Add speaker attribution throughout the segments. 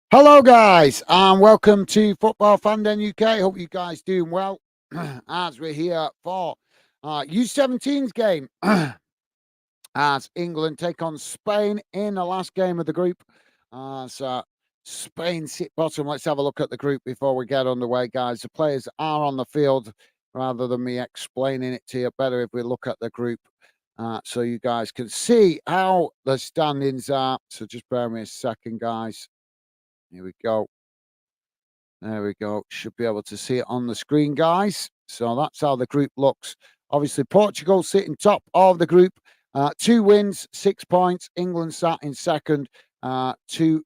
Speaker 1: Hello, guys, and welcome to Football Fandom UK. Hope you guys doing well as we're here for U-17's game as England take on Spain in the last game of the group. So Spain sit bottom. Let's have a look at the group before we get underway, guys. The players are on the field rather than me explaining it to you. Better if we look at the group so you guys can see how the standings are. So just bear with me a second, guys. Here we go. There we go. Should be able to see it on the screen, guys. So that's how the group looks. Obviously, Portugal sitting top of the group. 2 wins, 6 points. England sat in second. Two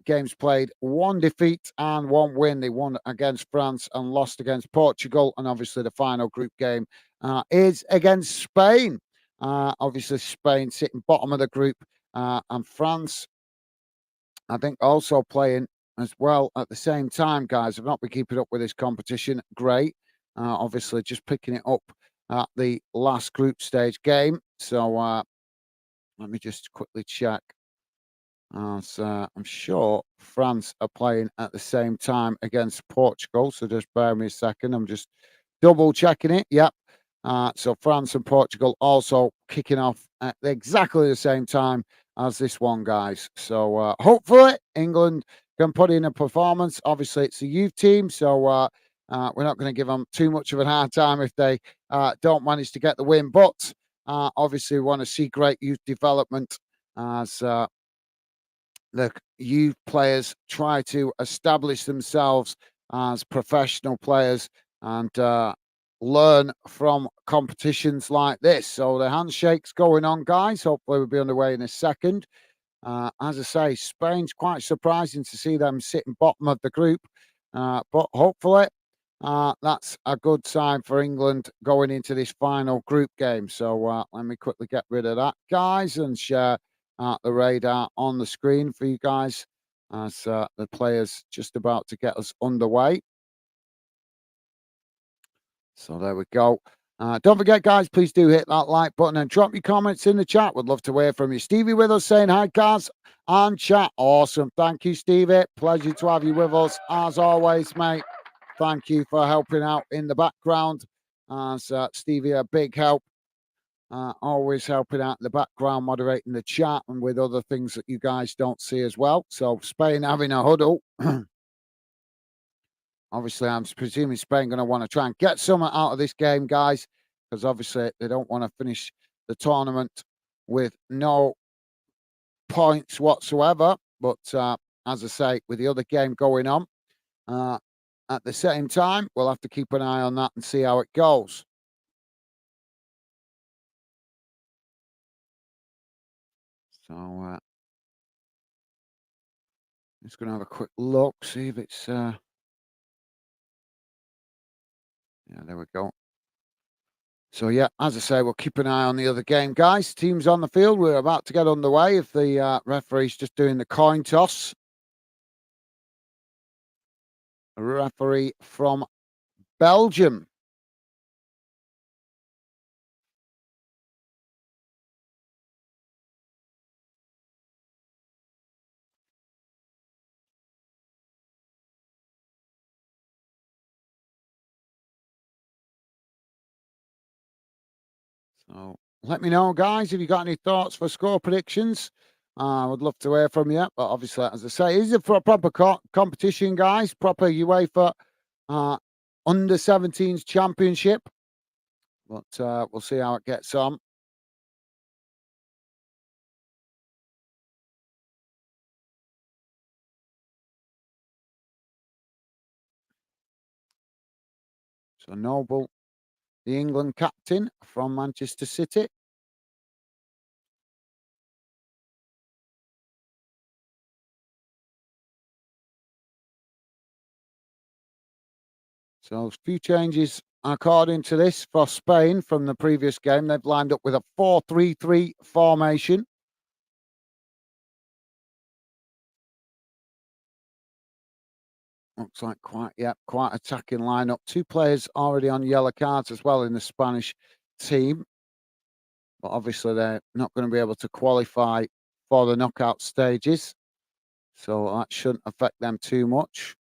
Speaker 1: games played, 1 defeat and 1 win. They won against France and lost against Portugal. And obviously, the final group game is against Spain. Obviously, Spain sitting bottom of the group. And France, I think, also playing as well at the same time, guys. I've not been keeping up with this competition. Great. Obviously, just picking it up at the last group stage game. So let me just quickly check. So I'm sure France are playing at the same time against Portugal. So just bear me a second. I'm just double checking it. Yep. So France and Portugal also kicking off at exactly the same time as this one, guys. So hopefully England can put in a performance. Obviously, it's a youth team, so we're not going to give them too much of a hard time if they don't manage to get the win. But obviously, we want to see great youth development as the youth players try to establish themselves as professional players and learn from competitions like this. So the handshake's going on, guys. Hopefully, we'll be underway in a second. As I say, Spain's quite surprising to see them sitting bottom of the group, but hopefully that's a good sign for England going into this final group game. So let me quickly get rid of that, guys, and share the radar on the screen for you guys as the players just about to get us underway. So there we go. Don't forget, guys, please do hit that like button and drop your comments in the chat. Would love to hear from you. Stevie with us saying hi, guys, and chat. Awesome. Thank you, Stevie. Pleasure to have you with us as always, mate. Thank you for helping out in the background. As Stevie, a big help. Always helping out in the background, moderating the chat and with other things that you guys don't see as well. So Spain having a huddle. Obviously, I'm presuming Spain going to want to try and get something out of this game, guys, because obviously they don't want to finish the tournament with no points whatsoever. But as I say, with the other game going on at the same time, we'll have to keep an eye on that and see how it goes. So just going to have a quick look, see if it's. Yeah, there we go. So, yeah, as I say, we'll keep an eye on the other game, guys. Teams on the field. We're about to get underway if the referee's just doing the coin toss. A referee from Belgium. So, let me know, guys, if you got any thoughts for score predictions. I would love to hear from you. But obviously, as I say, is it for a proper competition, guys? Proper UEFA uh, under 17s championship. But we'll see how it gets on. So, Noble, the England captain from Manchester City. So a few changes according to this for Spain from the previous game. They've lined up with a 4-3-3 formation. Looks like quite attacking lineup. Two players already on yellow cards as well in the Spanish team. But obviously they're not going to be able to qualify for the knockout stages. So that shouldn't affect them too much.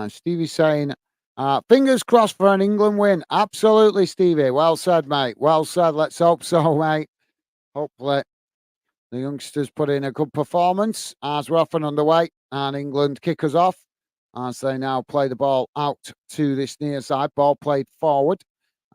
Speaker 1: Stevie's saying, fingers crossed for an England win. Absolutely, Stevie. Well said, mate. Well said. Let's hope so, mate. Hopefully, the youngsters put in a good performance as we're off and underway, and England kick us off as they now play the ball out to this near side. Ball played forward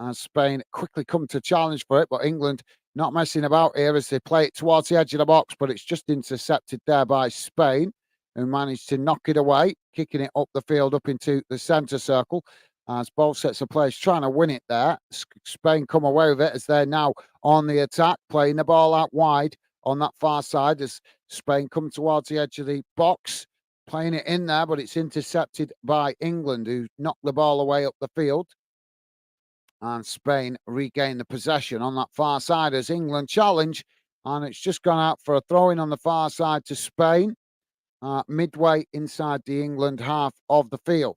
Speaker 1: as Spain quickly come to challenge for it, but England not messing about here as they play it towards the edge of the box, but it's just intercepted there by Spain, who managed to knock it away, kicking it up the field up into the centre circle. As both sets of players trying to win it there. Spain come away with it as they're now on the attack, playing the ball out wide on that far side as Spain come towards the edge of the box, playing it in there, but it's intercepted by England, who knocked the ball away up the field. And Spain regain the possession on that far side as England challenge. And it's just gone out for a throw in on the far side to Spain, midway inside the England half of the field.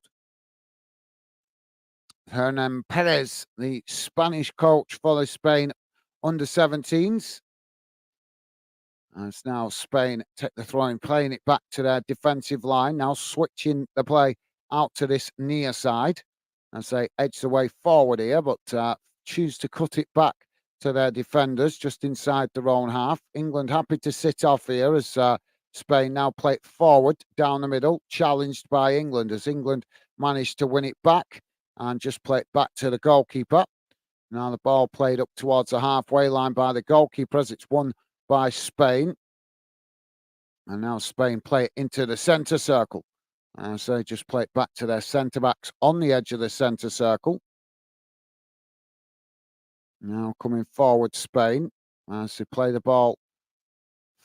Speaker 1: Hernan Perez, the Spanish coach for the Spain under 17s. And it's now Spain take the throw in, playing it back to their defensive line. Now switching the play out to this near side as they edge the way forward here, but choose to cut it back to their defenders just inside their own half. England happy to sit off here as Spain now play it forward down the middle, challenged by England as England managed to win it back and just play it back to the goalkeeper. Now the ball played up towards the halfway line by the goalkeeper as it's won by Spain. And now Spain play it into the centre circle. So they just play it back to their centre backs on the edge of the centre circle. Now coming forward, Spain, as they play the ball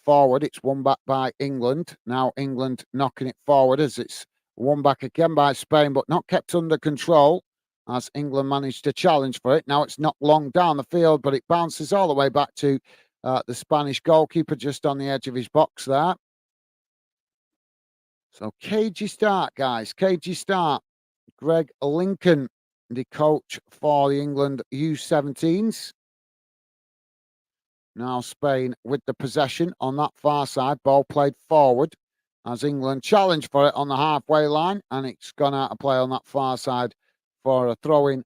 Speaker 1: forward. It's won back by England. Now England knocking it forward as it's won back again by Spain, but not kept under control as England managed to challenge for it. Now it's not long down the field, but it bounces all the way back to the Spanish goalkeeper just on the edge of his box there. So cagey start, guys. Cagey start. Greg Lincoln, the coach for the England U-17s. Now Spain with the possession on that far side. Ball played forward as England challenge for it on the halfway line. And it's gone out of play on that far side for a throw-in.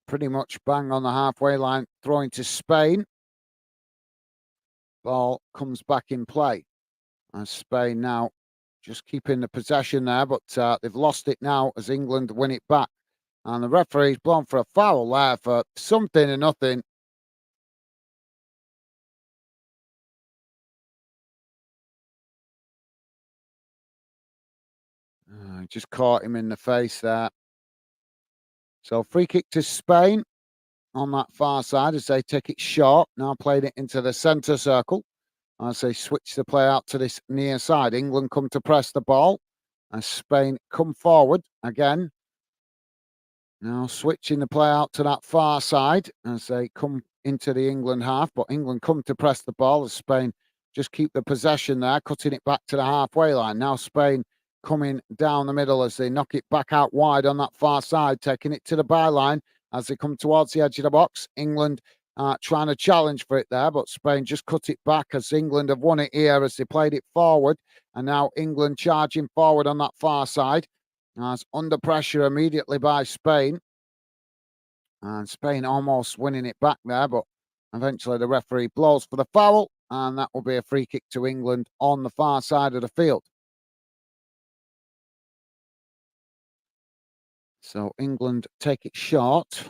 Speaker 1: Pretty much bang on the halfway line. Throwing to Spain. Ball comes back in play. And Spain now just keeping the possession there, but they've lost it now as England win it back. And the referee's blown for a foul there for something or nothing. Just caught him in the face there. So free kick to Spain on that far side as they take it short. Now played it into the centre circle as they switch the play out to this near side. England come to press the ball as Spain come forward again. Now switching the play out to that far side as they come into the England half, but England come to press the ball as Spain just keep the possession there, cutting it back to the halfway line. Now Spain coming down the middle as they knock it back out wide on that far side, taking it to the byline as they come towards the edge of the box. England trying to challenge for it there, but Spain just cut it back as England have won it here as they played it forward. And now England charging forward on that far side as under pressure immediately by Spain. And Spain almost winning it back there, but eventually the referee blows for the foul, and that will be a free kick to England on the far side of the field. So England take it short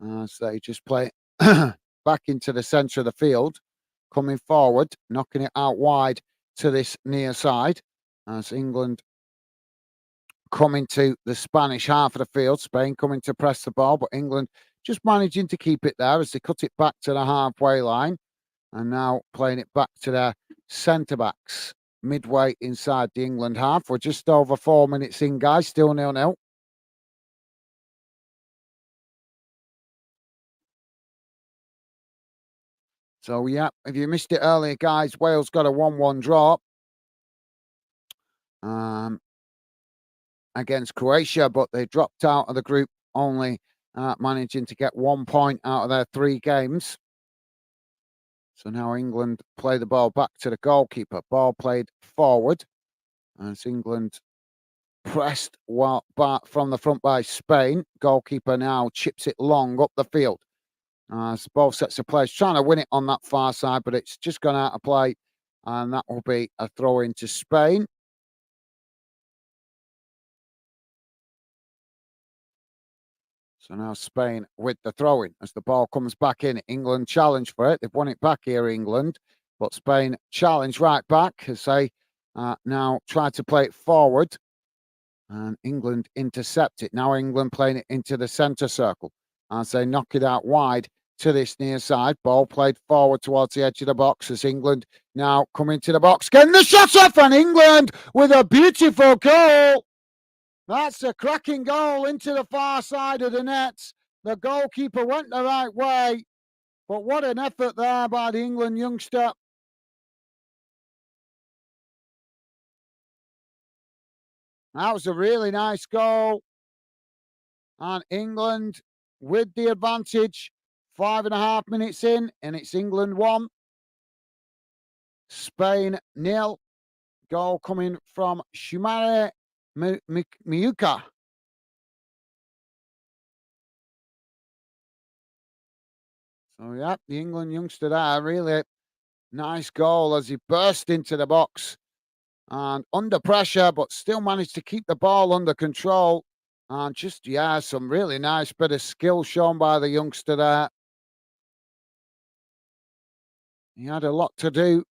Speaker 1: as they just play it back into the centre of the field, coming forward, knocking it out wide to this near side as England coming to the Spanish half of the field. Spain coming to press the ball, but England just managing to keep it there as they cut it back to the halfway line. And now playing it back to their centre backs midway inside the England half. We're just over 4 minutes in, guys. Still 0-0. So, yeah, if you missed it earlier, guys, Wales got a 1-1 draw. against Croatia, but they dropped out of the group, only managing to get 1 point out of their 3 games. So now England play the ball back to the goalkeeper. Ball played forward as England pressed back from the front by Spain. Goalkeeper now chips it long up the field. As both sets of players trying to win it on that far side, but it's just gone out of play. And that will be a throw into Spain. So now Spain with the throw-in as the ball comes back in. England challenge for it. They've won it back here, England. But Spain challenge right back as they now try to play it forward. And England intercept it. Now England playing it into the centre circle as they knock it out wide to this near side. Ball played forward towards the edge of the box as England now come into the box. Getting the shot off, and England with a beautiful goal. That's a cracking goal into the far side of the nets. The goalkeeper went the right way, but what an effort there by the England youngster. That was a really nice goal. And England with the advantage, 5.5 minutes in, and it's England 1, Spain 0. Goal coming from Shumare Miyuka. So, yeah, the England youngster there, really nice goal as he burst into the box and under pressure, but still managed to keep the ball under control. And just, yeah, some really nice bit of skill shown by the youngster there. He had a lot to do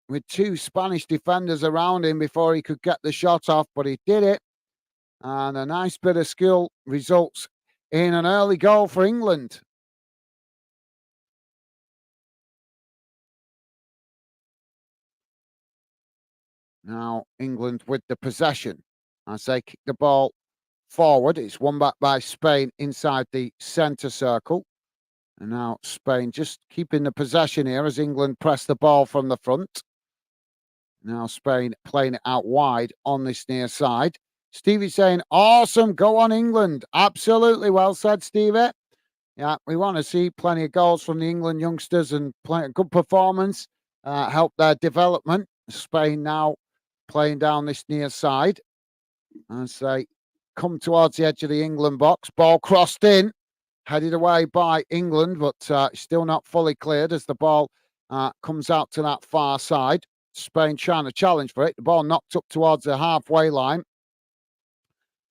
Speaker 1: with 2 Spanish defenders around him before he could get the shot off, but he did it. And a nice bit of skill results in an early goal for England. Now England with the possession as they kick the ball forward. It's won back by Spain inside the centre circle. And now Spain just keeping the possession here as England press the ball from the front. Now Spain playing it out wide on this near side. Stevie saying, awesome, go on England. Absolutely, well said, Stevie. Yeah, we want to see plenty of goals from the England youngsters and a good performance, help their development. Spain now playing down this near side as they come towards the edge of the England box. Ball crossed in, headed away by England, but still not fully cleared as the ball comes out to that far side. Spain trying to challenge for it. The ball knocked up towards the halfway line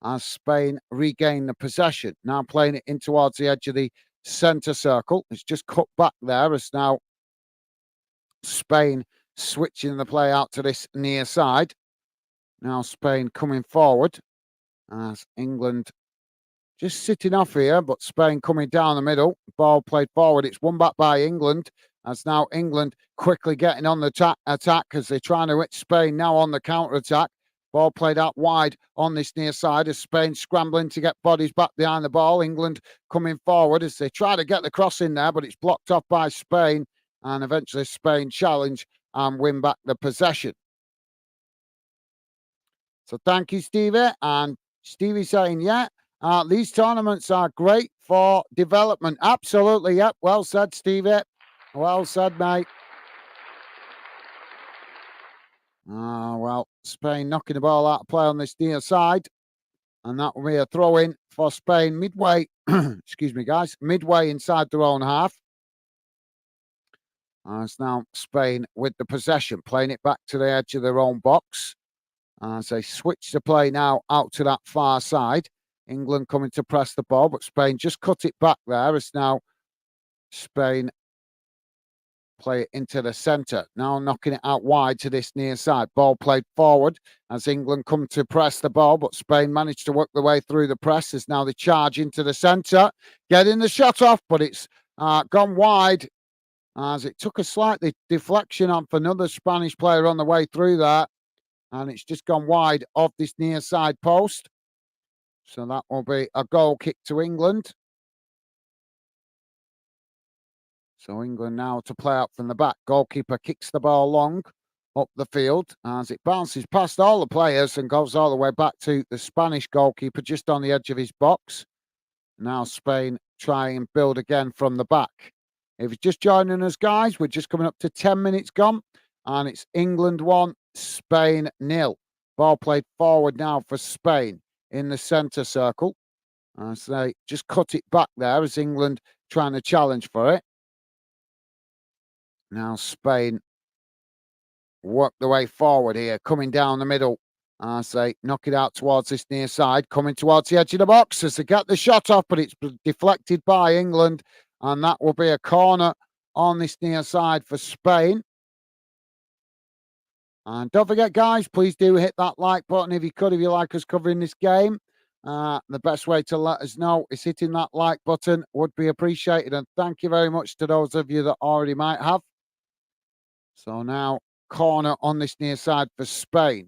Speaker 1: as Spain regain the possession. Now playing it in towards the edge of the centre circle. It's just cut back there as now Spain switching the play out to this near side. Now Spain coming forward as England just sitting off here, but Spain coming down the middle. Ball played forward. It's won back by England as now England quickly getting on the attack as they're trying to hit Spain now on the counter-attack. Ball played out wide on this near side as Spain scrambling to get bodies back behind the ball. England coming forward as they try to get the cross in there, but it's blocked off by Spain. And eventually Spain challenge and win back the possession. So thank you, Stevie. And Stevie saying, yeah, these tournaments are great for development. Absolutely, yep. Well said, Stevie. Well said, mate. Well, Spain knocking the ball out of play on this near side. And that will be a throw in for Spain midway, excuse me, guys, midway inside their own half. As now Spain with the possession, playing it back to the edge of their own box. As they switch the play now out to that far side. England coming to press the ball, but Spain just cut it back there as now Spain play it into the centre. Now knocking it out wide to this near side. Ball played forward as England come to press the ball, but Spain managed to work their way through the press as now they charge into the centre. Getting the shot off, but it's gone wide as it took a slightly deflection off another Spanish player on the way through that. And it's just gone wide of this near side post. So that will be a goal kick to England. So England now to play out from the back. Goalkeeper kicks the ball long. up the field as it bounces past all the players and goes all the way back to the Spanish goalkeeper just on the edge of his box. Now Spain try and build again from the back. If you're just joining us, guys, we're just coming up to 10 minutes gone, and it's England 1, Spain 0. Ball played forward now for Spain in the centre circle. As they just cut it back there as England trying to challenge for it. Now Spain work the way forward here, coming down the middle. As they knock it out towards this near side, coming towards the edge of the box as they get the shot off, but it's deflected by England, and that will be a corner on this near side for Spain. And don't forget, guys, please do hit that like button if you could, if you like us covering this game. The best way to let us know is hitting that like button, would be appreciated. And thank you very much to those of you that already might have. So now, corner on this near side for Spain.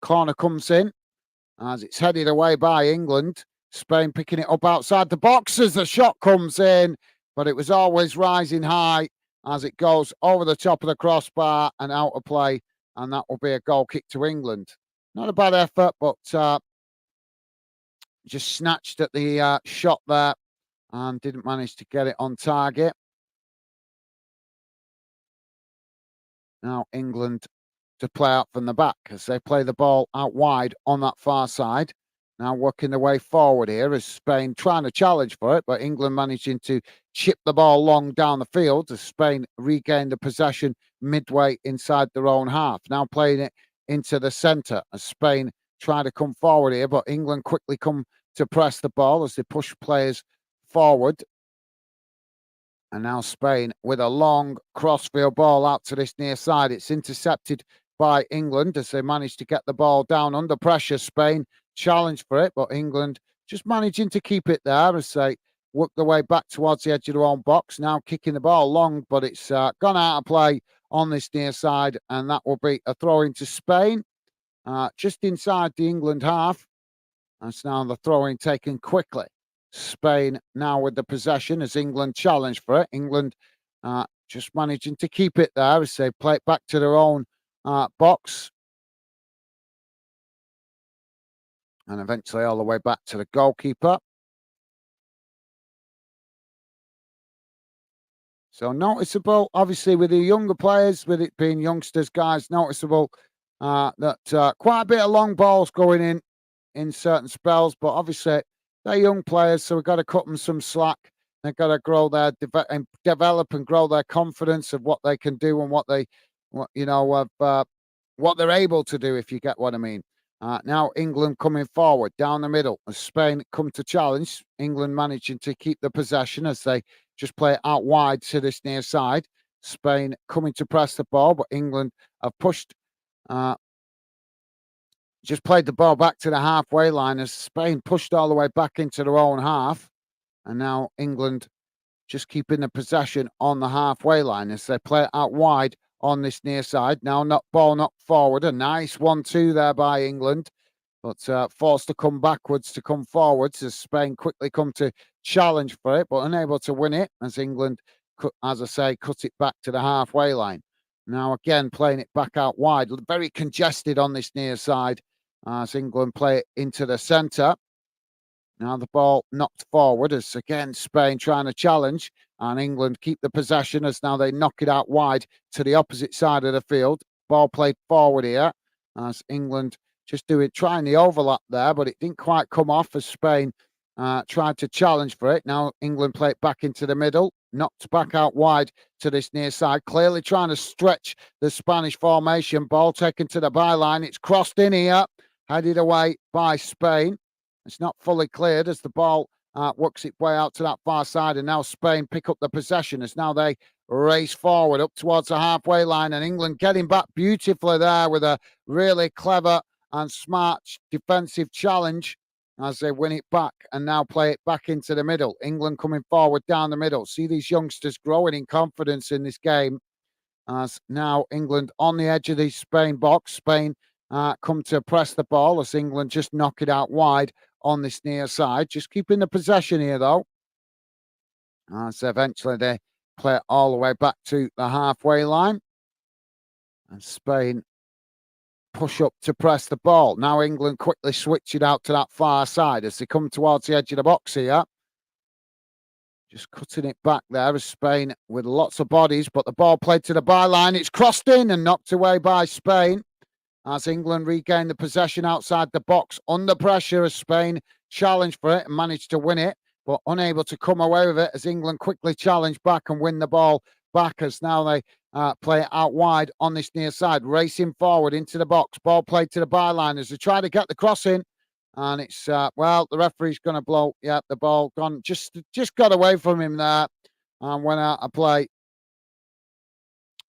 Speaker 1: Corner comes in as it's headed away by England. Spain picking it up outside the box as the shot comes in, but it was always rising high as it goes over the top of the crossbar and out of play, and that will be a goal kick to England. Not a bad effort, but just snatched at the shot there and didn't manage to get it on target. Now England to play out from the back as they play the ball out wide on that far side. Now working their way forward here as Spain trying to challenge for it, but England managing to chip the ball long down the field as Spain regained the possession midway inside their own half. Now playing it into the centre as Spain try to come forward here, but England quickly come to press the ball as they push players forward. And now Spain with a long crossfield ball out to this near side. It's intercepted by England as they manage to get the ball down under pressure. Spain challenge for it, but England just managing to keep it there as they work their way back towards the edge of their own box. Now kicking the ball long, but it's gone out of play on this near side, and that will be a throw into Spain just inside the England half. That's now the throw-in taken quickly. Spain now with the possession as England challenge for it. England just managing to keep it there as they play it back to their own box. And eventually all the way back to the goalkeeper. So noticeable, obviously, with the younger players, with it being youngsters, guys, noticeable that quite a bit of long balls going in certain spells, but obviously they're young players, so we've got to cut them some slack. They've got to grow their develop and grow their confidence of what they can do and what they're able to do, if you get what I mean. Now England coming forward down the middle as Spain come to challenge. England managing to keep the possession as they just play it out wide to this near side. Spain coming to press the ball, but England have pushed. Just played the ball back to the halfway line as Spain pushed all the way back into their own half. And now England just keeping the possession on the halfway line as they play it out wide on this near side. Now ball knocked forward. A nice 1-2 there by England, but forced to come backwards to come forwards as Spain quickly come to challenge for it, but unable to win it as England, as I say, cut it back to the halfway line. Now again playing it back out wide. Very congested on this near side as England play it into the centre. Now the ball knocked forward as again Spain trying to challenge, and England keep the possession as now they knock it out wide to the opposite side of the field. Ball played forward here as England just trying the overlap there, but it didn't quite come off as Spain tried to challenge for it. Now England play it back into the middle, knocked back out wide to this near side, clearly trying to stretch the Spanish formation. Ball taken to the byline. It's crossed in here, headed away by Spain. It's not fully cleared as the ball works its way out to that far side, and now Spain pick up the possession as now they race forward up towards the halfway line, and England getting back beautifully there with a really clever and smart defensive challenge as they win it back and now play it back into the middle. England coming forward down the middle. See these youngsters growing in confidence in this game as now England on the edge of the Spain box. Spain come to press the ball as England just knock it out wide on this near side. Just keeping the possession here, though. So eventually they play it all the way back to the halfway line. And Spain push up to press the ball. Now England quickly switch it out to that far side as they come towards the edge of the box here. Just cutting it back there as Spain with lots of bodies, but the ball played to the byline. It's crossed in and knocked away by Spain as England regained the possession outside the box under pressure as Spain challenged for it and managed to win it, but unable to come away with it as England quickly challenged back and win the ball back as now they play it out wide on this near side, racing forward into the box. Ball played to the byline as they try to get the cross in. And it's, well, the referee's going to blow. Yeah, the ball gone. Just got away from him there and went out of play.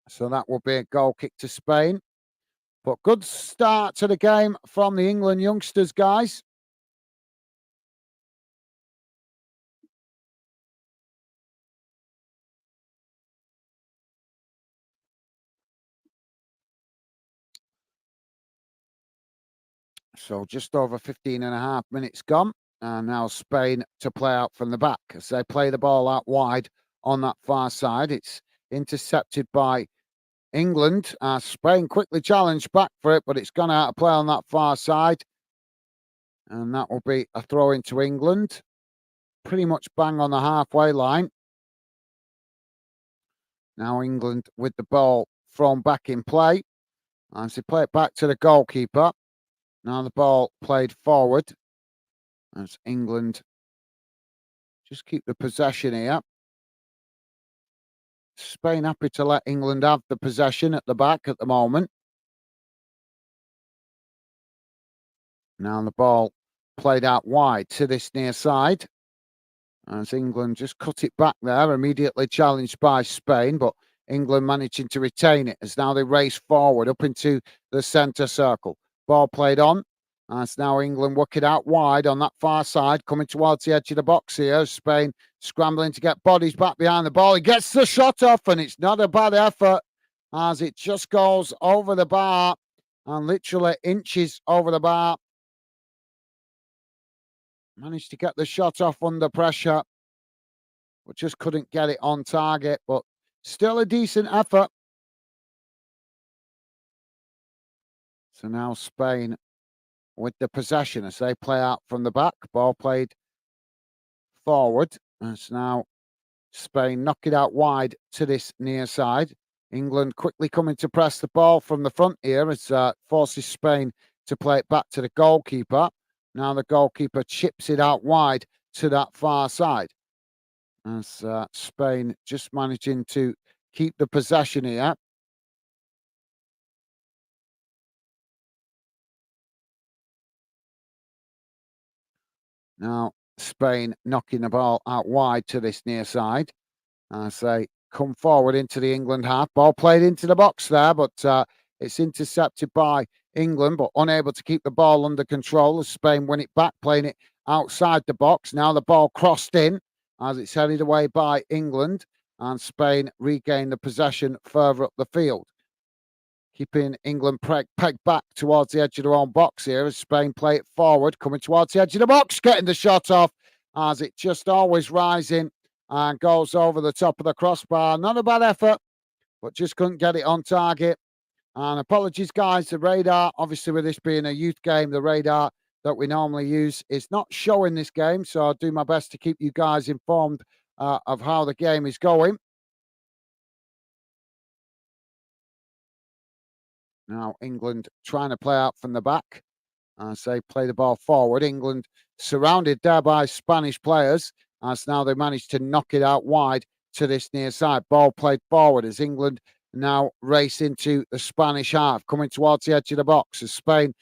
Speaker 1: So that will be a goal kick to Spain. But good start to the game from the England youngsters, guys. So just over 15 and a half minutes gone. And now Spain to play out from the back as they play the ball out wide on that far side. It's intercepted by England. Spain quickly challenged back for it, but it's gone out of play on that far side. And that will be a throw into England. Pretty much bang on the halfway line. Now England with the ball thrown back in play. As they play it back to the goalkeeper. Now the ball played forward. As England just keep the possession here. Spain happy to let England have the possession at the back at the moment. Now the ball played out wide to this near side. As England just cut it back there, immediately challenged by Spain, but England managing to retain it as now they race forward up into the centre circle. Ball played on. As now England work it out wide on that far side, coming towards the edge of the box here. Spain scrambling to get bodies back behind the ball. He gets the shot off, and it's not a bad effort as it just goes over the bar and literally inches over the bar. Managed to get the shot off under pressure, but just couldn't get it on target. But still a decent effort. So now Spain with the possession as they play out from the back. Ball played forward. As now Spain knock it out wide to this near side. England quickly coming to press the ball from the front here as forces Spain to play it back to the goalkeeper. Now the goalkeeper chips it out wide to that far side. As Spain just managing to keep the possession here. Now Spain knocking the ball out wide to this near side. As they come forward into the England half. Ball played into the box there, but it's intercepted by England, but unable to keep the ball under control as Spain win it back, playing it outside the box. Now the ball crossed in as it's headed away by England, and Spain regain the possession further up the field. Keeping England pegged back towards the edge of their own box here as Spain play it forward, coming towards the edge of the box, getting the shot off as it just always rising and goes over the top of the crossbar. Not a bad effort, but just couldn't get it on target. And apologies, guys, the radar, obviously with this being a youth game, the radar that we normally use is not showing this game. So I'll do my best to keep you guys informed of how the game is going. Now England trying to play out from the back as they play the ball forward. England surrounded there by Spanish players as now they managed to knock it out wide to this near side. Ball played forward as England now race into the Spanish half, coming towards the edge of the box as Spain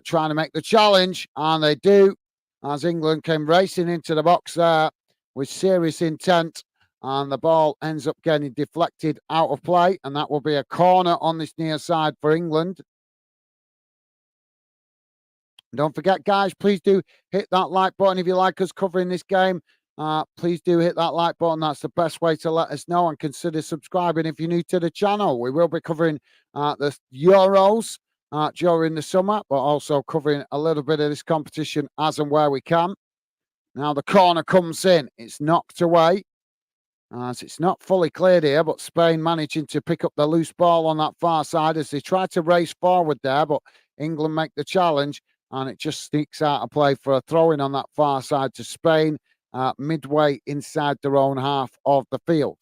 Speaker 1: trying to make the challenge, and they do as England came racing into the box there with serious intent. And the ball ends up getting deflected out of play, and that will be a corner on this near side for England. Don't forget, guys, please do hit that like button if you like us covering this game. Please do hit that like button. That's the best way to let us know, and consider subscribing if you're new to the channel. We will be covering the Euros during the summer, but also covering a little bit of this competition as and where we can. Now the corner comes in. It's knocked away. As it's not fully cleared here, but Spain managing to pick up the loose ball on that far side as they try to race forward there, but England make the challenge and it just sneaks out of play for a throw-in on that far side to Spain, midway inside their own half of the field.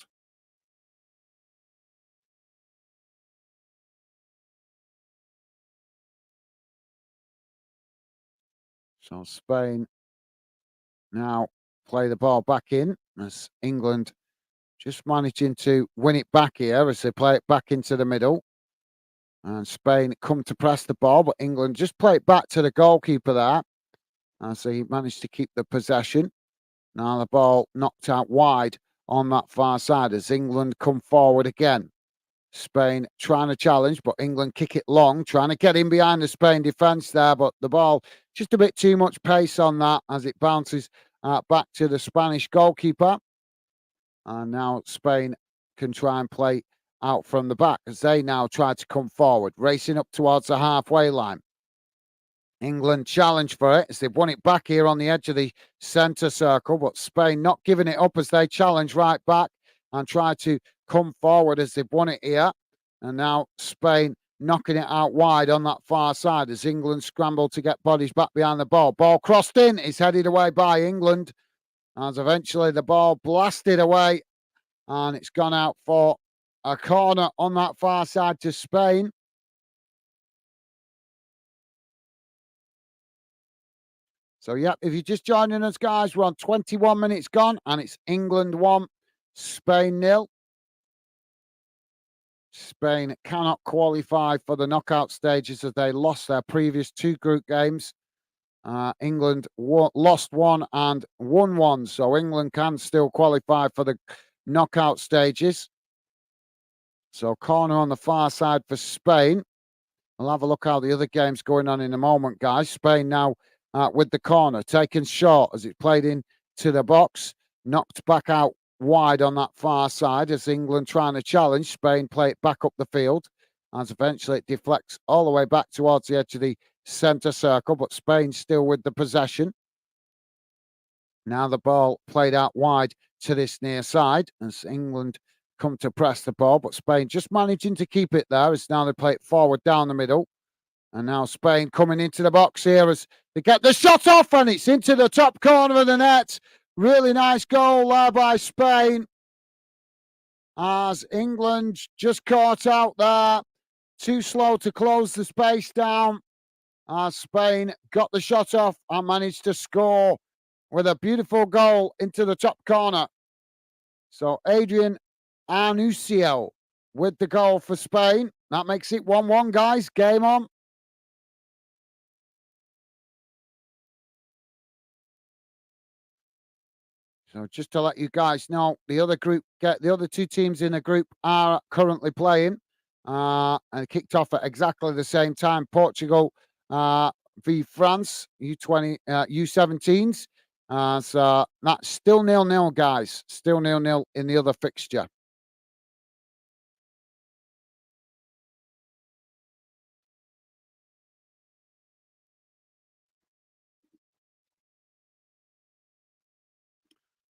Speaker 1: So Spain now play the ball back in as England just managing to win it back here as they play it back into the middle. And Spain come to press the ball, but England just play it back to the goalkeeper there. And so he managed to keep the possession. Now the ball knocked out wide on that far side as England come forward again. Spain trying to challenge, but England kick it long, trying to get in behind the Spain defence there. But the ball, just a bit too much pace on that as it bounces back to the Spanish goalkeeper. And now Spain can try and play out from the back as they now try to come forward, racing up towards the halfway line. England challenge for it as they've won it back here on the edge of the centre circle, but Spain not giving it up as they challenge right back and try to come forward as they've won it here. And now Spain knocking it out wide on that far side as England scramble to get bodies back behind the ball. Ball crossed in, is headed away by England as eventually the ball blasted away and it's gone out for a corner on that far side to Spain. So, yep, if you're just joining us, guys, we're on 21 minutes gone, and it's England 1, Spain 0. Spain cannot qualify for the knockout stages as they lost their previous 2 group games. England lost 1 and won 1, so England can still qualify for the knockout stages. So, corner on the far side for Spain. We'll have a look how the other game's going on in a moment, guys. Spain now with the corner, taken short as it played into the box, knocked back out wide on that far side as England trying to challenge. Spain play it back up the field as eventually it deflects all the way back towards the edge of the centre circle, but Spain still with the possession. Now the ball played out wide to this near side as England come to press the ball, but Spain just managing to keep it there as now they play it forward down the middle. And now Spain coming into the box here as they get the shot off and it's into the top corner of the net. Really nice goal there by Spain. As England just caught out there. Too slow to close the space down. As Spain got the shot off and managed to score with a beautiful goal into the top corner. So Adrian Anucio with the goal for Spain. That makes it 1-1, guys. Game on. So just to let you guys know, the other 2 teams in the group are currently playing, and kicked off at exactly the same time. Portugal v France U17s. So that's still 0-0, guys. Still 0-0 in the other fixture.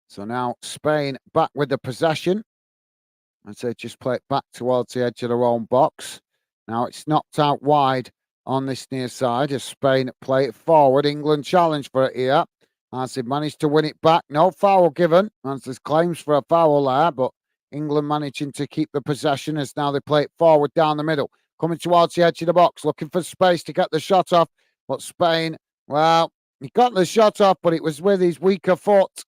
Speaker 1: So now Spain back with the possession. And so just play it back towards the edge of their own box. Now it's knocked out wide on this near side as Spain play it forward. England challenge for it here as they managed to win it back. No foul given as there's claims for a foul there, but England managing to keep the possession as now they play it forward down the middle. Coming towards the edge of the box, looking for space to get the shot off. But Spain, well, he got the shot off, but it was with his weaker foot.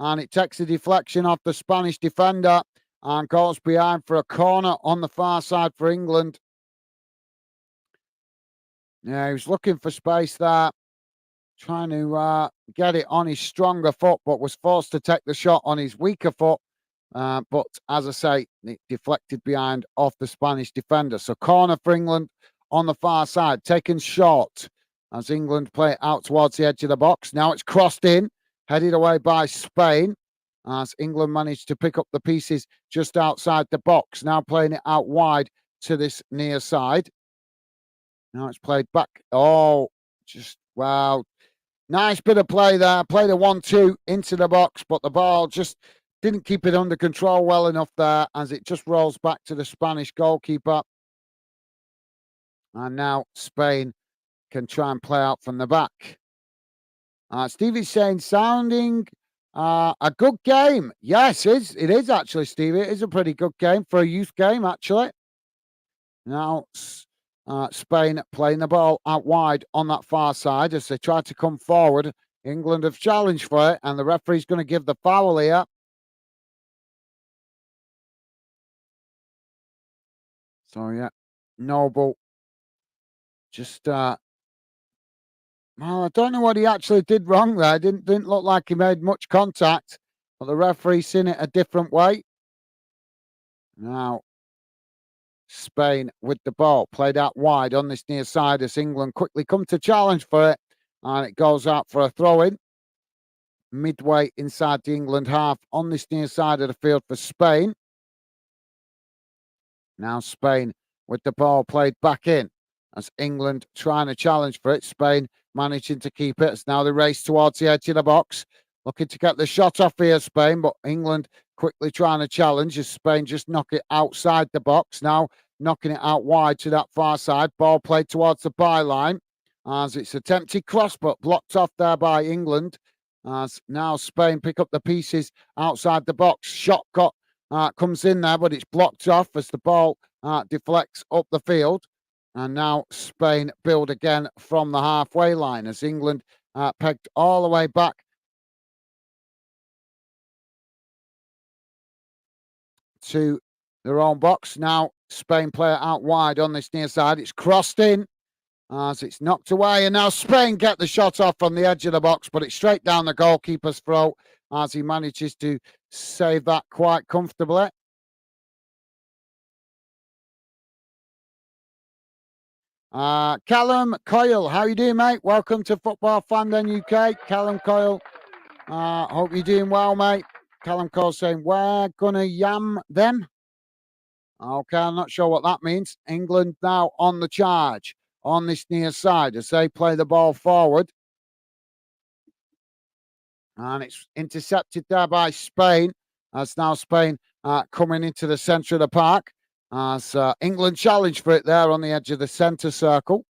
Speaker 1: And it takes a deflection off the Spanish defender and goes behind for a corner on the far side for England. Yeah, he was looking for space there, trying to get it on his stronger foot, but was forced to take the shot on his weaker foot. But as I say, it deflected behind off the Spanish defender. So corner for England on the far side, taken short as England play it out towards the edge of the box. Now it's crossed in, headed away by Spain as England managed to pick up the pieces just outside the box. Now playing it out wide to this near side. Now it's played back. Oh, just wow. Nice bit of play there. Played a 1-2 into the box, but the ball just didn't keep it under control well enough there as it just rolls back to the Spanish goalkeeper. And now Spain can try and play out from the back. Stevie's saying, sounding a good game. Yes, it is actually, Stevie. It is a pretty good game for a youth game, actually. Now, Spain playing the ball out wide on that far side as they try to come forward. England have challenged for it, and the referee's going to give the foul here. So, yeah, Noble just, well, I don't know what he actually did wrong there. Didn't look like he made much contact, but the referee's seen it a different way. Now, Spain with the ball played out wide on this near side as England quickly come to challenge for it, and it goes out for a throw-in. Midway inside the England half on this near side of the field for Spain. Now Spain with the ball played back in as England trying to challenge for it. Spain managing to keep it as now they race towards the edge of the box. Looking to get the shot off here, Spain, but England quickly trying to challenge as Spain just knock it outside the box. Now knocking it out wide to that far side. Ball played towards the byline as it's attempted cross, but blocked off there by England. As now Spain pick up the pieces outside the box. Shot comes in there, but it's blocked off as the ball deflects up the field. And now Spain build again from the halfway line as England pegged all the way back to their own box. Now Spain play it out wide on this near side. It's crossed in as it's knocked away. And now Spain get the shot off from the edge of the box, but it's straight down the goalkeeper's throat as he manages to save that quite comfortably. Callum Coyle, how you doing, mate? Welcome to Football Fandom UK. Callum Coyle, hope you're doing well, mate. Callum Coyle saying, we're gonna yam them. Okay, I'm not sure what that means. England now on the charge on this near side as they play the ball forward. And it's intercepted there by Spain. As now Spain coming into the centre of the park. As England challenge for it there on the edge of the centre circle.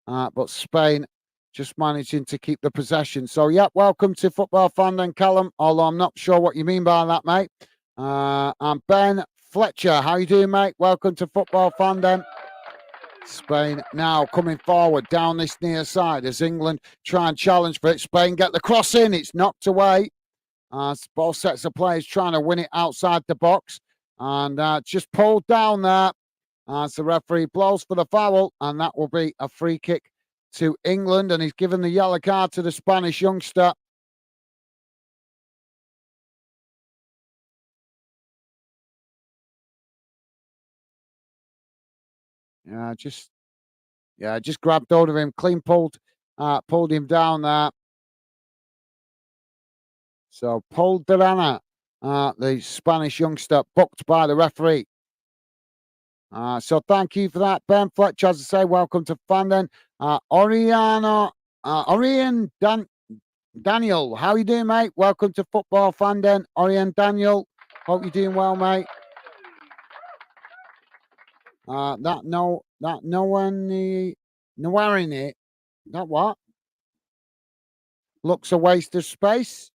Speaker 1: But Spain just managing to keep the possession. So, yeah, welcome to Football Fandom, Callum, although I'm not sure what you mean by that, mate. And Ben Fletcher, how you doing, mate? Welcome to Football Fandom. Spain now coming forward down this near side as England try and challenge for it. Spain get the cross in. It's knocked away. Both sets of players trying to win it outside the box. And just pulled down there as the referee blows for the foul. And that will be a free kick to England. And he's given the yellow card to the Spanish youngster. Just grabbed hold of him, clean pulled him down there. So Paul Durana, the Spanish youngster, booked by the referee. So thank you for that, Ben Fletcher. As I say, welcome to Fandom. Orion Daniel, how you doing, mate? Welcome to Football Fandom. Orion Daniel, hope you're doing well, mate. That what? Looks a waste of space.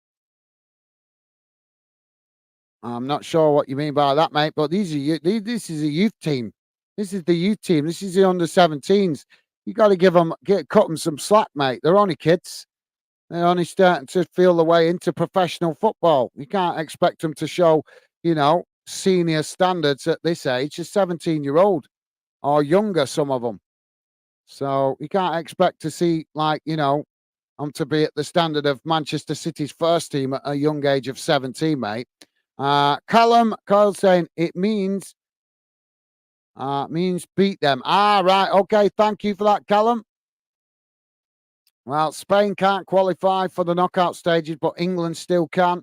Speaker 1: I'm not sure what you mean by that, mate, but this is a youth team. This is the youth team. This is the under-17s. You got to cut them some slack, mate. They're only kids. They're only starting to feel the way into professional football. You can't expect them to show, senior standards at this age. A 17-year-old or younger, some of them. So you can't expect to see, to be at the standard of Manchester City's first team at a young age of 17, mate. Callum Kyle saying it means beat them. Right. Okay. Thank you for that, Callum. Well, Spain can't qualify for the knockout stages, but England still can.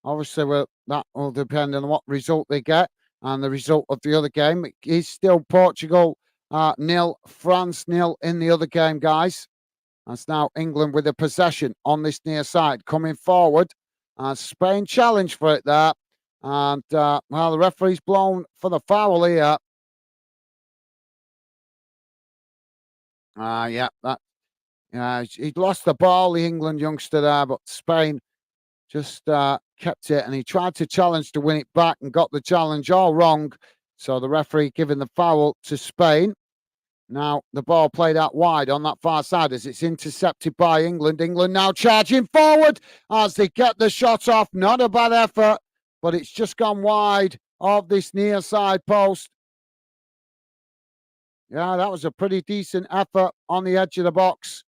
Speaker 1: Obviously, that will depend on what result they get and the result of the other game. It is still Portugal 0, France 0 in the other game, guys. That's now England with a possession on this near side coming forward. Spain challenge for it there. And, well, the referee's blown for the foul here. Yeah, he'd lost the ball, the England youngster there, but Spain just kept it, and he tried to challenge to win it back and got the challenge all wrong. So the referee giving the foul to Spain. Now the ball played out wide on that far side as it's intercepted by England. England now charging forward as they get the shot off. Not a bad effort, but it's just gone wide of this near side post. Yeah, that was a pretty decent effort on the edge of the box.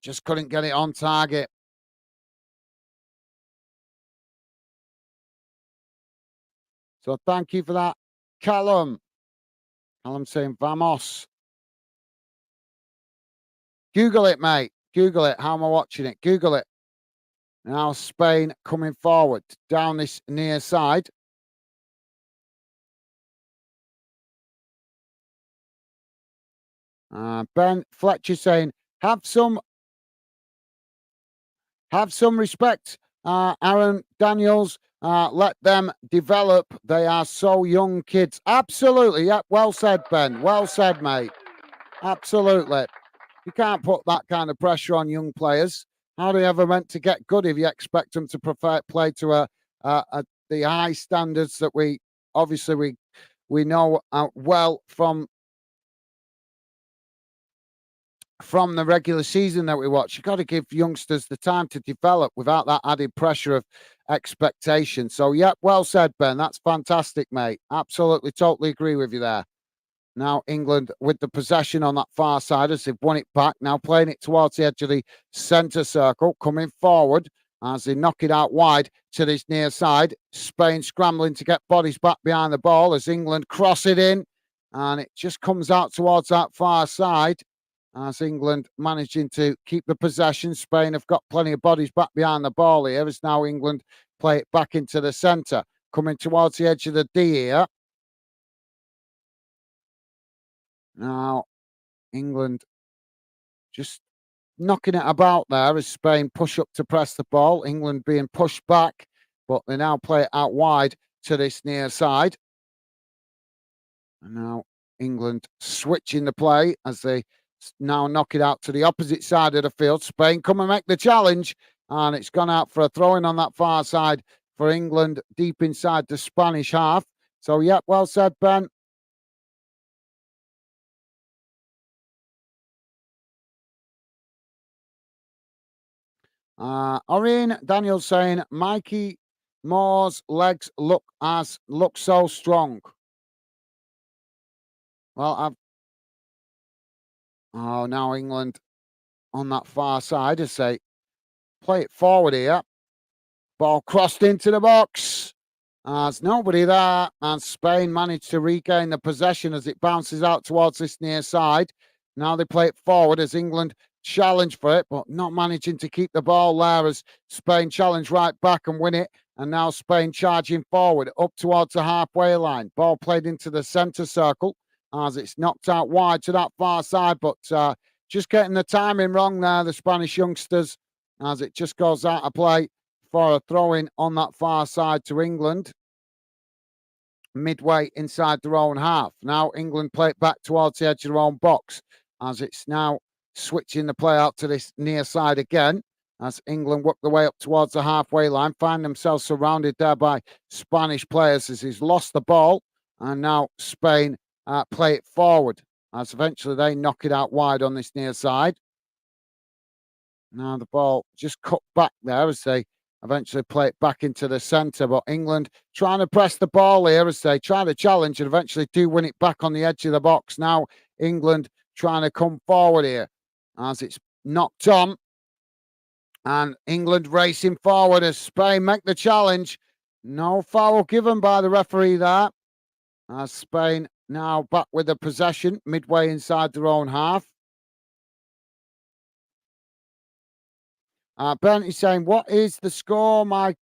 Speaker 1: Just couldn't get it on target. So thank you for that, Callum. Callum saying vamos. Google it, mate. Google it. How am I watching it? Google it. Now Spain coming forward down this near side. Ben Fletcher saying, have some respect, Aaron Daniels. Let them develop. They are so young kids. Absolutely. Yeah. Well said, Ben. Well said, mate. Absolutely. You can't put that kind of pressure on young players. How are they ever meant to get good if you expect them to play to the high standards that we obviously we know well from the regular season that we watch? You've got to give youngsters the time to develop without that added pressure of expectation. So, yeah, well said, Ben. That's fantastic, mate. Absolutely, totally agree with you there. Now England with the possession on that far side as they've won it back. Now playing it towards the edge of the centre circle, coming forward as they knock it out wide to this near side. Spain scrambling to get bodies back behind the ball as England cross it in. And it just comes out towards that far side as England managing to keep the possession. Spain have got plenty of bodies back behind the ball here as now England play it back into the centre. Coming towards the edge of the D here. Now, England just knocking it about there as Spain push up to press the ball. England being pushed back, but they now play it out wide to this near side. And now England switching the play as they now knock it out to the opposite side of the field. Spain come and make the challenge, and it's gone out for a throw-in on that far side for England, deep inside the Spanish half. So, yeah, well said, Ben. Oreen Daniel saying Mikey Moore's legs look so strong. Well, now England on that far side as they play it forward here. Ball crossed into the box. There's nobody there, and Spain managed to regain the possession as it bounces out towards this near side. Now they play it forward as England challenge for it, but not managing to keep the ball there as Spain challenge right back and win it. And now Spain charging forward up towards the halfway line. Ball played into the centre circle as it's knocked out wide to that far side, but just getting the timing wrong there, the Spanish youngsters, as it just goes out of play for a throw-in on that far side to England. Midway inside their own half. Now England play it back towards the edge of their own box as it's now switching the play out to this near side again as England work their way up towards the halfway line, find themselves surrounded there by Spanish players as he's lost the ball, and now Spain play it forward as eventually they knock it out wide on this near side. Now the ball just cut back there as they eventually play it back into the centre, but England trying to press the ball here as they try to challenge and eventually do win it back on the edge of the box. Now England trying to come forward here as it's knocked on, and England racing forward as Spain make the challenge. No foul given by the referee there as Spain now back with the possession midway inside their own half. Ben is saying, what is the score, my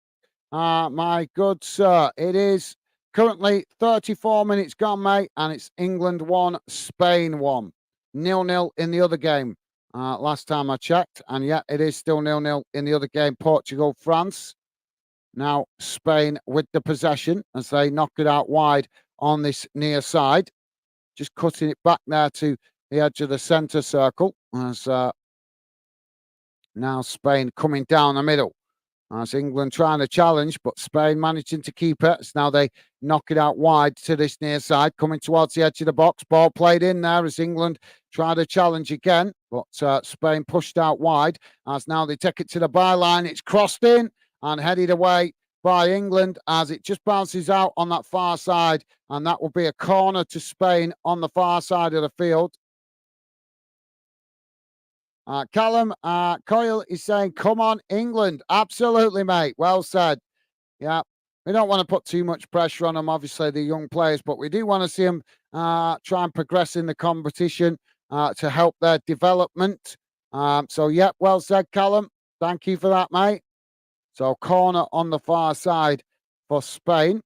Speaker 1: good sir? It is currently 34 minutes gone, mate, and it's England 1, Spain 1. 0-0 in the other game last time I checked. And yeah, it is still 0-0 in the other game, Portugal-France. Now Spain with the possession as they knock it out wide on this near side. Just cutting it back there to the edge of the centre circle as now Spain coming down the middle. That's England trying to challenge, but Spain managing to keep it. So now they knock it out wide to this near side, coming towards the edge of the box. Ball played in there as England try to challenge again, but Spain pushed out wide. As now they take it to the byline. It's crossed in and headed away by England as it just bounces out on that far side. And that will be a corner to Spain on the far side of the field. Callum Coyle is saying, come on, England. Absolutely, mate. Well said. Yeah. We don't want to put too much pressure on them, obviously, the young players, but we do want to see them try and progress in the competition to help their development. So, yeah, well said, Callum. Thank you for that, mate. So, corner on the far side for Spain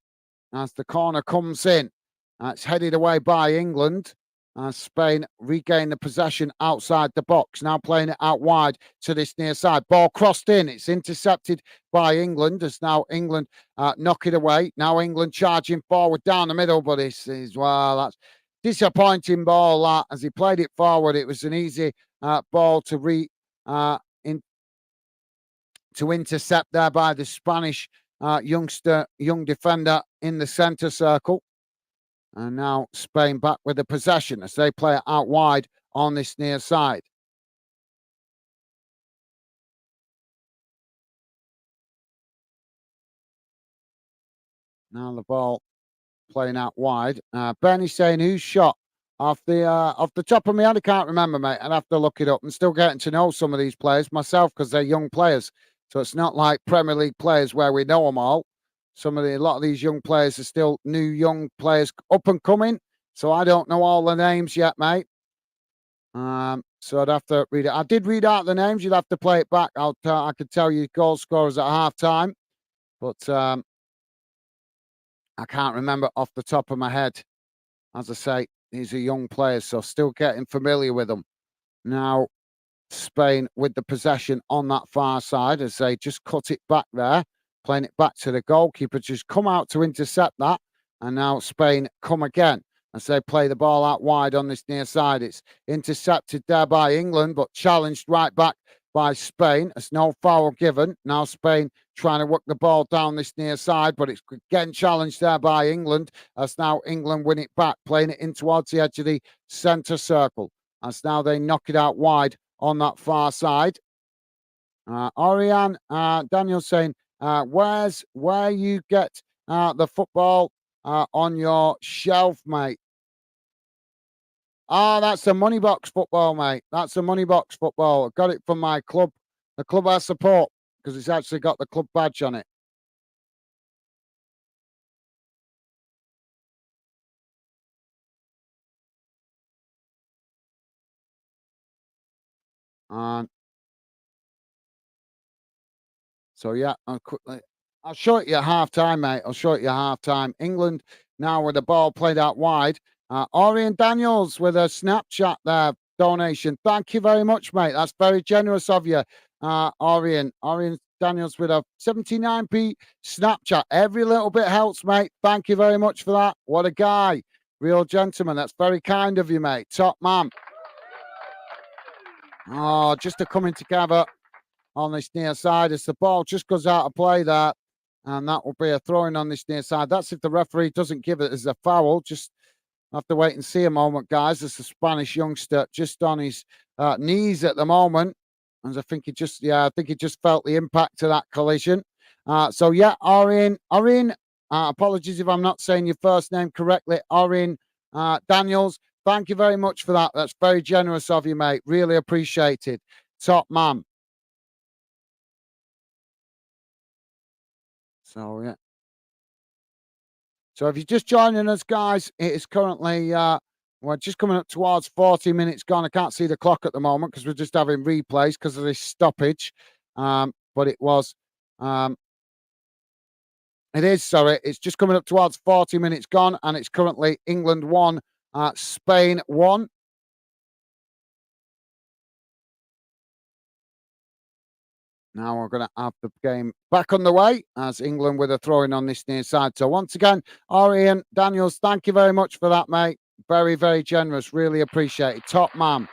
Speaker 1: as the corner comes in. It's headed away by England. Spain regain the possession outside the box. Now playing it out wide to this near side. Ball crossed in. It's intercepted by England as now England knock it away. Now England charging forward down the middle, but this is, well, that's disappointing ball that as he played it forward. It was an easy ball to to intercept there by the Spanish young defender in the centre circle. And now Spain back with the possession as they play it out wide on this near side. Now the ball playing out wide. Benny's saying who's shot off the top of my head. I can't remember, mate. I'd have to look it up. I'm still getting to know some of these players myself because they're young players. So it's not like Premier League players where we know them all. A lot of these young players are still new young players up and coming. So I don't know all the names yet, mate. So I'd have to read it. I did read out the names. You'd have to play it back. I could tell you goal scorers at half time, but I can't remember off the top of my head. As I say, these are young players, so still getting familiar with them. Now, Spain with the possession on that far side as they just cut it back there, playing it back to the goalkeeper. Just come out to intercept that, and now Spain come again as they play the ball out wide on this near side. It's intercepted there by England, but challenged right back by Spain. There's no foul given. Now Spain trying to work the ball down this near side, but it's again challenged there by England. As now England win it back, playing it in towards the edge of the centre circle. As now they knock it out wide on that far side. Oriane Daniel saying, where you get the football on your shelf, mate? That's a money box football, mate. That's a money box football. I got it from my club, the club I support, because it's actually got the club badge on it. And so yeah, I'll show it you at half time, mate. I'll show it you at half time. England now with the ball played out wide. Orion Daniels with a Snapchat there donation. Thank you very much, mate. That's very generous of you, Orion. Orion Daniels with a 79p Snapchat. Every little bit helps, mate. Thank you very much for that. What a guy. Real gentleman. That's very kind of you, mate. Top man. Oh, just a coming together on this near side as the ball just goes out of play there. And that will be a throw-in on this near side. That's if the referee doesn't give it as a foul. Just have to wait and see a moment, guys. There's a Spanish youngster just on his knees at the moment. And I think he just felt the impact of that collision. So yeah, Orin, apologies if I'm not saying your first name correctly. Orin Daniels, thank you very much for that. That's very generous of you, mate. Really appreciated. Top man. So yeah. So if you're just joining us, guys, it is currently we're just coming up towards 40 minutes gone. I can't see the clock at the moment because we're just having replays because of this stoppage. But it was it is, sorry, it's just coming up towards 40 minutes gone, and it's currently England 1, Spain 1. Now we're going to have the game back on the way as England with a throw-in on this near side. So once again, Orion Daniels, thank you very much for that, mate. Very, very generous. Really appreciate it. Top man.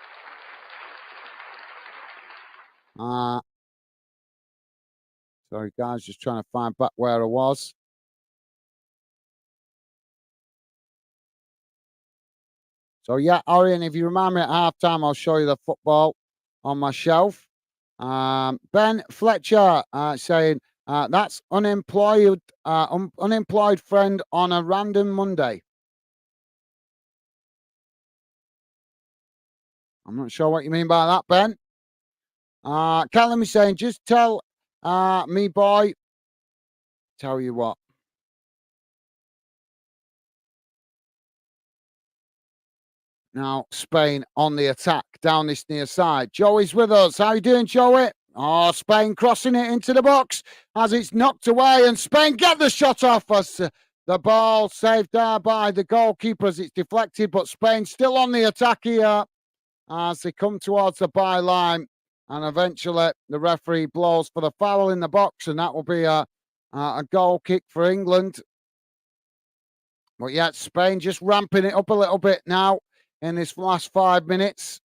Speaker 1: Sorry, guys, just trying to find back where I was. So, yeah, Orion, if you remind me at halftime, I'll show you the football on my shelf. Ben Fletcher saying, that's unemployed friend on a random Monday. I'm not sure what you mean by that, Ben. Callum is saying, just tell me, boy. Tell you what. Now, Spain on the attack down this near side. Joey's with us. How you doing, Joey? Oh, Spain crossing it into the box as it's knocked away, and Spain get the shot off as the ball saved there by the goalkeeper as it's deflected, but Spain still on the attack here as they come towards the byline, and eventually the referee blows for the foul in the box, and that will be a goal kick for England. But yeah, Spain just ramping it up a little bit now in this last 5 minutes.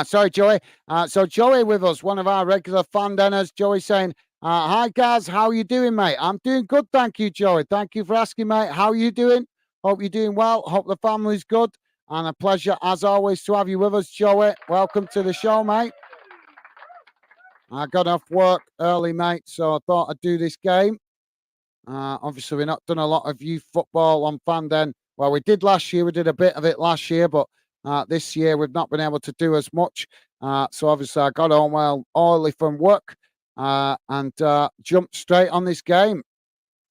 Speaker 1: Sorry, Joey. So Joey with us, one of our regular fan dinners. Joey saying, hi, guys. How are you doing, mate? I'm doing good. Thank you, Joey. Thank you for asking, mate. How are you doing? Hope you're doing well. Hope the family's good. And a pleasure, as always, to have you with us, Joey. Welcome to the show, mate. I got off work early, mate, so I thought I'd do this game. Obviously, we've not done a lot of youth football on Fanden. Well, we did last year. We did a bit of it last year, but this year we've not been able to do as much. So obviously, I got home well early from work and jumped straight on this game.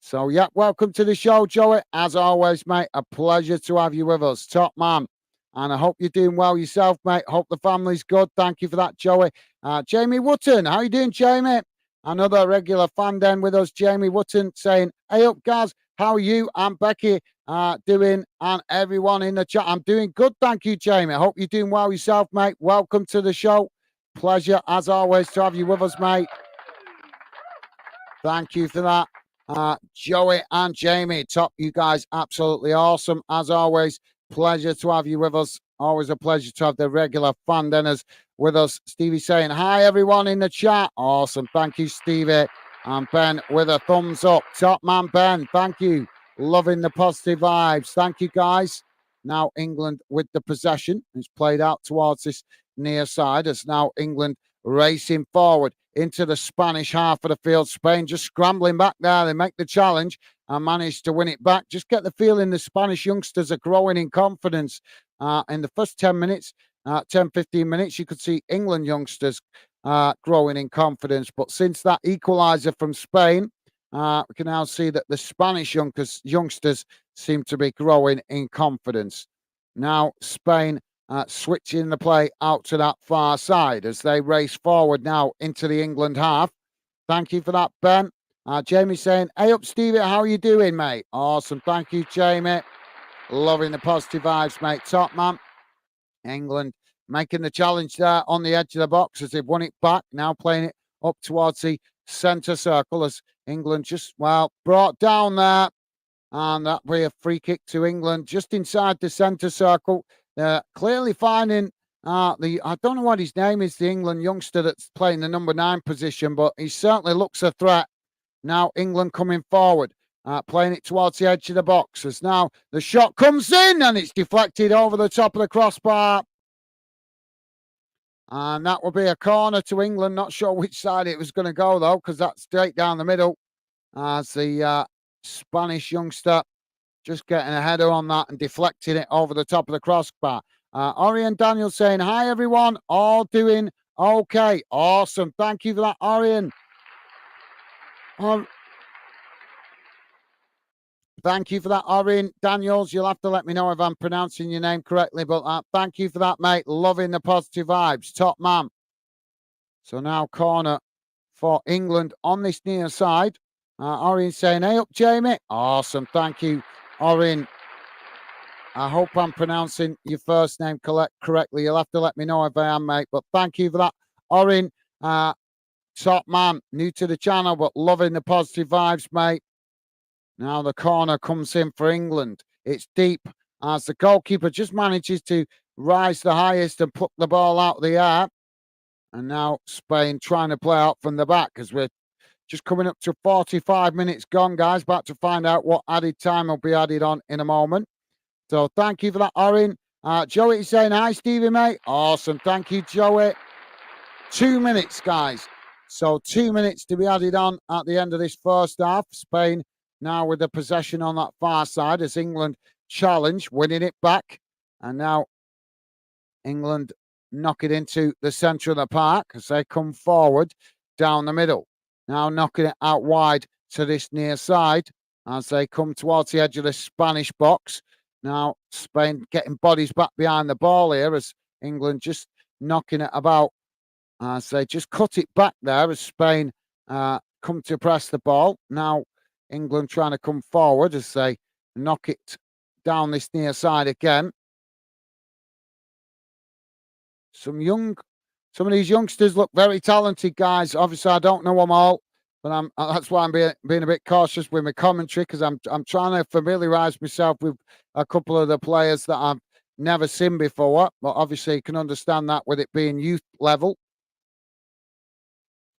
Speaker 1: So, yeah, welcome to the show, Joey. As always, mate, a pleasure to have you with us. Top man. And I hope you're doing well yourself, mate. Hope the family's good. Thank you for that, Joey. Jamie Wotton, how you doing, Jamie? Another regular fan den with us, Jamie Wotton, saying, hey up, guys. How are you? I'm Becky doing, and everyone in the chat. I'm doing good, thank you, Jamie. I hope you're doing well yourself, mate. Welcome to the show. Pleasure, as always, to have you with us, mate. Thank you for that. Joey and Jamie, top, you guys, absolutely awesome. As always, pleasure to have you with us. Always a pleasure to have the regular fan dinners with us. Stevie saying, hi, everyone in the chat. Awesome. Thank you, Stevie. And Ben with a thumbs up. Top man, Ben. Thank you. Loving the positive vibes. Thank you, guys. Now England with the possession. It's played out towards this near side. It's now England racing forward into the Spanish half of the field. Spain just scrambling back there. They make the challenge and manage to win it back. Just get the feeling the Spanish youngsters are growing in confidence. In the first 10 minutes, 10, 15 minutes, you could see England youngsters growing in confidence. But since that equaliser from Spain, we can now see that the Spanish youngsters seem to be growing in confidence. Now Spain switching the play out to that far side as they race forward now into the England half. Thank you for that, Ben. Jamie saying, hey up, Stevie, how are you doing, mate? Awesome. Thank you, Jamie. Loving the positive vibes, mate. Top man. England making the challenge there on the edge of the box as they've won it back. Now playing it up towards the centre circle as England just, well, brought down there. And that will be a free kick to England just inside the centre circle. Clearly finding I don't know what his name is, the England youngster that's playing the number 9 position, but he certainly looks a threat. Now England coming forward, playing it towards the edge of the box. As now the shot comes in and it's deflected over the top of the crossbar. And that will be a corner to England. Not sure which side it was going to go, though, because that's straight down the middle. As the Spanish youngster just getting a header on that and deflecting it over the top of the crossbar. Orion Daniel saying, hi, everyone. All doing okay. Awesome. Thank you for that, Orion. Thank you for that, Orion Daniels. You'll have to let me know if I'm pronouncing your name correctly, but thank you for that, mate. Loving the positive vibes. Top man. So now corner for England on this near side. Orion saying, hey up, Jamie. Awesome. Thank you, Orion. I hope I'm pronouncing your first name correctly. You'll have to let me know if I am, mate. But thank you for that, Orion. top man, new to the channel, but loving the positive vibes, mate. Now the corner comes in for England. It's deep as the goalkeeper just manages to rise the highest and put the ball out of the air. And now Spain trying to play out from the back as we're just coming up to 45 minutes gone, guys. About to find out what added time will be added on in a moment. So thank you for that, Orin. Joey is saying, hi, Stevie, mate. Awesome. Thank you, Joey. 2 minutes, guys. So 2 minutes to be added on at the end of this first half. Spain now with the possession on that far side as England challenge, winning it back. And now England knock it into the centre of the park as they come forward down the middle. Now knocking it out wide to this near side as they come towards the edge of the Spanish box. Now Spain getting bodies back behind the ball here as England just knocking it about as they just cut it back there as Spain come to press the ball. Now England trying to come forward as they knock it down this near side again. Some of these youngsters look very talented, guys. Obviously, I don't know them all, but that's why I'm being a bit cautious with my commentary because I'm trying to familiarise myself with a couple of the players that I've never seen before. But obviously, you can understand that with it being youth level.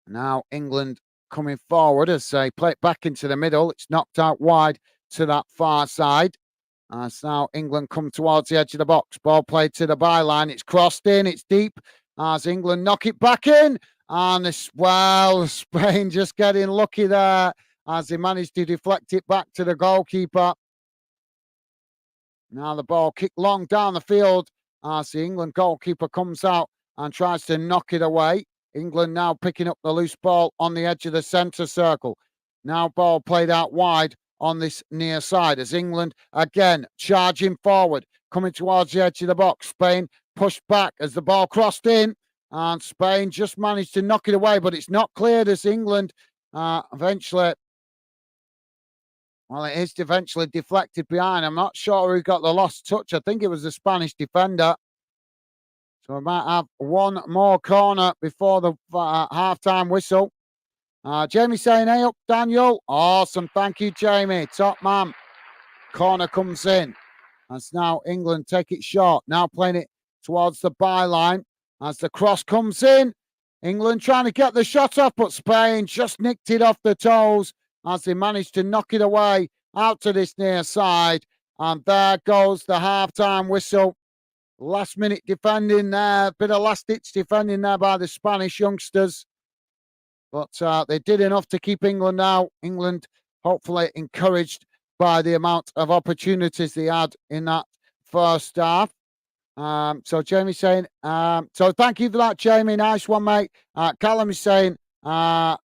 Speaker 1: Now England coming forward as they play it back into the middle. It's knocked out wide to that far side. As now England come towards the edge of the box. Ball played to the byline. It's crossed in. It's deep. As England knock it back in. And Spain just getting lucky there as they managed to deflect it back to the goalkeeper. Now the ball kicked long down the field as the England goalkeeper comes out and tries to knock it away. England now picking up the loose ball on the edge of the centre circle. Now ball played out wide on this near side as England again charging forward, coming towards the edge of the box. Spain pushed back as the ball crossed in, and Spain just managed to knock it away, but it's not cleared as England eventually. Well, it is eventually deflected behind. I'm not sure who got the lost touch. I think it was the Spanish defender. So we might have one more corner before the half-time whistle. Jamie saying, hey up, Daniel. Awesome. Thank you, Jamie. Top man. Corner comes in. As now England take it short. Now playing it towards the byline. As the cross comes in. England trying to get the shot off, but Spain just nicked it off the toes as they managed to knock it away out to this near side. And there goes the half-time whistle. Last minute defending there, bit of last ditch defending there by the Spanish youngsters. But they did enough to keep England out. England hopefully encouraged by the amount of opportunities they had in that first half. So Jamie saying, so thank you for that, Jamie. Nice one, mate. Callum is saying, hack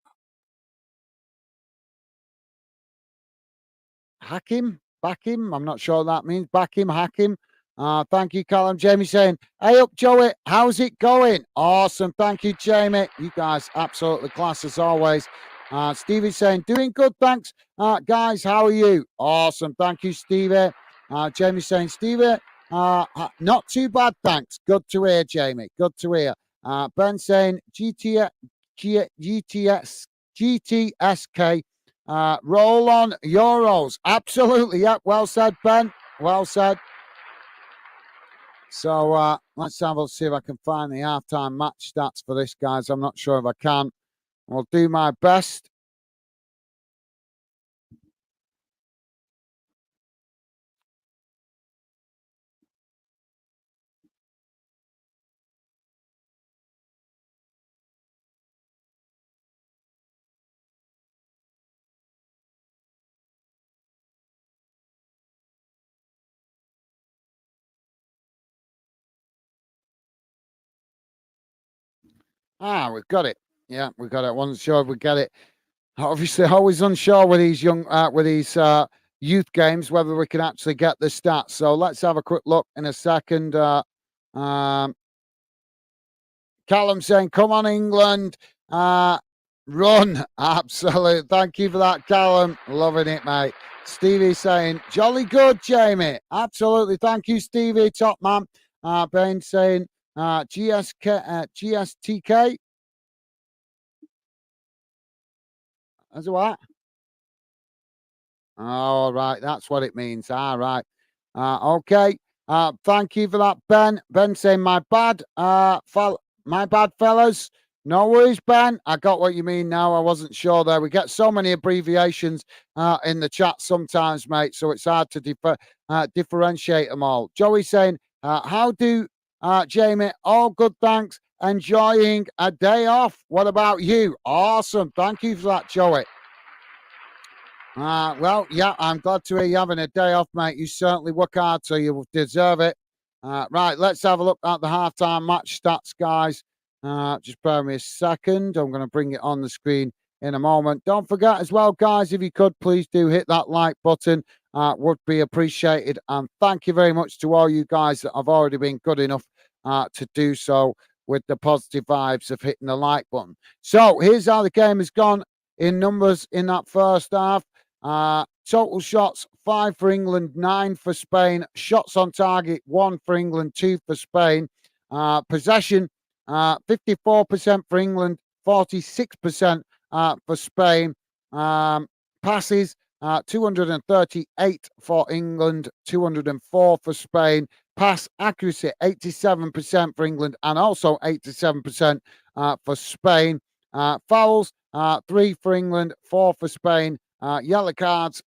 Speaker 1: him, back him. I'm not sure what that means. Back him, hack him. Thank you, Callum. Jamie saying, hey up, Joey. How's it going? Awesome. Thank you, Jamie. You guys absolutely class as always. Stevie saying, doing good, thanks. Guys, how are you? Awesome. Thank you, Stevie. Jamie saying, Stevie, not too bad, thanks. Good to hear, Jamie. Good to hear. Ben saying, GTSK. Roll on Euros. Absolutely. Yep. Well said, Ben. Well said. So let's see if I can find the halftime match stats for this, guys. I'm not sure if I can. I'll do my best. We've got it. Yeah, we've got it. I wasn't sure if we get it. Obviously, always unsure with these youth games whether we can actually get the stats. So let's have a quick look in a second. Callum saying, "Come on, England, run!" Absolutely. Thank you for that, Callum. Loving it, mate. Stevie saying, "Jolly good, Jamie." Absolutely. Thank you, Stevie. Top man. Ben saying, GSTK. As a what? All right, that's what it means. All right. Okay. Thank you for that, Ben. Ben saying my bad, fellas. No worries, Ben. I got what you mean now. I wasn't sure there. We get so many abbreviations in the chat sometimes, mate. So it's hard to differentiate them all. Joey saying, how do Jamie? All good, thanks. Enjoying a day off. What about you? Awesome. Thank you for that, Joey. Well, yeah, I'm glad to hear you having a day off, mate. You certainly work hard, so you deserve it. Right, let's have a look at the halftime match stats, guys. Just bear me a second. I'm going to bring it on the screen in a moment. Don't forget as well, guys, if you could, please do hit that like button. Would be appreciated. And thank you very much to all you guys that have already been good enough to do so with the positive vibes of hitting the like button. So here's how the game has gone in numbers in that first half. Total shots, 5 for England, 9 for Spain. Shots on target, 1 for England, 2 for Spain. Possession, 54% for England, 46% for Spain. Passes, 238 for England, 204 for Spain. Pass accuracy, 87% for England and also 87% for Spain. Fouls, 3 for England, 4 for Spain. Yellow cards,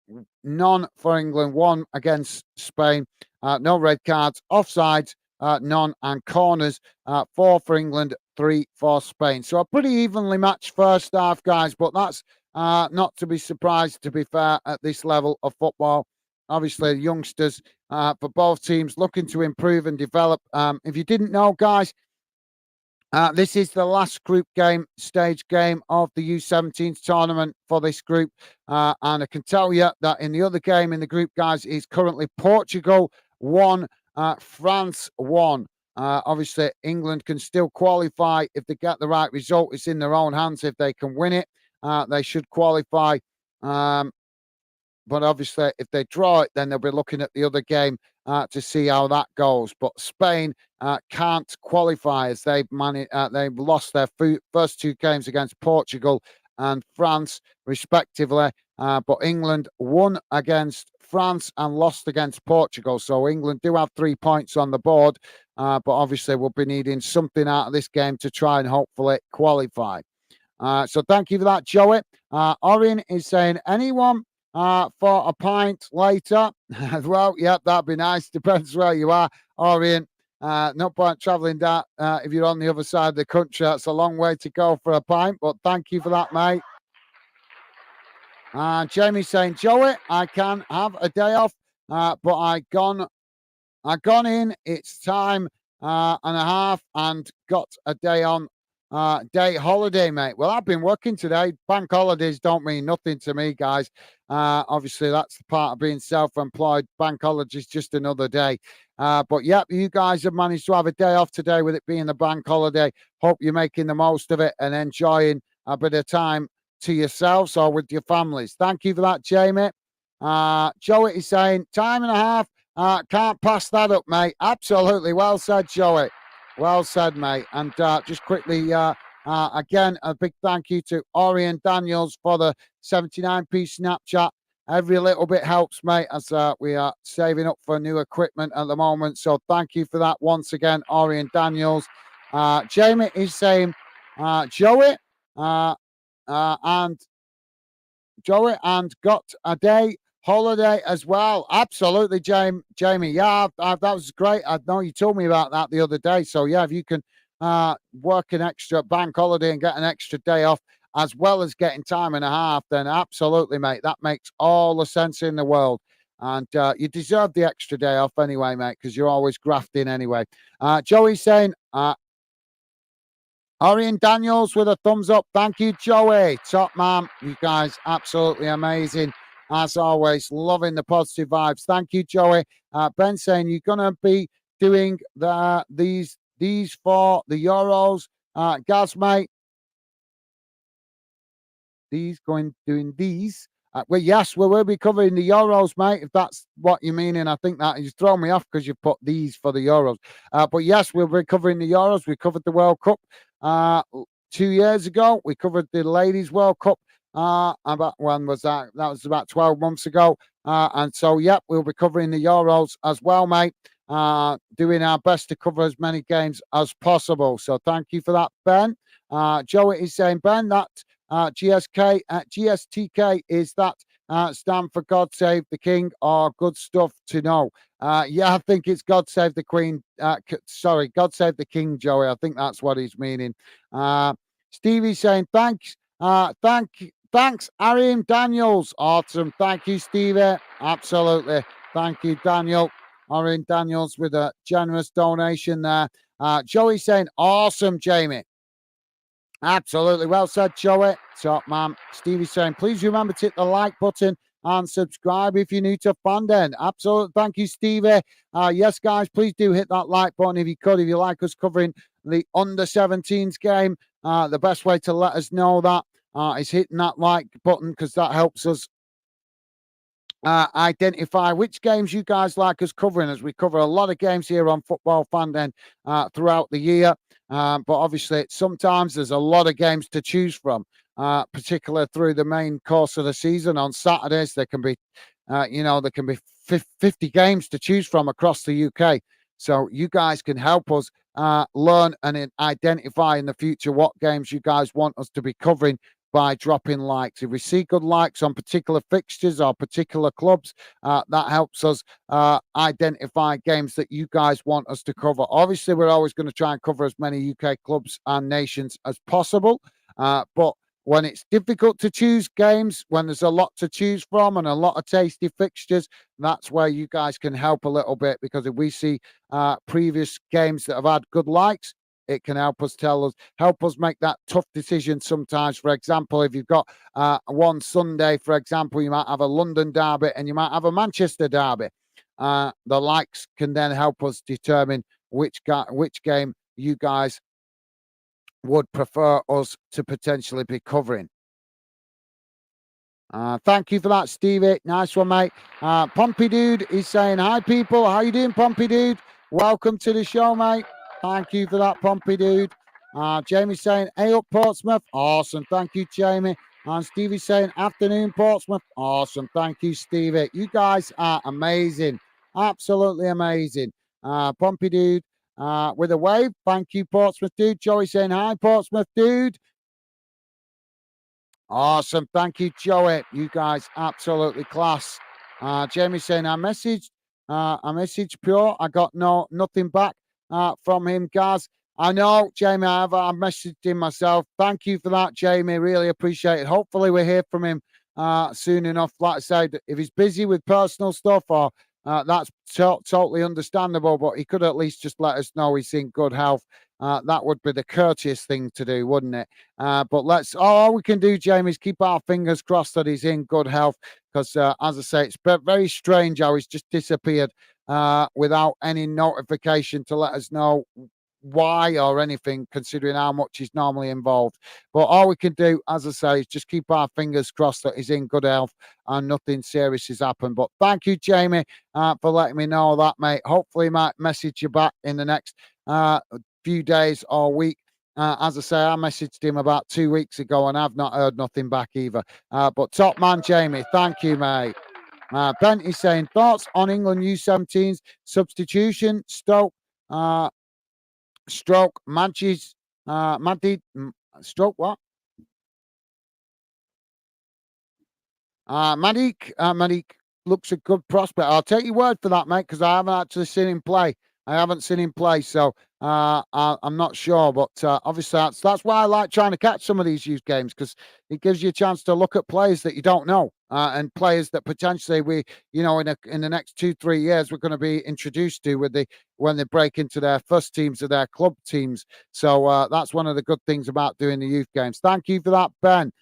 Speaker 1: none for England, 1 against Spain. No red cards. Offsides, none. And corners, 4 for England, 3 for Spain. So a pretty evenly matched first half, guys, but that's not to be surprised, to be fair, at this level of football. Obviously, youngsters for both teams looking to improve and develop. If you didn't know, guys, this is the last group stage game of the U-17 tournament for this group. And I can tell you that in the other game in the group, guys, is currently Portugal 1, France 1. Obviously, England can still qualify if they get the right result. It's in their own hands. If they can win it, they should qualify. But obviously, if they draw it, then they'll be looking at the other game to see how that goes. But Spain can't qualify as they've lost their first 2 games against Portugal and France, respectively. But England won against France and lost against Portugal. So England do have 3 points on the board, but obviously we'll be needing something out of this game to try and hopefully qualify. So thank you for that, Joey. Orion is saying, anyone for a pint later? Well, yeah, that'd be nice. Depends where you are, Orion. No point travelling that if you're on the other side of the country. That's a long way to go for a pint, but thank you for that, mate. Jamie's saying, Joey, I can have a day off, but I gone in. It's time and a half and got a day on. Day holiday, mate. Well, I've been working today. Bank holidays don't mean nothing to me, guys. Obviously, that's the part of being self-employed. Bank holidays just another day. But yeah, you guys have managed to have a day off today with it being the bank holiday. Hope you're making the most of it and enjoying a bit of time to yourselves or with your families. Thank you for that, Jamie. Joey is saying, time and a half. Can't pass that up, mate. Absolutely. Well said, Joey. Well said, mate. And just quickly, again, a big thank you to Orion Daniels for the 79p Snapchat. Every little bit helps, mate, as we are saving up for new equipment at the moment. So thank you for that once again, Orion Daniels. Jamie is saying, Joey, and got a day holiday as well. Absolutely, Jamie. Yeah, that was great. I know you told me about that the other day. So yeah, if you can work an extra bank holiday and get an extra day off as well as getting time and a half, then absolutely, mate. That makes all the sense in the world. And you deserve the extra day off anyway, mate, because you're always grafting anyway. Joey's saying, Orion Daniels with a thumbs up. Thank you, Joey. Top man. You guys absolutely amazing. As always, loving the positive vibes. Thank you, Joey. Ben saying you're going to be doing these for the Euros. Gaz, mate. Doing these. Well, yes, we will be covering the Euros, mate, if that's what you mean. And I think that has thrown me off because you put these for the Euros. But yes, we'll be covering the Euros. We covered the World Cup 2 years ago. We covered the Ladies World Cup About when was that? That was about 12 months ago. And so, yep, we'll be covering the Euros as well, mate. Doing our best to cover as many games as possible. So thank you for that, Ben. Joey is saying, Ben, that GSTK is that stand for God Save the King, or good stuff to know. Yeah, I think it's God Save the Queen. Sorry, God Save the King, Joey. I think that's what he's meaning. Stevie's saying, thanks. Thanks, Arian Daniels. Awesome. Thank you, Stevie. Absolutely. Thank you, Daniel. Arian Daniels with a generous donation there. Joey saying, awesome, Jamie. Absolutely. Well said, Joey. Top man. Stevie saying, please remember to hit the like button and subscribe if you're new to Fandom. Absolutely. Thank you, Stevie. Yes, guys, please do hit that like button if you could. If you like us covering the under-17s game, the best way to let us know that is hitting that like button, because that helps us identify which games you guys like us covering, as we cover a lot of games here on Football Fandom throughout the year. But obviously, sometimes there's a lot of games to choose from, particularly through the main course of the season. On Saturdays, there can be, there can be 50 games to choose from across the UK. So you guys can help us learn and identify in the future what games you guys want us to be covering by dropping likes. If we see good likes on particular fixtures or particular clubs, that helps us identify games that you guys want us to cover. Obviously, we're always going to try and cover as many UK clubs and nations as possible. But when it's difficult to choose games, when there's a lot to choose from and a lot of tasty fixtures, that's where you guys can help a little bit, because if we see previous games that have had good likes, it can help us make that tough decision sometimes. For example, if you've got one Sunday, for example, you might have a London derby and you might have a Manchester derby. The likes can then help us determine which game you guys would prefer us to potentially be covering. Thank you for that, Stevie. Nice one, mate. Pompey Dude is saying, hi, people. How you doing, Pompey Dude? Welcome to the show, mate. Thank you for that, Pompey Dude. Jamie's saying, hey up, Portsmouth. Awesome. Thank you, Jamie. And Stevie's saying, afternoon, Portsmouth. Awesome. Thank you, Stevie. You guys are amazing. Absolutely amazing. Pompey Dude with a wave. Thank you, Portsmouth Dude. Joey saying, hi, Portsmouth Dude. Awesome. Thank you, Joey. You guys absolutely class. Jamie saying, I messaged Pure. I got nothing back from him, guys. I know, Jamie, I messaged him myself. Thank you for that, Jamie. Really appreciate it. Hopefully we'll hear from him soon enough. Like I said, if he's busy with personal stuff, or that's totally understandable, but he could at least just let us know he's in good health. That would be the courteous thing to do, wouldn't it? But all we can do, Jamie, is keep our fingers crossed that he's in good health, because as I say, it's very strange how he's just disappeared without any notification to let us know why or anything, considering how much he's normally involved. But all we can do, as I say, is just keep our fingers crossed that he's in good health and nothing serious has happened. But thank you, Jamie, for letting me know that, mate. Hopefully, he might message you back in the next few days or week. As I say, I messaged him about 2 weeks ago and I've not heard nothing back either. But top man, Jamie, thank you, mate. Ben is saying, thoughts on England U-17's substitution, Stoke, stroke, Madrid, stroke what? Madik looks a good prospect. I'll take your word for that, mate, because I haven't actually seen him play. I haven't seen him play, so I'm not sure. But obviously, that's why I like trying to catch some of these youth games, because it gives you a chance to look at players that you don't know, and players that potentially in the next 2-3 years we're going to be introduced to when they break into their first teams or their club teams. So that's one of the good things about doing the youth games. Thank you for that, Ben.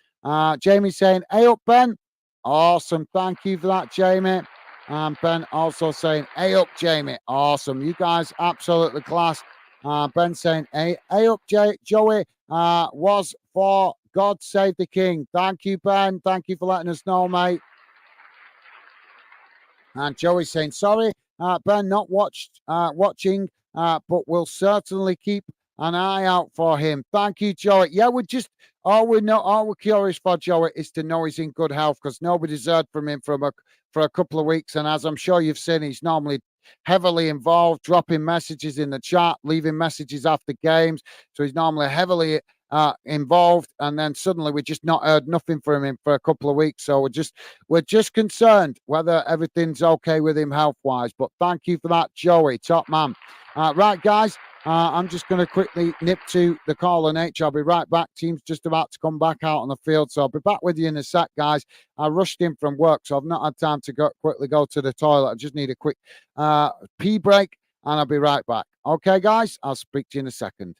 Speaker 1: Jamie saying, "Hey up, Ben." Awesome. Thank you for that, Jamie. And Ben also saying, hey up, Jamie. Awesome. You guys absolutely class. Ben saying, hey up, Joey. Was for God Save the King. Thank you, Ben. Thank you for letting us know, mate. And Joey saying, sorry, Ben, not watching, but we'll certainly keep an eye out for him. Thank you, Joey. Yeah, all we're curious for, Joey, is to know he's in good health, because nobody's heard from him for a couple of weeks. And as I'm sure you've seen, he's normally heavily involved, dropping messages in the chat, leaving messages after games. So he's normally heavily involved, and then suddenly we just not heard nothing from him for a couple of weeks. So we're just concerned whether everything's okay with him health wise. But thank you for that, Joey, top man. Right, guys. I'm just going to quickly nip to the call on H. I'll be right back. Team's just about to come back out on the field, so I'll be back with you in a sec, guys. I rushed in from work, so I've not had time to quickly go to the toilet. I just need a quick pee break, and I'll be right back. Okay, guys, I'll speak to you in a second.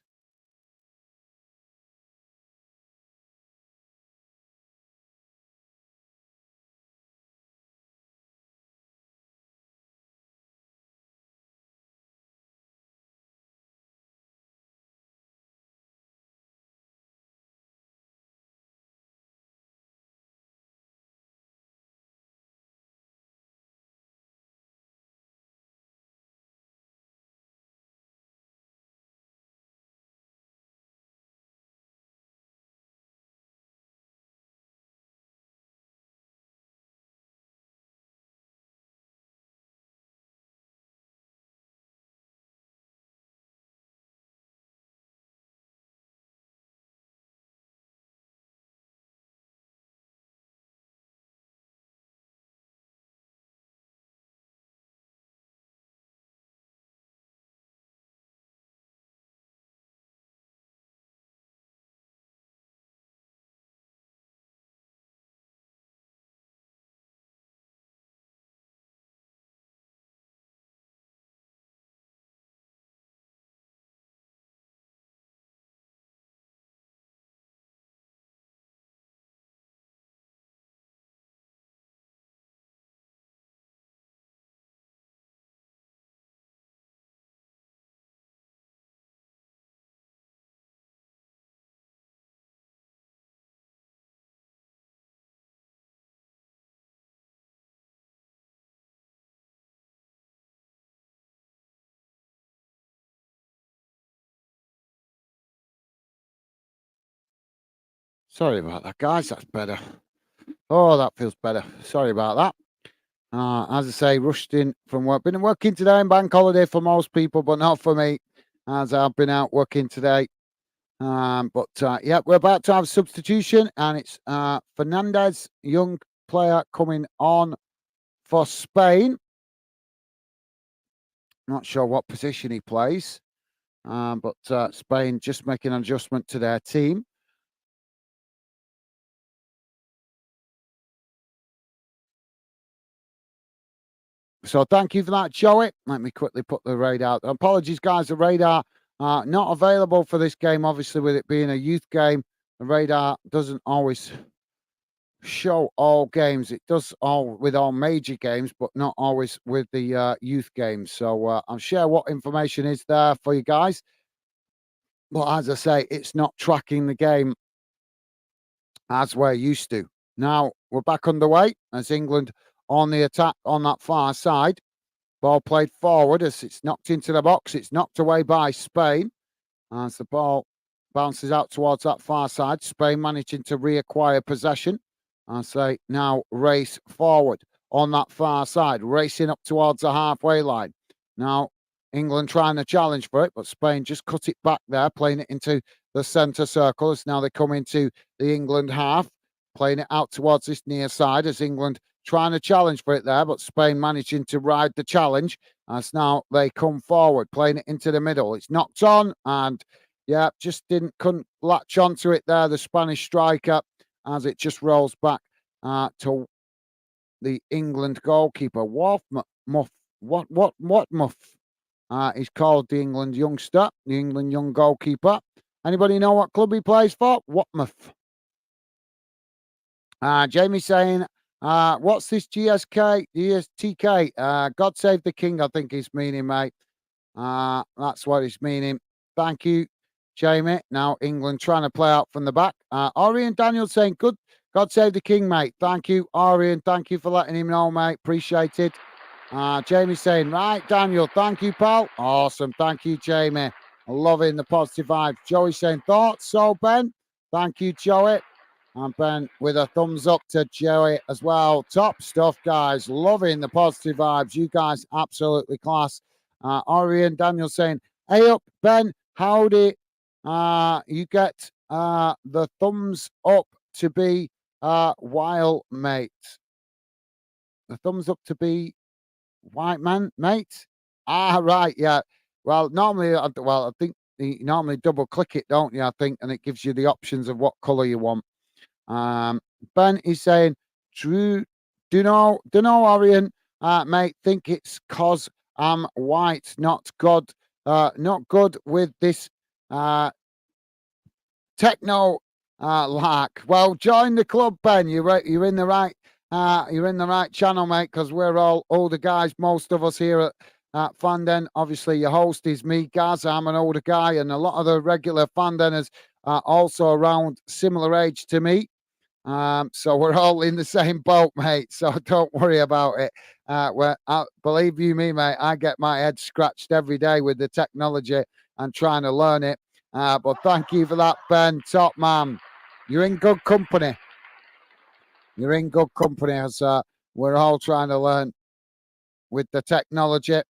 Speaker 1: Sorry about that, guys. That's better. Oh, that feels better. Sorry about that. As I say, rushed in from work. Been working today in bank holiday for most people, but not for me, as I've been out working today. But yeah, we're about to have substitution, and it's Fernandez, young player, coming on for Spain. Not sure what position he plays, but Spain just making an adjustment to their team. So thank you for that, Joey. Let me quickly put the radar. Apologies, guys. The radar not available for this game. Obviously, with it being a youth game, the radar doesn't always show all games. It does all with all major games, but not always with the youth games. So I'll share what information is there for you guys. But as I say, it's not tracking the game as we're used to. Now we're back underway as England on the attack on that far side. Ball played forward as it's knocked into the box. It's knocked away by Spain as the ball bounces out towards that far side. Spain managing to reacquire possession as they now race forward on that far side, racing up towards the halfway line. Now, England trying to challenge for it, but Spain just cut it back there, playing it into the centre circle. As now they come into the England half, playing it out towards this near side as England trying to challenge for it there, but Spain managing to ride the challenge as now they come forward, playing it into the middle. It's knocked on and yeah, just couldn't latch onto it there, the Spanish striker, as it just rolls back to the England goalkeeper. Muff. He's called the England youngster, the England young goalkeeper. Anybody know what club he plays for? Watmouth. Jamie saying, what's this GSTK? God save the king, I think he's meaning, mate. That's what he's meaning. Thank you, Jamie. Now England trying to play out from the back. Ari and Daniel saying, good. God save the king, mate. Thank you, Ari, and thank you for letting him know, mate. Appreciate it. Jamie saying, right, Daniel, thank you, pal. Awesome. Thank you, Jamie. Loving the positive vibes. Joey saying thoughts. So, Ben, thank you, Joey. And Ben with a thumbs up to Joey as well. Top stuff, guys. Loving the positive vibes. You guys, absolutely class. Orion Daniel saying, hey up, Ben. Howdy. You get the thumbs up to be wild, mate. The thumbs up to be white man, mate. Ah, right, yeah. Well, normally, I think you normally double click it, don't you? I think, and it gives you the options of what color you want. Ben is saying, Drew, do know, Orion, mate, think it's cause I'm white, not good with this techno lark. Well, join the club, Ben. You're in the right you're in the right channel, mate, because we're all older guys, most of us here at Fanden. Obviously, your host is me, Gaz. I'm an older guy, and a lot of the regular Fandeners are also around similar age to me. So we're all in the same boat, mate. So don't worry about it. Believe you me, mate, I get my head scratched every day with the technology and trying to learn it. But thank you for that, Ben. Top man. You're in good company. You're in good company as we're all trying to learn with the technology.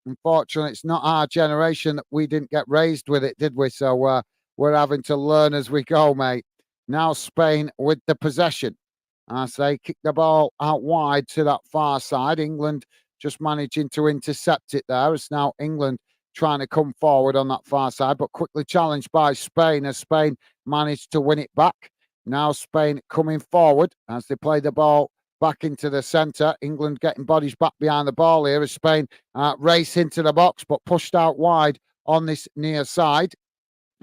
Speaker 1: Unfortunately, it's not our generation that we didn't get raised with it, did we? So we're having to learn as we go, mate. Now Spain with the possession. As they kick the ball out wide to that far side. England just managing to intercept it there. It's now England trying to come forward on that far side, but quickly challenged by Spain as Spain managed to win it back. Now Spain coming forward as they play the ball back into the centre. England getting bodies back behind the ball here as Spain race into the box, but pushed out wide on this near side.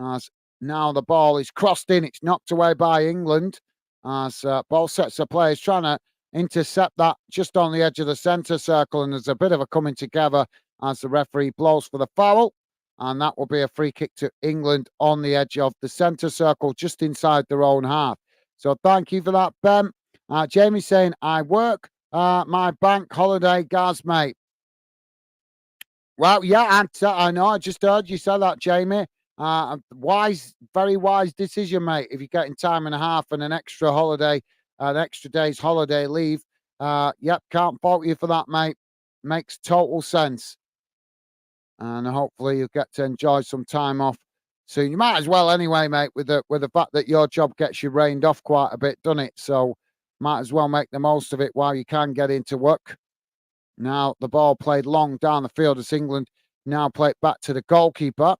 Speaker 1: As now the ball is crossed in, it's knocked away by England. As ball sets of players trying to intercept that just on the edge of the centre circle, and there's a bit of a coming together as the referee blows for the foul, and that will be a free kick to England on the edge of the centre circle, just inside their own half. So thank you for that, Ben. Jamie saying, I work my bank holiday, Gaz, mate. Well, yeah, I know. I just heard you say that, Jamie. Very wise decision, mate. If you're getting time and a half and an extra holiday, an extra day's holiday leave, yep, can't fault you for that, mate. Makes total sense. And hopefully you'll get to enjoy some time off soon. You might as well anyway, mate, with the fact that your job gets you rained off quite a bit, doesn't it? So might as well make the most of it while you can get into work. Now the ball played long down the field as England now play it back to the goalkeeper.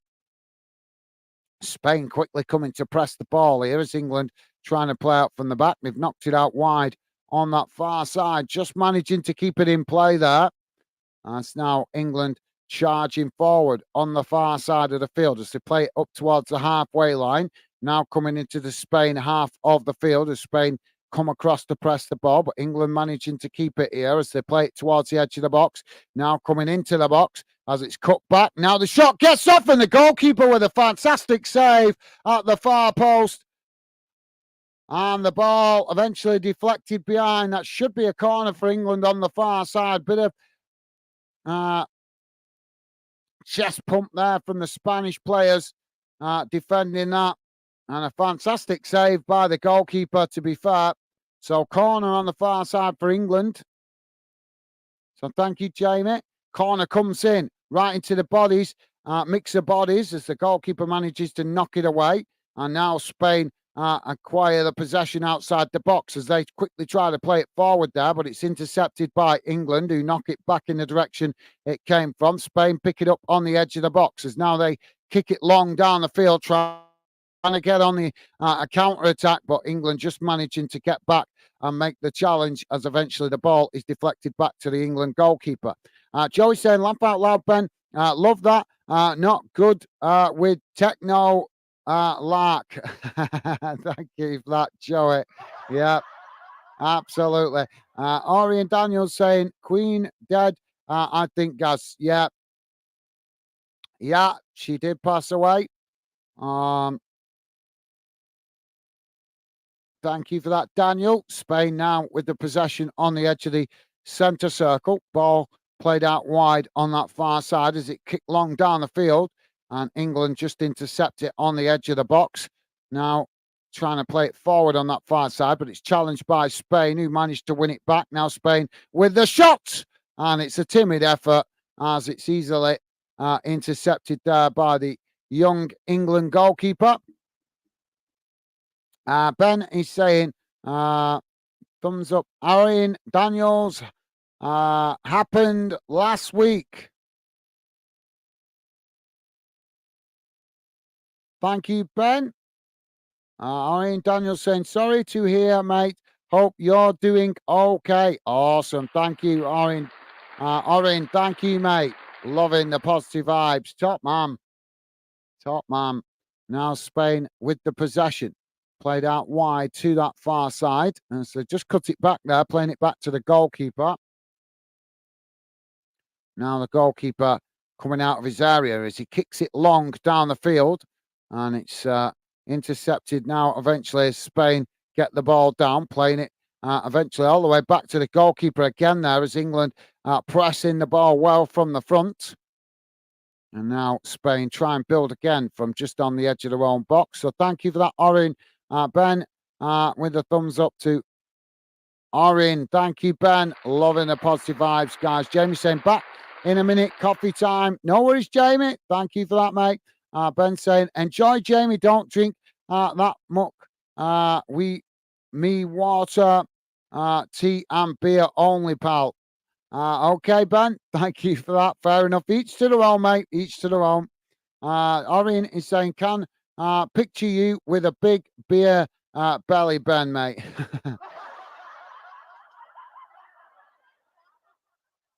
Speaker 1: Spain quickly coming to press the ball here as England trying to play out from the back. They've knocked it out wide on that far side, just managing to keep it in play there. It's now England charging forward on the far side of the field as they play it up towards the halfway line. Now coming into the Spain half of the field as Spain come across to press the ball, but England managing to keep it here as they play it towards the edge of the box. Now coming into the box as it's cut back. Now the shot gets off and the goalkeeper with a fantastic save at the far post. And the ball eventually deflected behind. That should be a corner for England on the far side. Bit of chest pump there from the Spanish players defending that. And a fantastic save by the goalkeeper, to be fair. So corner on the far side for England. So thank you, Jamie. Corner comes in right into the bodies, mix of bodies as the goalkeeper manages to knock it away. And now Spain acquire the possession outside the box as they quickly try to play it forward there, but it's intercepted by England, who knock it back in the direction it came from. Spain pick it up on the edge of the box as now they kick it long down the field, trying to get on the counter-attack, but England just managing to get back and make the challenge as eventually the ball is deflected back to the England goalkeeper. Joey saying, laugh out loud, Ben. Love that. Not good with techno lark. Thank you for that, Joey. Yeah, absolutely. Orion Daniels saying, Queen dead. I think, Gaz. Yeah, she did pass away. Thank you for that, Daniel. Spain now with the possession on the edge of the centre circle. Ball played out wide on that far side as it kicked long down the field. and England just intercept it on the edge of the box. Now trying to play it forward on that far side, but it's challenged by Spain, who managed to win it back. Now Spain with the shot, and it's a timid effort as it's easily intercepted there by the young England goalkeeper. Ben is saying, thumbs up. Aaron Daniels happened last week. Thank you, Ben. Aaron Daniels saying, sorry to hear, mate. Hope you're doing okay. Awesome. Thank you, Aaron. Aaron, thank you, mate. Loving the positive vibes. Top man. Top man. Now Spain with the possession. Played out wide to that far side. And so just cut it back there, playing it back to the goalkeeper. Now the goalkeeper coming out of his area as he kicks it long down the field. And it's intercepted now. Eventually, Spain get the ball down, playing it eventually all the way back to the goalkeeper again there as England pressing the ball well from the front. And now Spain try and build again from just on the edge of their own box. So thank you for that, Orin. Ben, with a thumbs up to Orin. Thank you, Ben. Loving the positive vibes, guys. Jamie saying back in a minute, coffee time. No worries, Jamie. Thank you for that, mate. Ben saying, enjoy, Jamie. Don't drink that muck. Me water, tea and beer only, pal. Okay, Ben. Thank you for that. Fair enough. Each to their own, mate. Each to their own. Orion is saying, can picture you with a big beer belly, Ben, mate.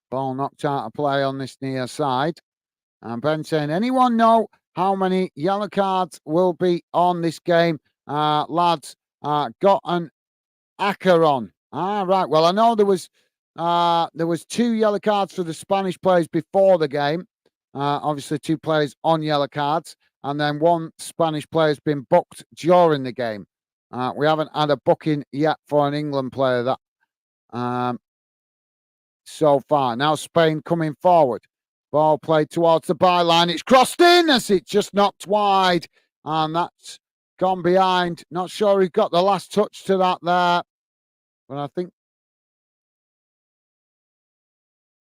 Speaker 1: Ball knocked out of play on this near side. And Ben saying, anyone know how many yellow cards will be on this game? Lads, got an acca on. Right. Well, I know there was 2 yellow cards for the Spanish players before the game. Obviously, 2 players on yellow cards. And then 1 Spanish player has been booked during the game. We haven't had a booking yet for an England player that so far. Now Spain coming forward. Ball played towards the byline. It's crossed in as it just knocked wide. And that's gone behind. Not sure he got the last touch to that there. But I think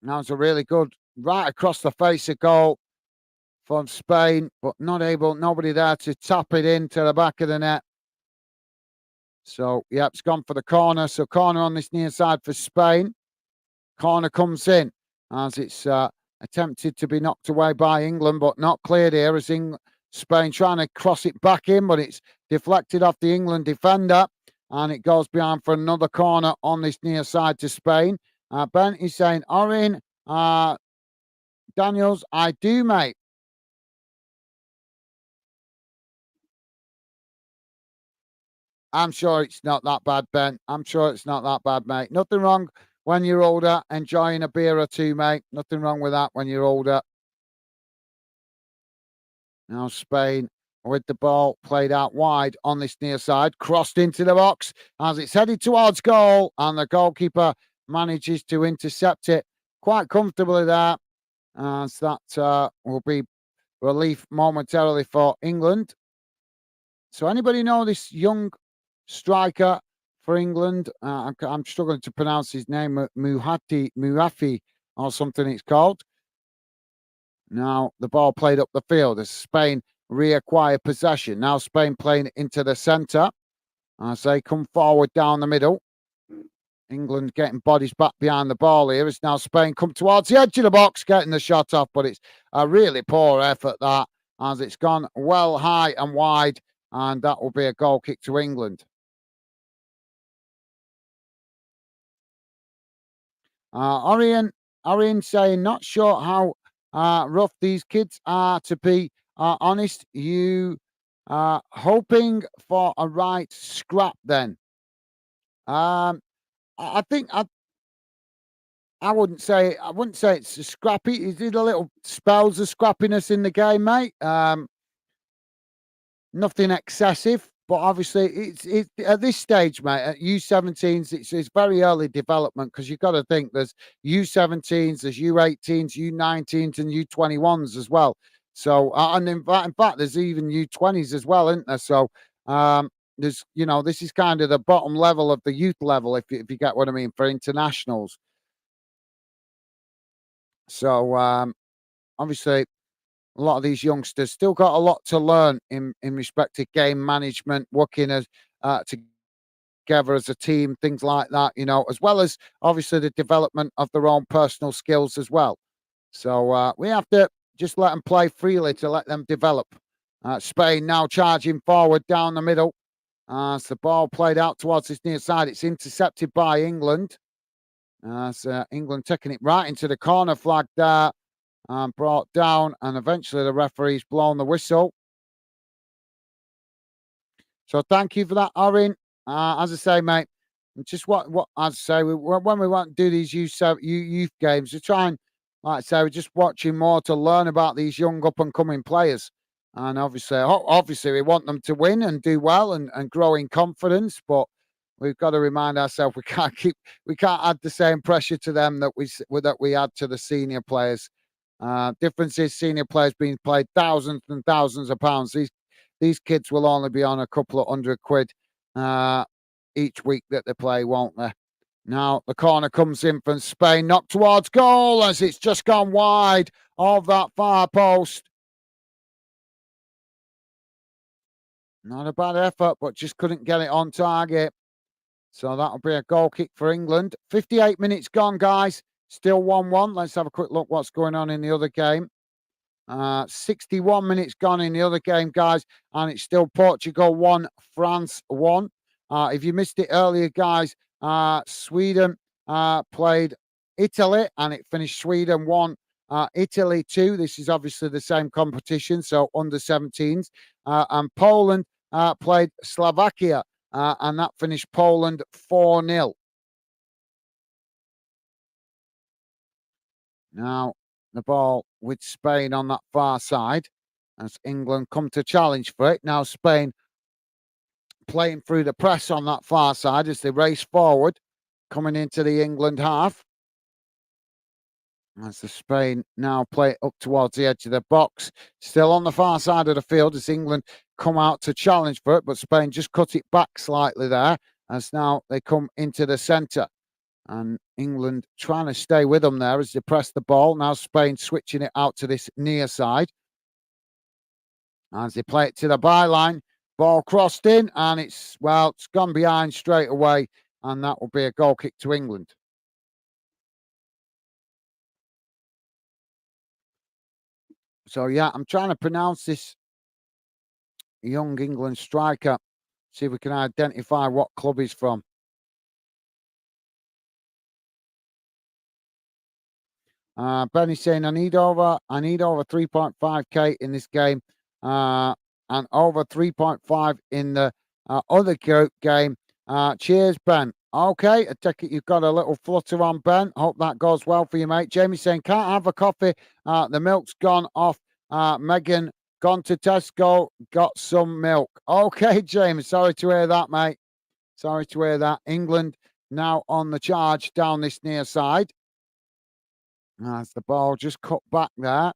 Speaker 1: that was a really good right across the face of goal from Spain. But nobody there to tap it into the back of the net. So, yeah, it's gone for the corner. So, corner on this near side for Spain. Corner comes in as it's attempted to be knocked away by England, but not cleared here as Spain trying to cross it back in, but it's deflected off the England defender and it goes behind for another corner on this near side to Spain. Ben is saying, Orin, Daniels, I do, mate. I'm sure it's not that bad, Ben. I'm sure it's not that bad, mate. Nothing wrong when you're older, enjoying a beer or 2, mate. Nothing wrong with that when you're older. Now Spain with the ball played out wide on this near side, crossed into the box as it's headed towards goal, and the goalkeeper manages to intercept it quite comfortably there, as that will be relief momentarily for England. So anybody know this young striker for England? I'm struggling to pronounce his name, Muhafi or something it's called. Now the ball played up the field as Spain reacquire possession. Now Spain playing into the centre as they come forward down the middle. England getting bodies back behind the ball here. It's now Spain come towards the edge of the box, getting the shot off, but it's a really poor effort that, as it's gone well high and wide, and that will be a goal kick to England. Orion saying, not sure how rough these kids are, to be honest. You hoping for a right scrap then? I think I wouldn't say it's a scrappy. He did a little spells of scrappiness in the game, mate. Nothing excessive, but obviously it's at this stage, mate. At U17s, it's very early development because you've got to think there's U17s, there's U18s, U19s, and U21s as well. So, and in fact, there's even U20s as well, isn't there? So, there's, this is kind of the bottom level of the youth level, if you get what I mean, for internationals. So, obviously, a lot of these youngsters still got a lot to learn in respect to game management, working as together as a team, things like that, as well as obviously the development of their own personal skills as well. So we have to just let them play freely to let them develop. Spain now charging forward down the middle. As the ball played out towards this near side, it's intercepted by England. As England taking it right into the corner flag there and brought down, and eventually the referee's blown the whistle. So thank you for that, Orin. As I say, mate, just what as I say, when we want to do these youth games, we try and, like I say, we're just watching more to learn about these young up and coming players. And obviously, we want them to win and do well and grow in confidence. But we've got to remind ourselves we can't add the same pressure to them that we add to the senior players. Difference is senior players being paid thousands and thousands of pounds. These kids will only be on a couple of £100 each week that they play, won't they? Now the corner comes in from Spain, knocked towards goal as it's just gone wide of that far post. Not a bad effort, but just couldn't get it on target. So that'll be a goal kick for England. 58 minutes gone, guys. Still 1-1. Let's have a quick look what's going on in the other game. 61 minutes gone in the other game, guys, and it's still Portugal 1, France 1. If you missed it earlier, guys, Sweden played Italy, and it finished Sweden 1, Italy 2. This is obviously the same competition, so under 17s. And Poland played Slovakia, and that finished Poland 4-0. Now, the ball with Spain on that far side as England come to challenge for it. Now, Spain playing through the press on that far side as they race forward, coming into the England half. As the Spain now play it up towards the edge of the box. Still on the far side of the field as England come out to challenge for it, but Spain just cut it back slightly there as now they come into the centre. And England trying to stay with them there as they press the ball. Now Spain switching it out to this near side. As they play it to the byline. Ball crossed in and it's gone behind straight away. And that will be a goal kick to England. So, yeah, I'm trying to pronounce this young England striker. See if we can identify what club he's from. Benny's saying I need over 3.5k in this game, and over 3.5 in the other game. Cheers, Ben. Okay, I take it you've got a little flutter on, Ben. Hope that goes well for you, mate. Jamie saying can't have a coffee. The milk's gone off. Megan gone to Tesco, got some milk. Okay, Jamie. Sorry to hear that, mate. Sorry to hear that. England now on the charge down this near side. As the ball just cut back there.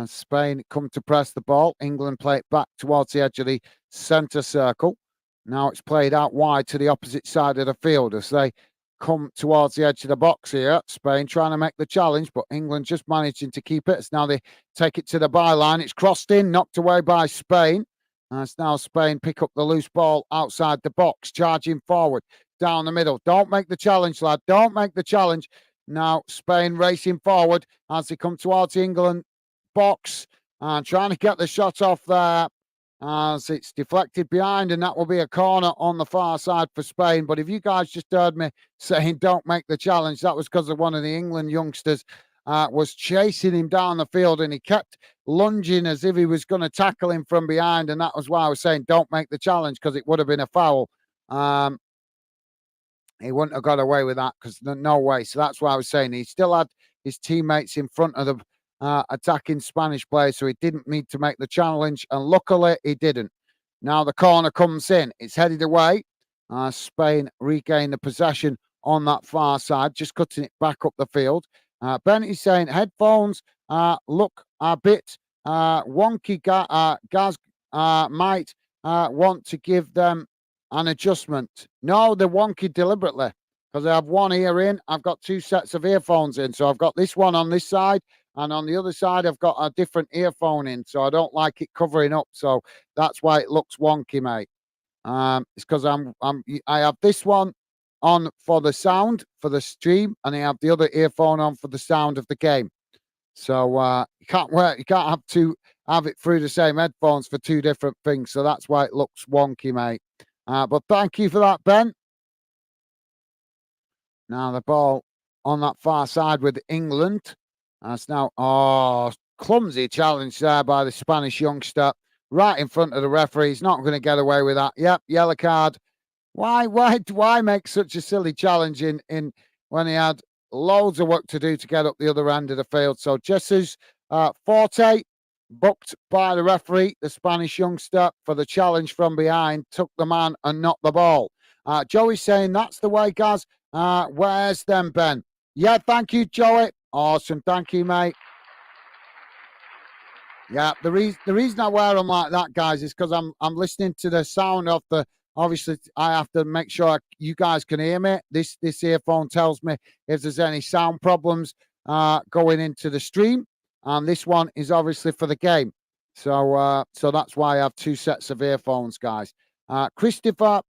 Speaker 1: Spain come to press the ball. England play it back towards the edge of the centre circle. Now it's played out wide to the opposite side of the field as they come towards the edge of the box here. Spain trying to make the challenge, but England just managing to keep it. As now they take it to the byline. It's crossed in, knocked away by Spain. As now Spain pick up the loose ball outside the box, charging forward down the middle. Don't make the challenge, lad. Don't make the challenge. Now Spain racing forward as they come towards the England box and trying to get the shot off there as it's deflected behind, and that will be a corner on the far side for Spain. But if you guys just heard me saying don't make the challenge, that was because of one of the England youngsters was chasing him down the field and he kept lunging as if he was going to tackle him from behind, and that was why I was saying don't make the challenge, because it would have been a foul. He wouldn't have got away with that because no way. So that's why I was saying he still had his teammates in front of the attacking Spanish player, so he didn't need to make the challenge. And luckily, he didn't. Now the corner comes in. It's headed away. Spain regain the possession on that far side, just cutting it back up the field. Ben is saying headphones look a bit wonky Gaz might want to give them an adjustment. No, they're wonky deliberately because I have one ear in. I've got two sets of earphones in. So I've got this one on this side, and on the other side, I've got a different earphone in. So I don't like it covering up. So that's why it looks wonky, mate. It's because I have this one on for the sound for the stream, and I have the other earphone on for the sound of the game. So you can't work. You can't have it through the same headphones for two different things. So that's why it looks wonky, mate. But thank you for that, Ben. Now the ball on that far side with England. That's now clumsy challenge there by the Spanish youngster right in front of the referee. He's not going to get away with that. Yep, yellow card. Why make such a silly challenge in when he had loads of work to do to get up the other end of the field? So Jesus Forte, booked by the referee, the Spanish youngster, for the challenge from behind, took the man and knocked the ball. Joey's saying that's the way, guys. Where's them, Ben? Yeah, thank you, Joey. Awesome, thank you, mate. Yeah, the reason I wear them like that, guys, is because I'm listening to the sound of the. Obviously, I have to make sure you guys can hear me. This earphone tells me if there's any sound problems going into the stream, and this one is obviously for the game. So that's why I have two sets of earphones, guys. Christopher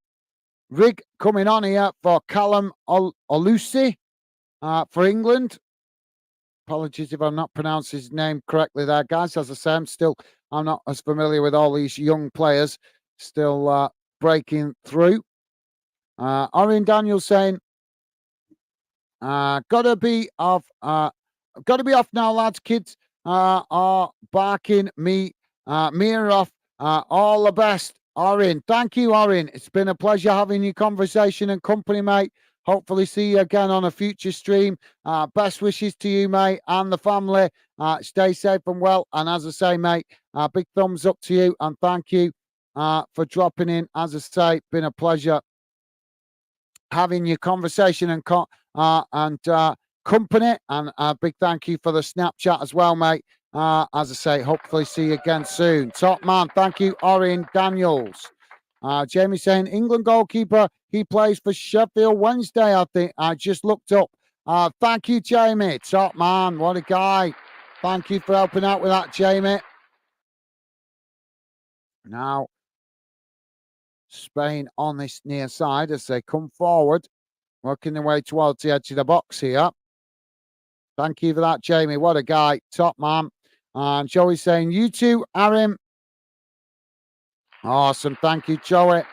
Speaker 1: Rigg coming on here for Callum Olusi for England. Apologies if I'm not pronouncing his name correctly there, guys. As I say, I'm not as familiar with all these young players still breaking through. Orion Daniel saying, gotta be off now, lads. Kids are barking me off. All the best, Orion. Thank you, Orion. It's been a pleasure having your conversation and company, mate. Hopefully see you again on a future stream. Best wishes to you, mate, and the family. Stay safe and well. And as I say, mate, big thumbs up to you and thank you for dropping in. As I say, been a pleasure having your conversation and company. And a big thank you for the Snapchat as well, mate. As I say, hopefully see you again soon. Top man, thank you, Orion Daniels. Jamie saying, England goalkeeper, he plays for Sheffield Wednesday, I think. I just looked up. Thank you, Jamie. Top man, what a guy. Thank you for helping out with that, Jamie. Now, Spain on this near side as they come forward, working their way towards the edge of the box here. Thank you for that, Jamie. What a guy. Top man. And Joey saying, you too, Aaron. Awesome. Thank you, Joey.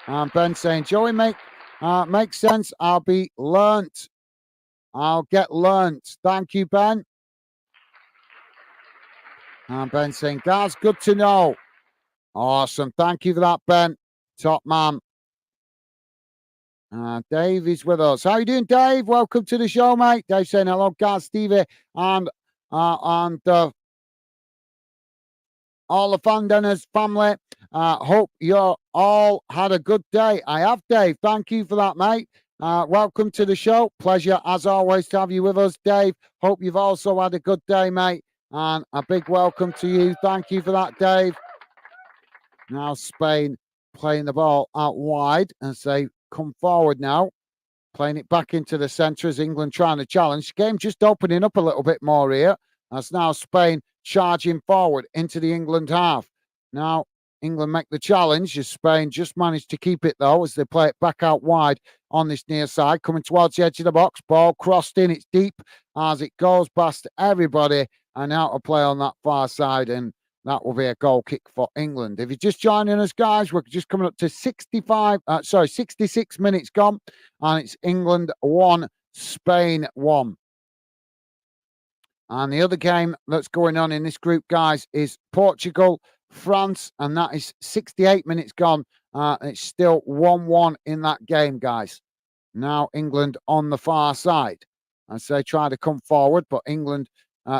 Speaker 1: And Ben saying, Joey, makes sense. I'll be learnt. I'll get learnt. Thank you, Ben. And Ben saying, guys, good to know. Awesome. Thank you for that, Ben. Top man. Dave is with us. How you doing, Dave? Welcome to the show, mate. Dave saying hello, guys, Stevie, and all the Fandeners family. Hope you all had a good day. I have, Dave. Thank you for that, mate. Welcome to the show. Pleasure, as always, to have you with us, Dave. Hope you've also had a good day, mate. And a big welcome to you. Thank you for that, Dave. Now Spain playing the ball out wide as they come forward now. Playing it back into the centre as England trying to challenge. Game just opening up a little bit more here. As now Spain charging forward into the England half. Now England make the challenge as Spain just managed to keep it though as they play it back out wide on this near side. Coming towards the edge of the box. Ball crossed in. It's deep as it goes past everybody and out to play on that far side. And that will be a goal kick for England. If you're just joining us, guys, we're just coming up to 66 minutes gone. And it's England 1, Spain 1. And the other game that's going on in this group, guys, is Portugal, France. And that is 68 minutes gone. It's still 1-1 in that game, guys. Now England on the far side as they try to come forward. But England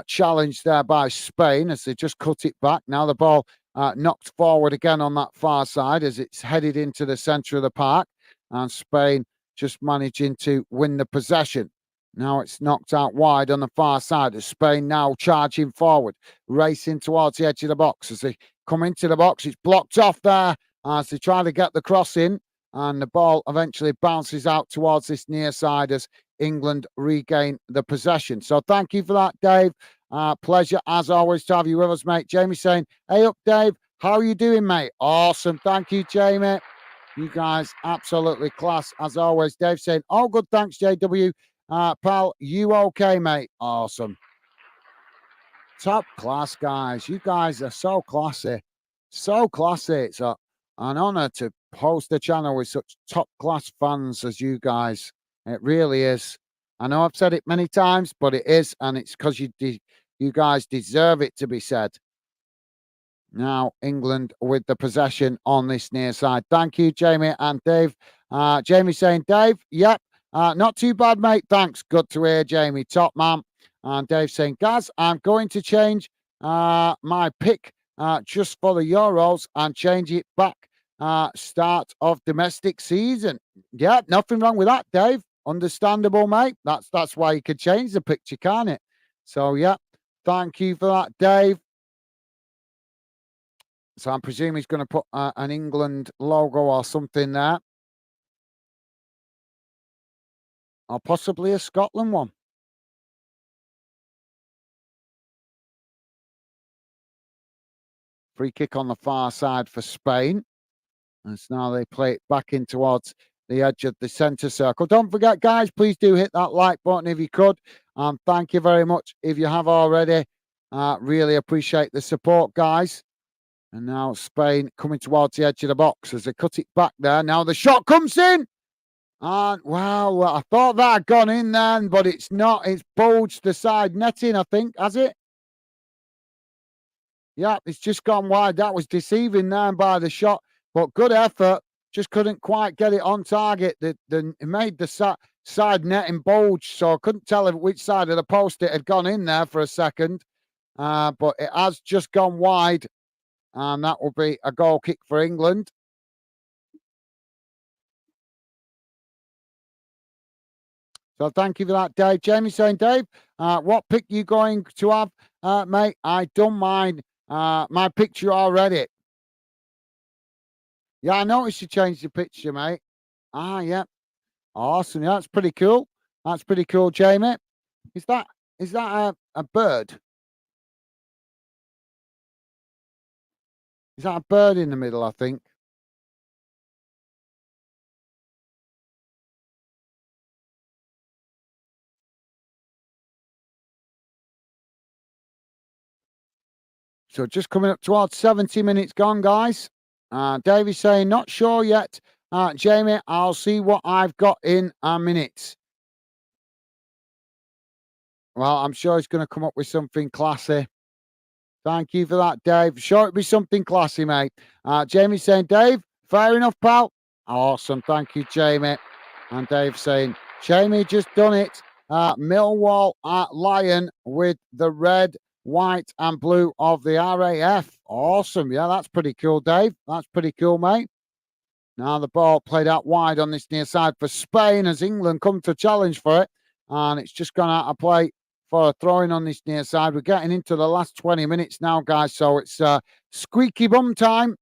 Speaker 1: challenged there by Spain as they just cut it back. Now the ball knocked forward again on that far side as it's headed into the centre of the park. And Spain just managing to win the possession. Now it's knocked out wide on the far side of Spain, now charging forward, racing towards the edge of the box. As they come into the box, it's blocked off there as they try to get the cross in, and the ball eventually bounces out towards this near side as England regain the possession. So thank you for that, Dave. Pleasure as always to have you with us, mate. Jamie saying, "Hey up, Dave. How are you doing, mate?" Awesome. Thank you, Jamie. You guys absolutely class as always. Dave saying, "All good, thanks, JW." Pal, you okay, mate? Awesome. Top class, guys. You guys are so classy. So classy. It's an honor to host a channel with such top class fans as you guys. It really is. I know I've said it many times, but it is, and it's because you guys deserve it to be said. Now, England with the possession on this near side. Thank you, Jamie and Dave. Jamie saying, Dave, yep, not too bad, mate. Thanks. Good to hear, Jamie. Top man. And Dave saying, Gaz, I'm going to change my pick just for the Euros and change it back start of domestic season. Yeah, nothing wrong with that, Dave. Understandable, mate. That's why you could change the picture, can't it? So, yeah, thank you for that, Dave. So I'm presuming he's going to put an England logo or something there. Or possibly a Scotland one. Free kick on the far side for Spain. And so now they play it back in towards the edge of the centre circle. Don't forget, guys, please do hit that like button if you could. And thank you very much if you have already. Really appreciate the support, guys. And now Spain coming towards the edge of the box as they cut it back there. Now the shot comes in. And wow, I thought that had gone in then, but it's not. It's bulged the side netting, I think, has it? Yeah, it's just gone wide. That was deceiving then by the shot, but good effort. Just couldn't quite get it on target. It made the side netting bulge, so I couldn't tell which side of the post it had gone in there for a second. But it has just gone wide, and that will be a goal kick for England. So thank you for that, Dave. Jamie saying, Dave, what pick you going to have, mate? I done mine, my picture already. Yeah, I noticed you changed your picture, mate. Yeah, awesome. Yeah, that's pretty cool. That's pretty cool, Jamie. Is that a bird? Is that a bird in the middle? I think. So just coming up towards 70 minutes gone, guys. Davey's saying, not sure yet. Jamie, I'll see what I've got in a minute. Well, I'm sure he's going to come up with something classy. Thank you for that, Dave. Sure, it'll be something classy, mate. Jamie saying, Dave, fair enough, pal. Awesome. Thank you, Jamie. And Dave saying, Jamie just done it. Millwall Lion with the red, white, and blue of the RAF. Awesome. Yeah, that's pretty cool, Dave. That's pretty cool, mate. Now the ball played out wide on this near side for Spain as England come to challenge for it. And it's just gone out of play for a throw-in on this near side. We're getting into the last 20 minutes now, guys. So it's squeaky bum time.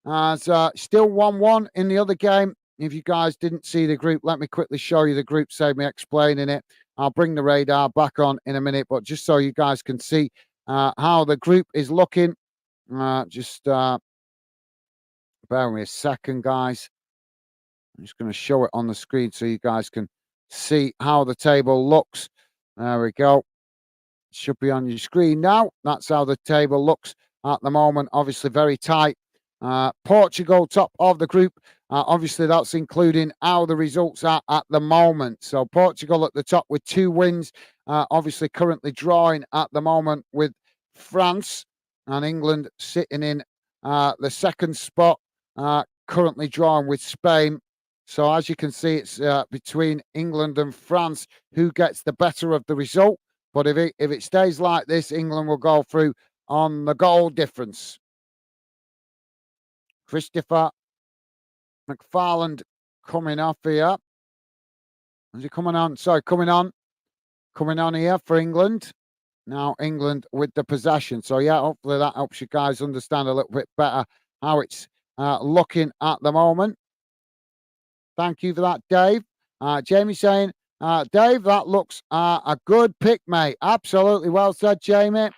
Speaker 1: As still 1-1 in the other game. If you guys didn't see the group, let me quickly show you the group, save me explaining it. I'll bring the radar back on in a minute, but just so you guys can see how the group is looking. Just bear with me a second, guys. I'm just going to show it on the screen so you guys can see how the table looks. There we go. Should be on your screen now. That's how the table looks at the moment. Obviously, very tight. Portugal, top of the group. Obviously, that's including how the results are at the moment. So, Portugal at the top with 2 wins. Obviously, currently drawing at the moment with France, and England sitting in the second spot, currently drawing with Spain. So, as you can see, it's between England and France who gets the better of the result. But if it stays like this, England will go through on the goal difference. Christopher McFarland coming off here. Is he coming on? Sorry, coming on. coming on here for England. Now England with the possession. So yeah, hopefully that helps you guys understand a little bit better how it's looking at the moment. Thank you for that, Dave. Jamie saying, Dave, that looks a good pick, mate. Absolutely well said, Jamie.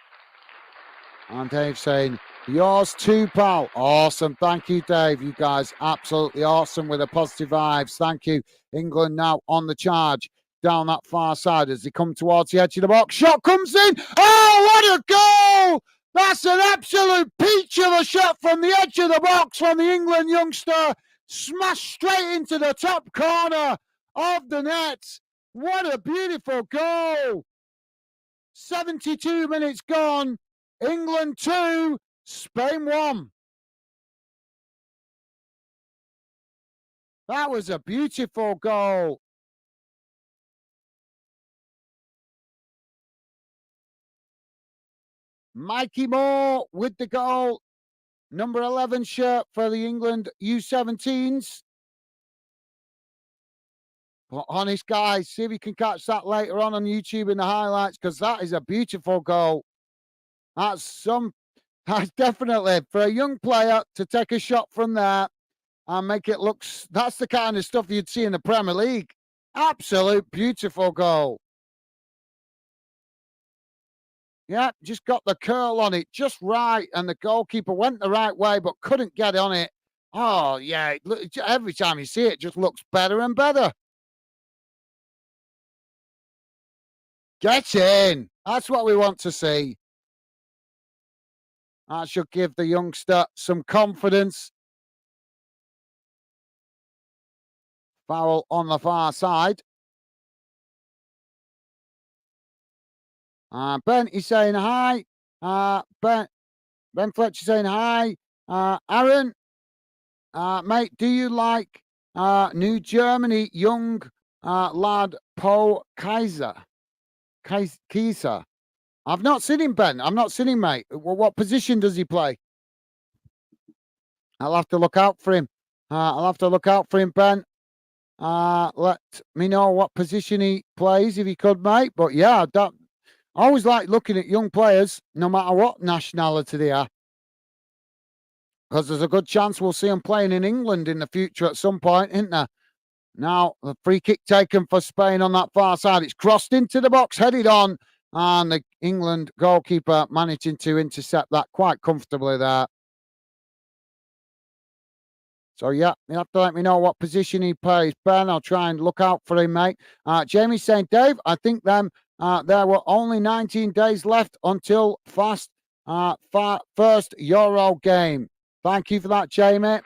Speaker 1: And Dave saying, yours too, pal. Awesome. Thank you, Dave. You guys absolutely awesome with the positive vibes. Thank you. England now on the charge down that far side as they come towards the edge of the box. Shot comes in. Oh, what a goal! That's an absolute peach of a shot from the edge of the box from the England youngster. Smashed straight into the top corner of the net. What a beautiful goal. 72 minutes gone. England 2, Spain 1. That was a beautiful goal. Mikey Moore with the goal. Number 11 shirt for the England U-17s. But honest, guys, see if you can catch that later on YouTube in the highlights, because that is a beautiful goal. That's definitely for a young player to take a shot from there and make it look. That's the kind of stuff you'd see in the Premier League. Absolute beautiful goal. Yeah, just got the curl on it just right, and the goalkeeper went the right way but couldn't get on it. Oh, yeah, every time you see it, it just looks better and better. Get in. That's what we want to see. That should give the youngster some confidence. Foul on the far side. Ben is saying hi. Ben Fletcher saying hi. Aaron, mate, do you like New Germany young lad Paul Kaiser? Kaiser. I've not seen him, Ben. I've not seen him, mate. Well, what position does he play? I'll have to look out for him. Ben. Let me know what position he plays if he could, mate. But yeah, I always like looking at young players, no matter what nationality they are, because there's a good chance we'll see them playing in England in the future at some point, isn't there? Now, the free kick taken for Spain on that far side. It's crossed into the box, headed on, and the England goalkeeper managing to intercept that quite comfortably there. So, yeah, you have to let me know what position he plays. Ben, I'll try and look out for him, mate. Jamie's saying, Dave, I think there were only 19 days left until first Euro game. Thank you for that, Jamie.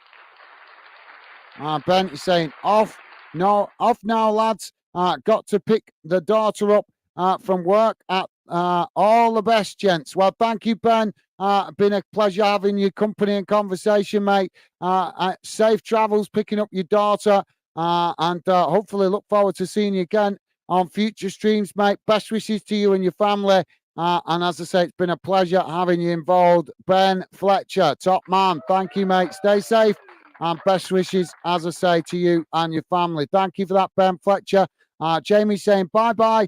Speaker 1: Ben is saying, off now, lads. Got to pick the daughter up from work at all the best, gents. Well, thank you, Ben. Been a pleasure having your company and conversation, mate. Safe travels picking up your daughter, and hopefully look forward to seeing you again on future streams, mate. Best wishes to you and your family. And as I say, it's been a pleasure having you involved. Ben Fletcher, top man. Thank you, mate. Stay safe. And best wishes, as I say, to you and your family. Thank you for that, Ben Fletcher. Jamie saying bye-bye.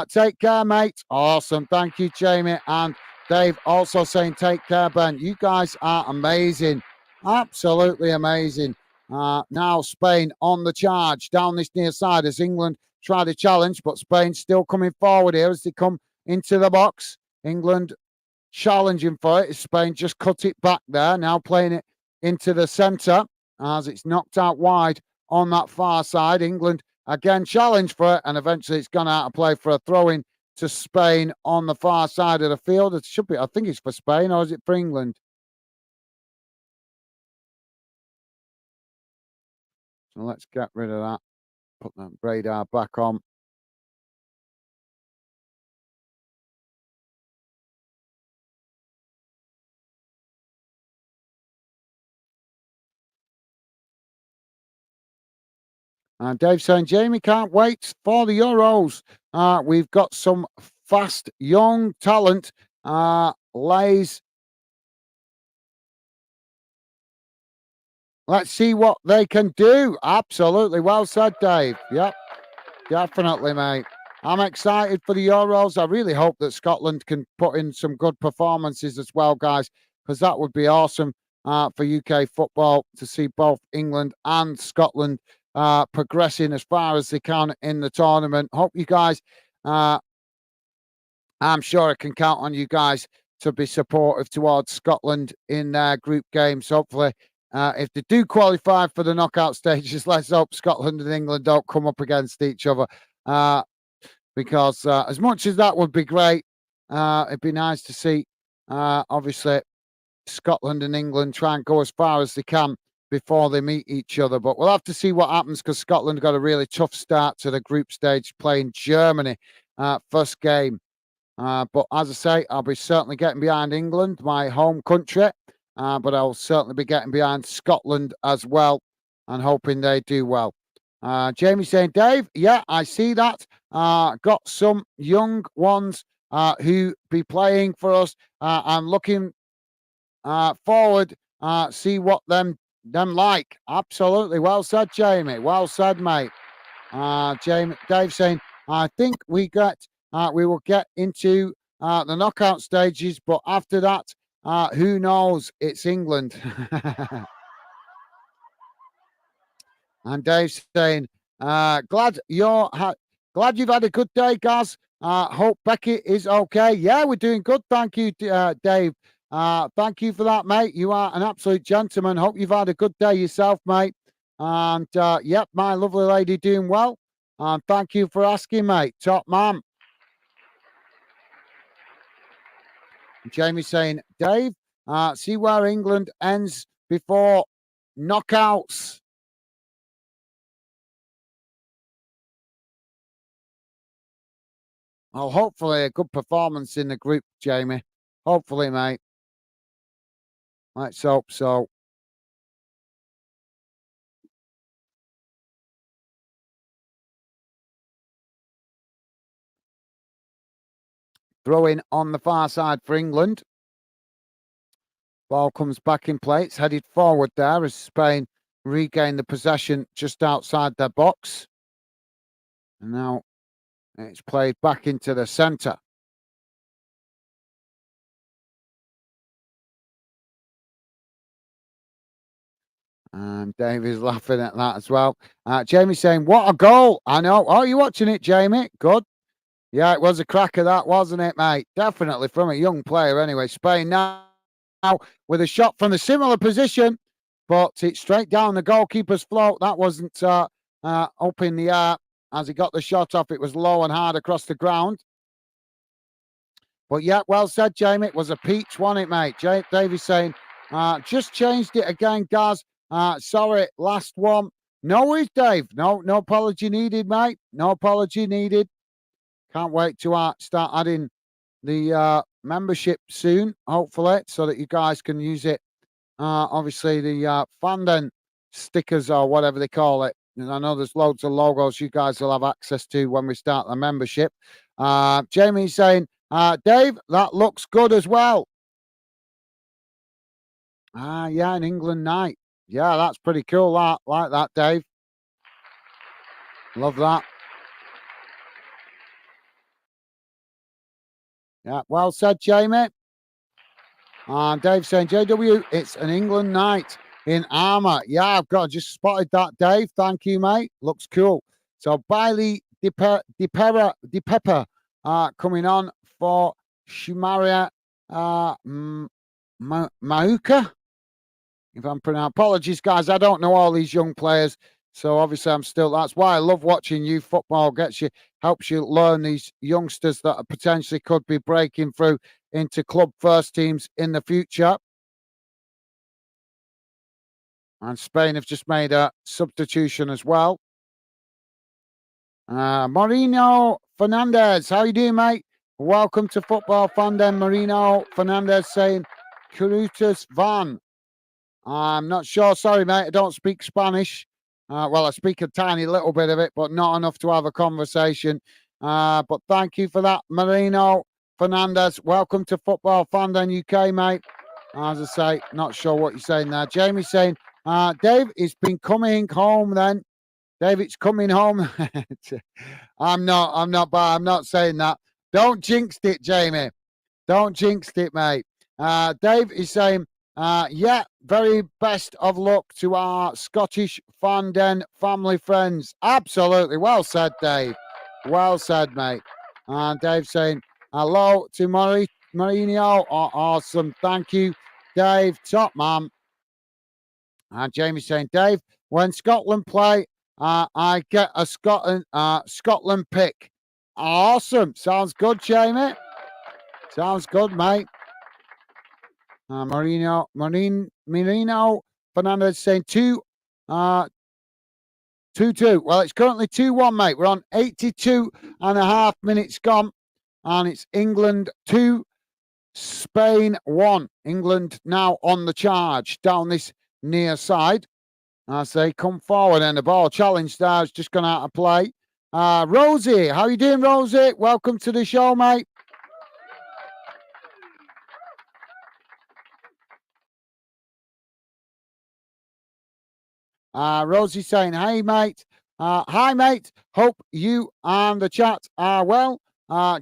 Speaker 1: Take care, mate. Awesome. Thank you, Jamie. And Dave also saying take care, Ben. You guys are amazing. Absolutely amazing. Now Spain on the charge down this near side as England try to challenge, but Spain still coming forward here as they come into the box. England challenging for it. Spain just cut it back there. Now playing it into the centre as it's knocked out wide on that far side. England again challenge for it, and eventually it's gone out of play for a throw-in to Spain on the far side of the field. It should be, I think it's for Spain, or is it for England? So let's get rid of that. Put that radar back on. And Dave saying, Jamie can't wait for the Euros. We've got some fast young talent. Let's see what they can do. Absolutely. Well said, Dave. Yep. Definitely, mate. I'm excited for the Euros. I really hope that Scotland can put in some good performances as well, guys, because that would be awesome for UK football to see both England and Scotland progressing as far as they can in the tournament. Hope you guys, I'm sure I can count on you guys to be supportive towards Scotland in their group games. Hopefully, if they do qualify for the knockout stages, let's hope Scotland and England don't come up against each other. Because as much as that would be great, it'd be nice to see, obviously, Scotland and England try and go as far as they can before they meet each other. But we'll have to see what happens because Scotland got a really tough start to the group stage playing Germany first game. But as I say, I'll be certainly getting behind England, my home country, but I'll certainly be getting behind Scotland as well and hoping they do well. Jamie saying, Dave, yeah, I see that. Got some young ones who be playing for us. I'm looking forward, see what them like. Absolutely. Well said, Jamie. Well said, mate. Dave saying, I think we will get into the knockout stages, but after that, who knows? It's England. And Dave's saying, glad you've had a good day, Gaz. Hope Becky is okay. Yeah, we're doing good. Thank you, Dave. Thank you for that, mate. You are an absolute gentleman. Hope you've had a good day yourself, mate. And yep, my lovely lady doing well. And thank you for asking, mate. Top man. Jamie saying, Dave, see where England ends before knockouts. Oh, hopefully a good performance in the group, Jamie. Hopefully, mate. Let's hope so. Throwing on the far side for England. Ball comes back in play. It's headed forward there as Spain regain the possession just outside their box. And now it's played back into the centre. And Dave is laughing at that as well. Jamie saying, what a goal. I know. Oh, you're watching it, Jamie? Good. Yeah, it was a cracker, that, wasn't it, mate? Definitely from a young player anyway. Spain now with a shot from a similar position, but it's straight down the goalkeeper's float. That wasn't up in the air as he got the shot off. It was low and hard across the ground. But yeah, well said, Jamie. It was a peach, wasn't it, mate? Davey's saying, just changed it again, Gaz. Sorry, last one. No worries, Dave. No apology needed, mate. No apology needed. Can't wait to start adding the membership soon, hopefully, so that you guys can use it. Obviously, the Fanden stickers or whatever they call it. And I know there's loads of logos you guys will have access to when we start the membership. Jamie's saying, Dave, that looks good as well. Yeah, an England night. Yeah, that's pretty cool. Like that, Dave. Love that. Yeah, well said, Jamie. And Dave saying, JW, it's an England night in armour. Yeah, I've just spotted that, Dave. Thank you, mate. Looks cool. So Bailey Pepper coming on for Shumaria Mahuka. If I'm pronouncing, apologies, guys. I don't know all these young players. So obviously that's why I love watching youth football. Helps you learn these youngsters that potentially could be breaking through into club first teams in the future. And Spain have just made a substitution as well. Marino Fernandez, how you doing, mate? Welcome to Football Fandom. Marino Fernandez saying, Carutas Van. I'm not sure. Sorry, mate. I don't speak Spanish. Well, I speak a tiny little bit of it, but not enough to have a conversation. But thank you for that, Marino Fernandez. Welcome to Football Fandom UK, mate. As I say, not sure what you're saying there. Jamie's saying, Dave, he's been coming home then. David's coming home. I'm not bad. I'm not saying that. Don't jinx it, Jamie. Don't jinx it, mate. Dave is saying, yeah, very best of luck to our Scottish Fanden family friends. Absolutely. Well said, Dave. Well said, mate. And Dave saying, hello to Mourinho. Oh, awesome. Thank you, Dave. Top man. And Jamie saying, Dave, when Scotland play, I get a Scotland pick. Awesome. Sounds good, Jamie. Sounds good, mate. Marino Fernandez saying 2-2. Well, it's currently 2-1, mate. We're on 82 and a half minutes gone, and it's England 2, Spain 1. England now on the charge down this near side as they come forward, and the ball challenge there has just gone out of play. Rosie, how you doing, Rosie? Welcome to the show, mate. Rosie saying, hey, mate. Hi, mate. Hope you and the chat are well.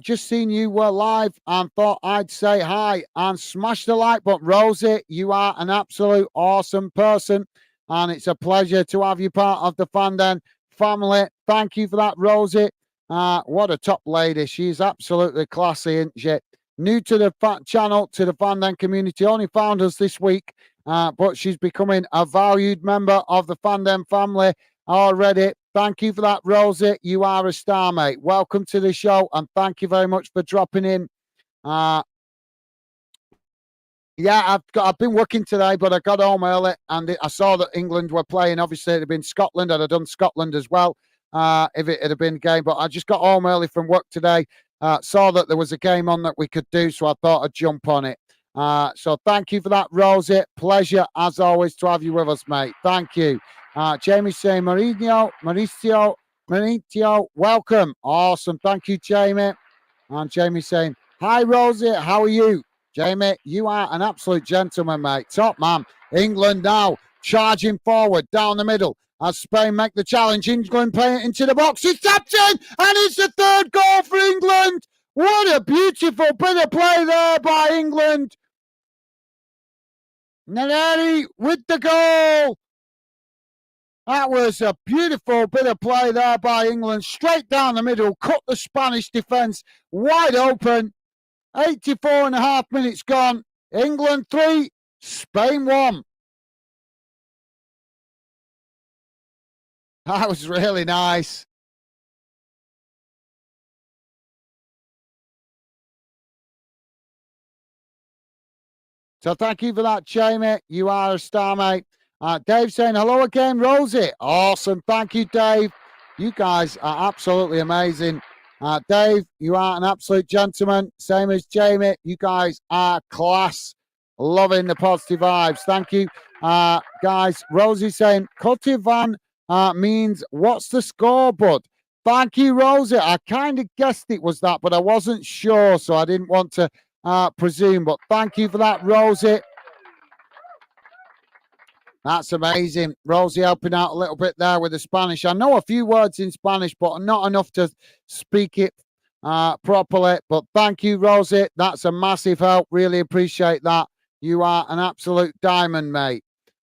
Speaker 1: Just seen you were live and thought I'd say hi and smash the like button. Rosie, you are an absolute awesome person, and it's a pleasure to have you part of the Fanden family. Thank you for that, Rosie. What a top lady. She's absolutely classy, isn't she? New to the channel, to the Fanden community, only found us this week. But she's becoming a valued member of the Fandom family already. Thank you for that, Rosie. You are a star, mate. Welcome to the show, and thank you very much for dropping in. Yeah, I've been working today, but I got home early, and I saw that England were playing. Obviously, it had been Scotland. I'd have done Scotland as well if it had been a game. But I just got home early from work today. Saw that there was a game on that we could do, so I thought I'd jump on it. So thank you for that, Rosie. Pleasure, as always, to have you with us, mate. Thank you. Jamie saying, Mauricio, welcome. Awesome. Thank you, Jamie. And Jamie saying, hi, Rosie. How are you? Jamie, you are an absolute gentleman, mate. Top man. England now charging forward down the middle as Spain make the challenge. England playing it into the box. It's tapped in, and it's the third goal for England. What a beautiful bit of play there by England. Naneri with the goal. That was a beautiful bit of play there by England. Straight down the middle, cut the Spanish defence wide open. 84 and a half minutes gone. England 3, Spain 1. That was really nice. So thank you for that, Jamie. You are a star, mate. Dave saying hello again, Rosie. Awesome. Thank you, Dave. You guys are absolutely amazing. Dave, you are an absolute gentleman. Same as Jamie. You guys are class. Loving the positive vibes. Thank you. Guys, Rosie saying, Cotivan means what's the score, bud? Thank you, Rosie. I kind of guessed it was that, but I wasn't sure, so I didn't want to presume. But thank you for that, Rosie. That's amazing. Rosie helping out a little bit there with the Spanish. I know a few words in Spanish, but not enough to speak it properly. But thank you, Rosie. That's a massive help. Really appreciate that. You are an absolute diamond, mate.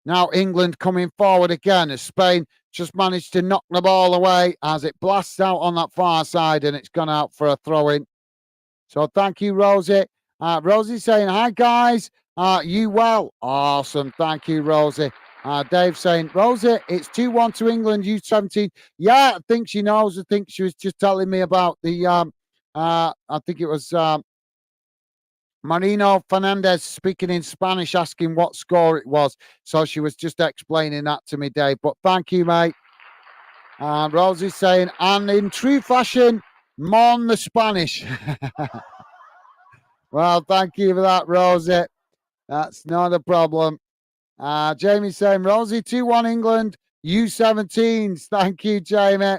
Speaker 1: Now England coming forward again as Spain just managed to knock the ball away as it blasts out on that far side, and it's gone out for a throw-in. So thank you, Rosie. Rosie saying, hi, guys. You well? Awesome. Thank you, Rosie. Dave saying, Rosie, it's 2-1 to England, U-17. Yeah, I think she knows. I think she was just telling me about the, I think it was Marino Fernandez speaking in Spanish, asking what score it was. So she was just explaining that to me, Dave. But thank you, mate. Rosie saying, and in true fashion, mon the Spanish. Well, thank you for that, Rosie. That's not a problem. Jamie saying, Rosie, 2-1 England, U-17s. Thank you, Jamie.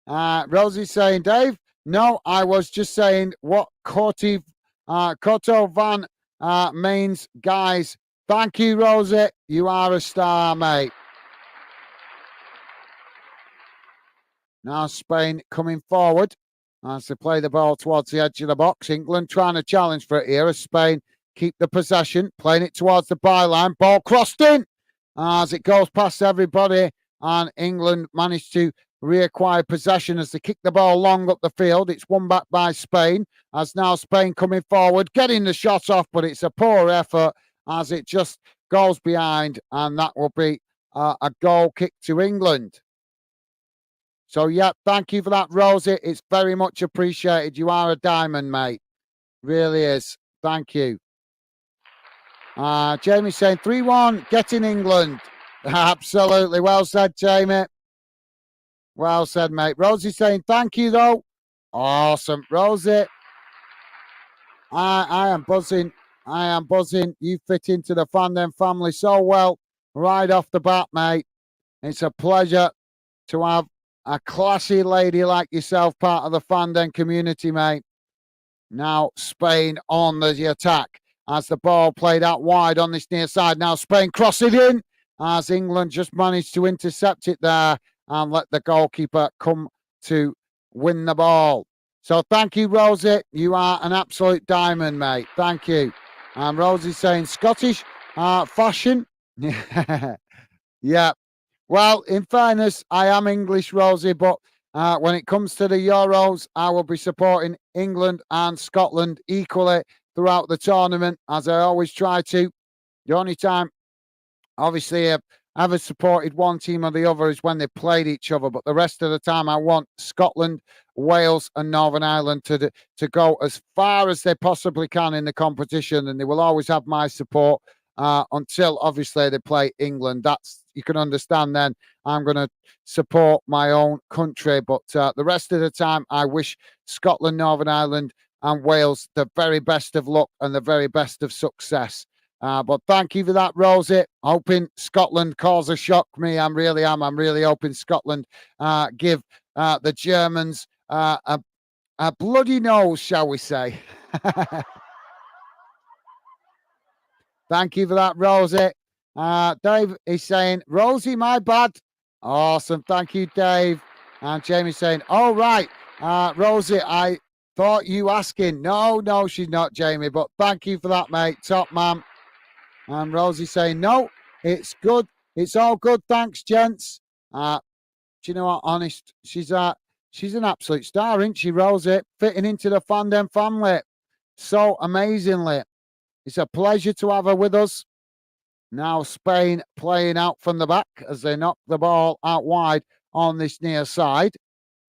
Speaker 1: Rosie saying, Dave, no, I was just saying what Koto Van means, guys. Thank you, Rosie. You are a star, mate. Now Spain coming forward as they play the ball towards the edge of the box. England trying to challenge for it here as Spain keep the possession, playing it towards the byline. Ball crossed in as it goes past everybody, and England managed to reacquire possession as they kick the ball long up the field. It's won back by Spain as now Spain coming forward, getting the shot off, but it's a poor effort as it just goes behind, and that will be a goal kick to England. So, yeah, thank you for that, Rosie. It's very much appreciated. You are a diamond, mate. Really is. Thank you. Jamie's saying 3-1, get in England. Absolutely. Well said, Jamie. Well said, mate. Rosie's saying thank you, though. Awesome. Rosie, I am buzzing. I am buzzing. You fit into the Fandom family so well right off the bat, mate. It's a pleasure to have a classy lady like yourself part of the Fandom community, mate. Now Spain on the attack as the ball played out wide on this near side. Now Spain cross it in as England just managed to intercept it there and let the goalkeeper come to win the ball. So thank you, Rosie. You are an absolute diamond, mate. Thank you. And Rosie's saying Scottish fashion. Yeah. Well, in fairness, I am English, Rosie, but when it comes to the Euros, I will be supporting England and Scotland equally throughout the tournament, as I always try to. The only time, obviously, I've ever supported one team or the other is when they played each other, but the rest of the time I want Scotland, Wales and Northern Ireland to go as far as they possibly can in the competition, and they will always have my support until, obviously, they play England. That's, you can understand then I'm going to support my own country, but the rest of the time I wish Scotland, Northern Ireland and Wales the very best of luck and the very best of success. But thank you for that, Rosie. Hoping Scotland cause a shock. I'm really hoping Scotland give the Germans a bloody nose, shall we say. Thank you for that, Rosie. Dave is saying, Rosie, my bad. Awesome. Thank you, Dave. And Jamie's saying, oh, right. Rosie, I thought you asking. No, she's not, Jamie. But thank you for that, mate. Top man. And Rosie saying, no, it's good. It's all good. Thanks, gents. Do you know what? Honest, she's an absolute star, isn't she, Rosie? Fitting into the Fandom family so amazingly. It's a pleasure to have her with us. Now Spain playing out from the back as they knock the ball out wide on this near side.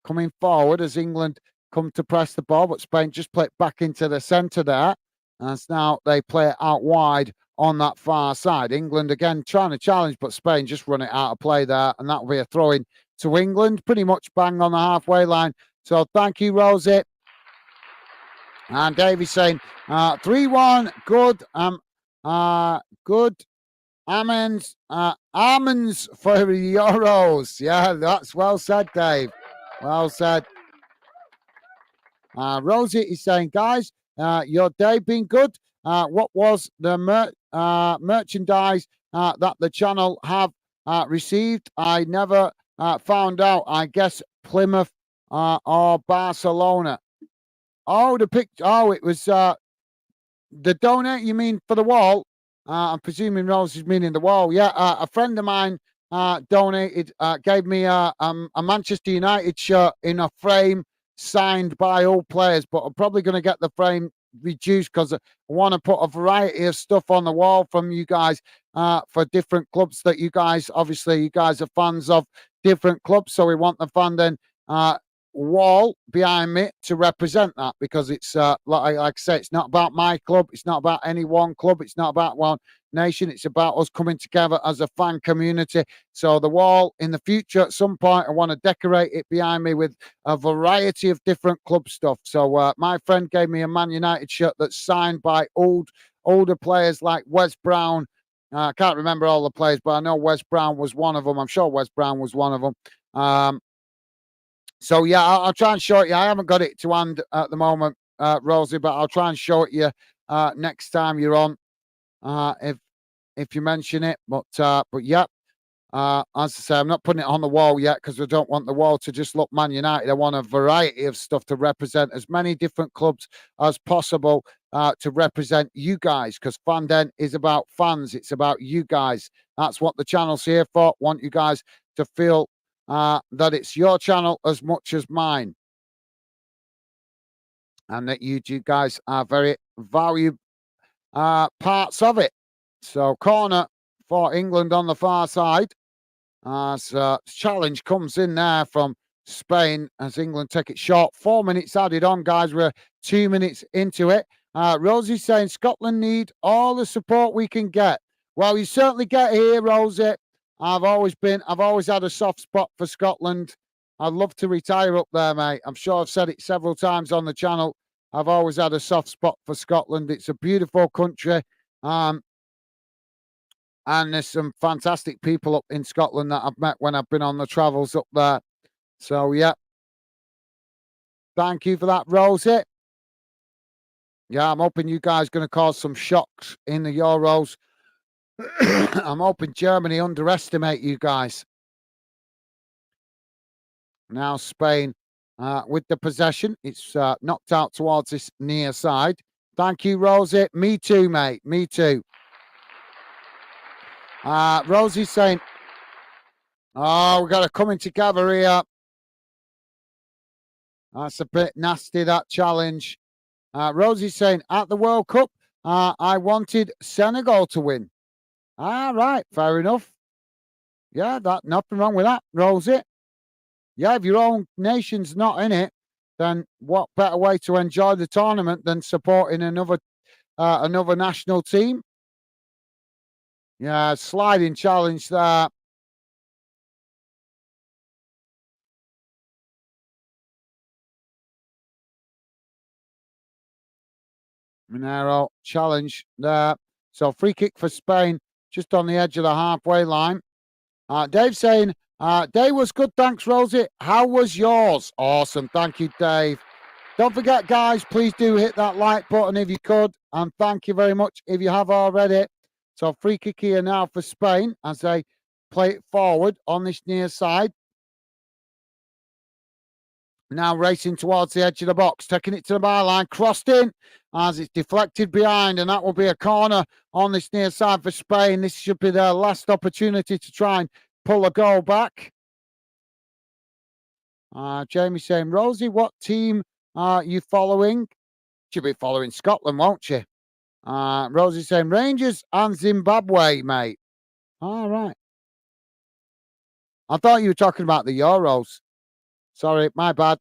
Speaker 1: Coming forward as England come to press the ball, but Spain just play it back into the centre there. As now they play it out wide on that far side. England again trying to challenge, but Spain just run it out of play there. And that will be a throw-in to England, pretty much bang on the halfway line. So thank you, Rosie. And Davey's saying 3-1, good. Good. Almonds for the Euros. Yeah, that's well said, Dave. Well said. Rosie is saying, guys, your day been good. What was the merchandise that the channel have received? I never found out. I guess Plymouth or Barcelona. Oh, the picture. Oh, it was the donate. You mean for the wall? I'm presuming Rose is meaning the wall. Yeah, a friend of mine donated, gave me a Manchester United shirt in a frame signed by all players, but I'm probably going to get the frame reduced because I want to put a variety of stuff on the wall from you guys for different clubs that you guys, obviously, you guys are fans of different clubs. So we want the Fandom wall behind me to represent that, because it's like I say, it's not about my club, it's not about any one club, it's not about one nation, it's about us coming together as a fan community. So the wall in the future, at some point, I want to decorate it behind me with a variety of different club stuff. So my friend gave me a Man United shirt that's signed by older players like Wes Brown. I can't remember all the players, but I know Wes Brown was one of them. I'm sure Wes Brown was one of them. So, yeah, I'll try and show it you. I haven't got it to hand at the moment, Rosie, but I'll try and show it you next time you're on, if you mention it. But yeah, As I say, I'm not putting it on the wall yet because I don't want the wall to just look Man United. I want a variety of stuff to represent as many different clubs as possible to represent you guys, because Fandom is about fans. It's about you guys. That's what the channel's here for. Want you guys to feel that it's your channel as much as mine, and that you two guys are very valued parts of it. So corner for England on the far side. As challenge comes in there from Spain as England take it short. 4 minutes added on, guys. We're 2 minutes into it. Rosie's saying Scotland need all the support we can get. Well, you certainly get here, Rosie. I've always had a soft spot for Scotland. I'd love to retire up there, mate. I'm sure I've said it several times on the channel. I've always had a soft spot for Scotland. It's a beautiful country. And there's some fantastic people up in Scotland that I've met when I've been on the travels up there. So, yeah. Thank you for that, Rosie. Yeah, I'm hoping you guys are going to cause some shocks in the Euros. I'm hoping Germany underestimate you guys. Now Spain with the possession. It's knocked out towards this near side. Thank you, Rosie. Me too, mate. Me too. Rosie's saying, oh, we've got to come in together here. That's a bit nasty, that challenge. Rosie's saying, at the World Cup, I wanted Senegal to win. Right, fair enough. Yeah, nothing wrong with that, Rosie. Yeah, if your own nation's not in it, then what better way to enjoy the tournament than supporting another national team? Yeah, sliding challenge there. Minero challenge there. So free kick for Spain, just on the edge of the halfway line. Dave saying, day was good, thanks, Rosie. How was yours? Awesome, thank you, Dave. Don't forget, guys, please do hit that like button if you could. And thank you very much if you have already. So free kick here now for Spain as they play it forward on this near side. Now racing towards the edge of the box, taking it to the byline, crossed in as it's deflected behind, and that will be a corner on this near side for Spain. This should be their last opportunity to try and pull a goal back. Jamie saying, Rosie, what team are you following? She'll be following Scotland, won't she? Rosie saying, Rangers and Zimbabwe, mate. All right. I thought you were talking about the Euros. Sorry, my bad.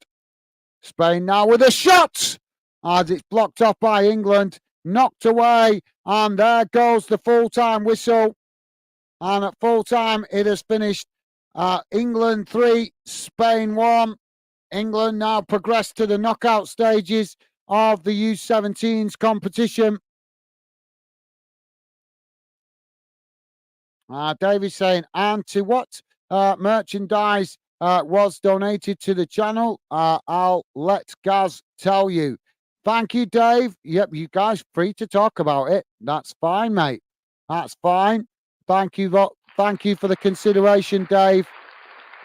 Speaker 1: Spain now with a shot as it's blocked off by England, knocked away, and there goes the full-time whistle. And at full-time, it has finished England 3, Spain 1. England now progressed to the knockout stages of the U-17s competition. Davy's saying, and to what merchandise was donated to the channel? I'll let Gaz tell you. Thank you, Dave. Yep, you guys free to talk about it. That's fine, mate. That's fine. Thank you for the consideration, Dave.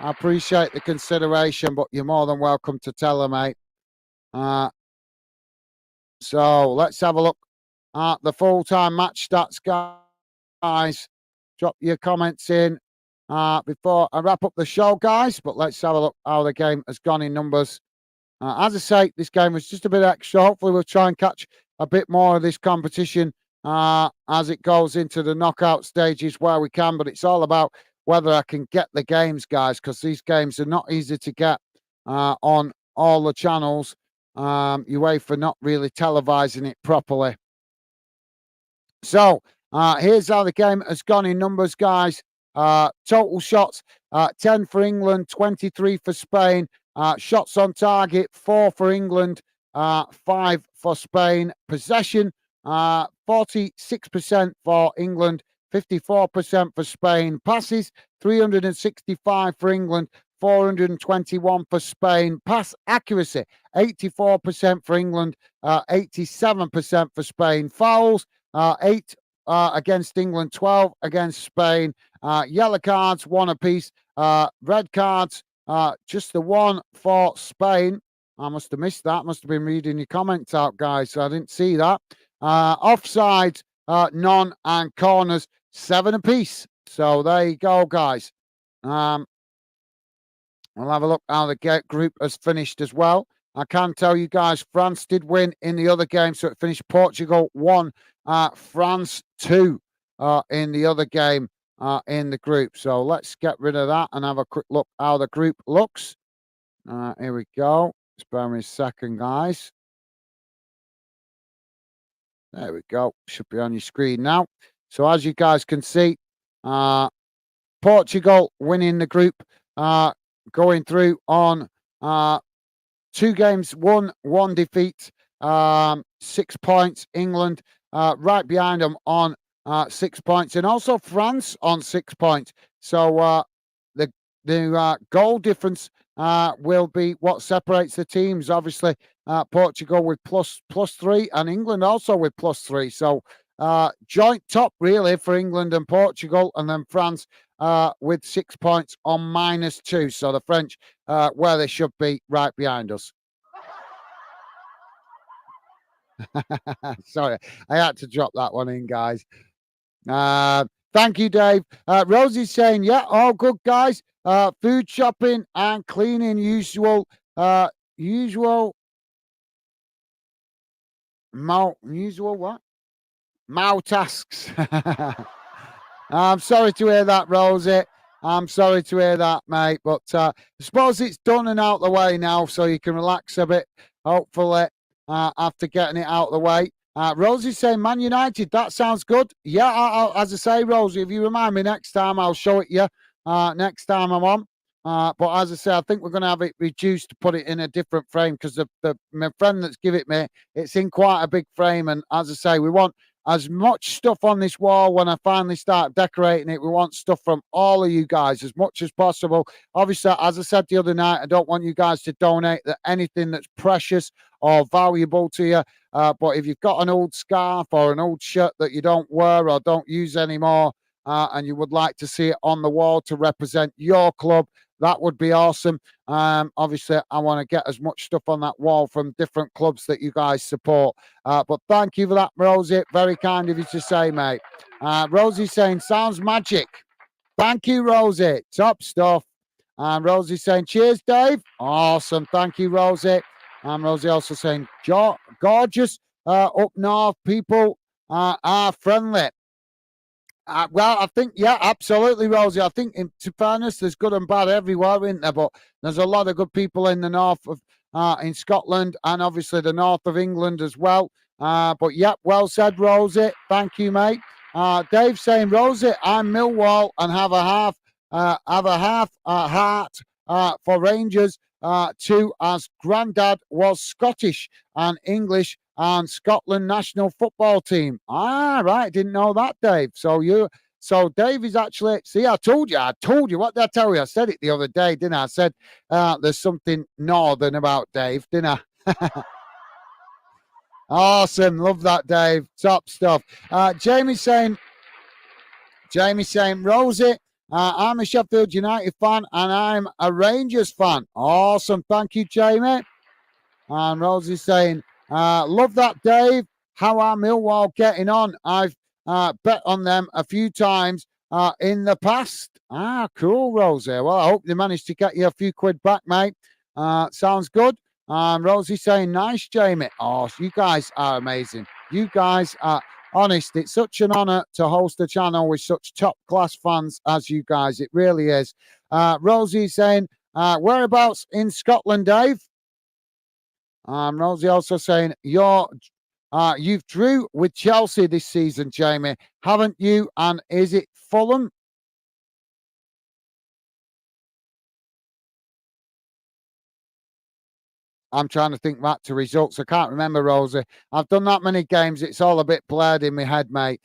Speaker 1: I appreciate the consideration, but you're more than welcome to tell her, mate. So let's have a look at the full-time match stats, guys. Drop your comments in before I wrap up the show, guys. But let's have a look how the game has gone in numbers. As I say, this game was just a bit extra. Hopefully, we'll try and catch a bit more of this competition as it goes into the knockout stages where we can. But it's all about whether I can get the games, guys, because these games are not easy to get on all the channels. UEFA not really televising it properly. So here's how the game has gone in numbers, guys. Total shots, 10 for England, 23 for Spain. Shots on target, 4 for England, 5 for Spain. Possession, 46% for England, 54% for Spain. Passes, 365 for England, 421 for Spain. Pass accuracy, 84% for England, 87% for Spain. Fouls, 8 against England, 12 against Spain. Yellow cards, 1 apiece. Red cards, just the 1 for Spain. I must have missed that. Must have been reading your comments out, guys. So I didn't see that. Offsides, none, and corners, 7 apiece. So there you go, guys. We'll have a look how the group has finished as well. I can tell you guys, France did win in the other game, so it finished Portugal 1, France 2 in the other game in the group. So let's get rid of that and have a quick look how the group looks. Here we go. Just bear me a second, guys. There we go. Should be on your screen now. So as you guys can see, Portugal winning the group, going through on 2 games, 1 defeat, 6 points. England right behind them on 6 points, and also France on 6 points. So the goal difference will be what separates the teams. Obviously, Portugal with plus 3, and England also with +3. So joint top really for England and Portugal, and then France with 6 points on -2. So the French where they should be, right behind us. Sorry, I had to drop that one in, guys. Thank you, Dave. Rosie's saying, yeah, all good, guys. Food shopping and cleaning, usual what? Mau tasks. I'm sorry to hear that, Rosie. I'm sorry to hear that, mate. But I suppose it's done and out the way now, so you can relax a bit, hopefully, after getting it out the way. Rosie's saying, Man United, that sounds good. Yeah, as I say, Rosie, if you remind me next time, I'll show it you next time I'm on. But as I say, I think we're going to have it reduced to put it in a different frame, because my friend that's give it me, it's in quite a big frame. And as I say, we want as much stuff on this wall when I finally start decorating it. We want stuff from all of you guys as much as possible. Obviously, as I said the other night, I don't want you guys to donate anything that's precious or valuable to you. But if you've got an old scarf or an old shirt that you don't wear or don't use anymore, and you would like to see it on the wall to represent your club, that would be awesome. Obviously, I want to get as much stuff on that wall from different clubs that you guys support. But thank you for that, Rosie. Very kind of you to say, mate. Rosie's saying, sounds magic. Thank you, Rosie. Top stuff. And Rosie's saying, cheers, Dave. Awesome. Thank you, Rosie. And Rosie also saying, gorgeous up north. People are friendly. Well, I think, yeah, absolutely, Rosie. I think, to fairness, there's good and bad everywhere, isn't there? But there's a lot of good people in the north of, in Scotland, and obviously the north of England as well. But yeah, well said, Rosie. Thank you, mate. Dave saying, Rosie, I'm Millwall and have a half heart for Rangers too, as Grandad was Scottish and English and Scotland national football team. Right. Didn't know that, Dave. So Dave is actually, see, I told you. What did I tell you? I said it the other day, didn't I? I said there's something northern about Dave, didn't I? Awesome. Love that, Dave. Top stuff. Jamie saying, Rosie, I'm a Sheffield United fan and I'm a Rangers fan. Awesome. Thank you, Jamie. And Rosie's saying, love that, Dave. How are Millwall getting on? I've bet on them a few times in the past. Cool, Rosie. Well, I hope they managed to get you a few quid back, mate. Sounds good. Rosie's saying, nice, Jamie. Oh, you guys are amazing. You guys are honest. It's such an honor to host a channel with such top-class fans as you guys. It really is. Rosie's saying, whereabouts in Scotland, Dave? Rosie also saying, you've drew with Chelsea this season, Jamie, haven't you? And is it Fulham? I'm trying to think back to results. I can't remember, Rosie. I've done that many games. It's all a bit blurred in my head, mate.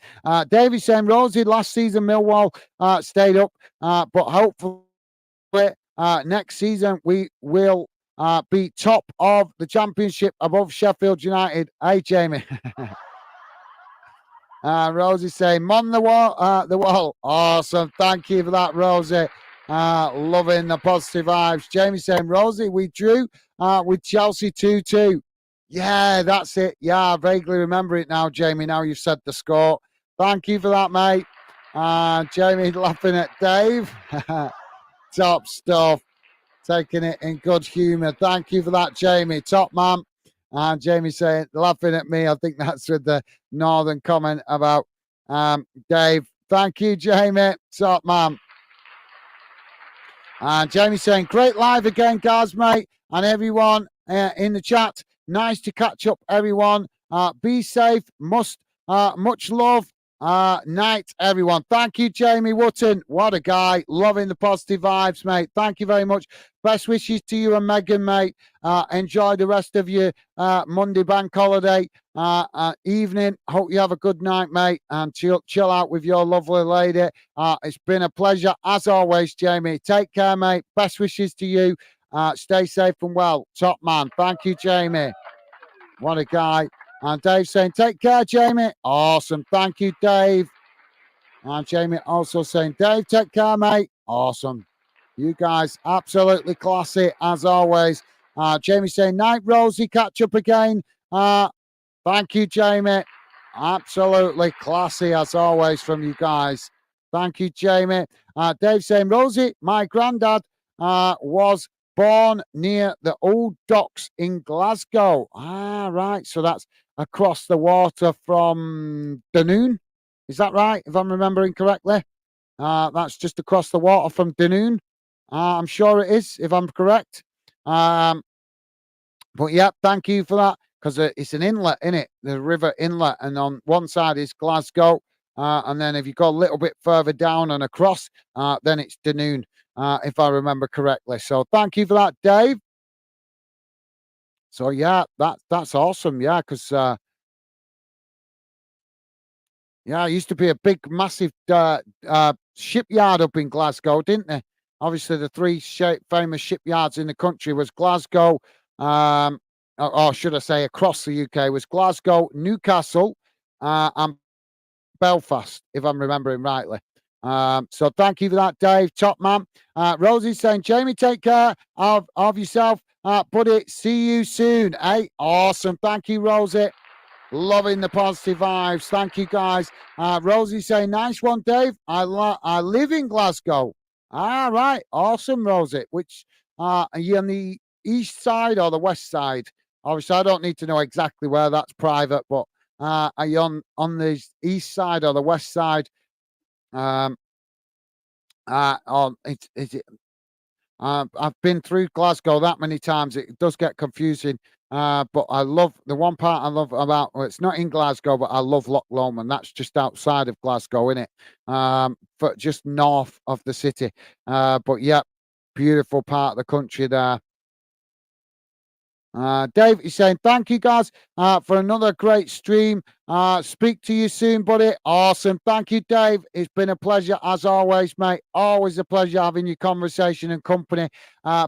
Speaker 1: David's saying, Rosie, last season Millwall stayed up, but hopefully next season we will be top of the championship above Sheffield United. Hey, Jamie. Rosie saying, "Mon the wall, the wall." Awesome. Thank you for that, Rosie. Loving the positive vibes. Jamie saying, "Rosie, we drew with Chelsea 2-2." Yeah, that's it. Yeah, I vaguely remember it now, Jamie. Now you've said the score. Thank you for that, mate. Jamie laughing at Dave. Top stuff. Taking it in good humour. Thank you for that, Jamie. Top man. And Jamie saying, laughing at me. I think that's with the northern comment about Dave. Thank you, Jamie. Top man. And Jamie saying, great live again, guys, mate. And everyone in the chat. Nice to catch up, everyone. Be safe. Much love. Night, everyone. Thank you, Jamie Wotton. What a guy. Loving the positive vibes, mate. Thank you very much. Best wishes to you and Megan, mate. Enjoy the rest of your Monday bank holiday evening. Hope you have a good night, mate, and chill out with your lovely lady. It's been a pleasure, as always, Jamie. Take care, mate. Best wishes to you. Stay safe and well. Top man. Thank you, Jamie. What a guy. And Dave saying, take care, Jamie. Awesome. Thank you, Dave. And Jamie also saying, Dave, take care, mate. Awesome. You guys, absolutely classy, as always. Jamie saying, night, Rosie, catch up again. Thank you, Jamie. Absolutely classy, as always, from you guys. Thank you, Jamie. Dave saying, Rosie, my granddad was born near the old docks in Glasgow. Right. So that's across the water from Dunoon. Is that right? If I'm remembering correctly, that's just across the water from Dunoon. I'm sure it is, if I'm correct. But yeah, thank you for that, because it's an inlet, in it, the river inlet, and on one side is Glasgow, and then if you go a little bit further down and across, then it's Dunoon, if I remember correctly. So thank you for that, Dave. So yeah, that's awesome. Yeah, because yeah, it used to be a big, massive shipyard up in Glasgow, didn't there? Obviously, the three famous shipyards in the country was Glasgow, or should I say, across the UK, was Glasgow, Newcastle, and Belfast, if I'm remembering rightly. So thank you for that, Dave. Top man. Rosie's saying, Jamie, take care of yourself, buddy. See you soon. Hey, awesome. Thank you, Rosie. Loving the positive vibes. Thank you, guys. Rosie saying, nice one, Dave. I live in Glasgow. All right. Awesome, Rosie. Which are you on the east side or the west side? Obviously, I don't need to know exactly where, that's private, but are you on the east side or the west side? Is it I've been through Glasgow that many times. It does get confusing. But I love the one part I love about, well, it's not in Glasgow, but I love Loch Lomond. That's just outside of Glasgow, innit? For just north of the city. But yeah, beautiful part of the country there. Dave is saying, thank you, guys, for another great stream. Speak to you soon, buddy. Awesome. Thank you, Dave. It's been a pleasure, as always, mate. Always a pleasure having your conversation and company.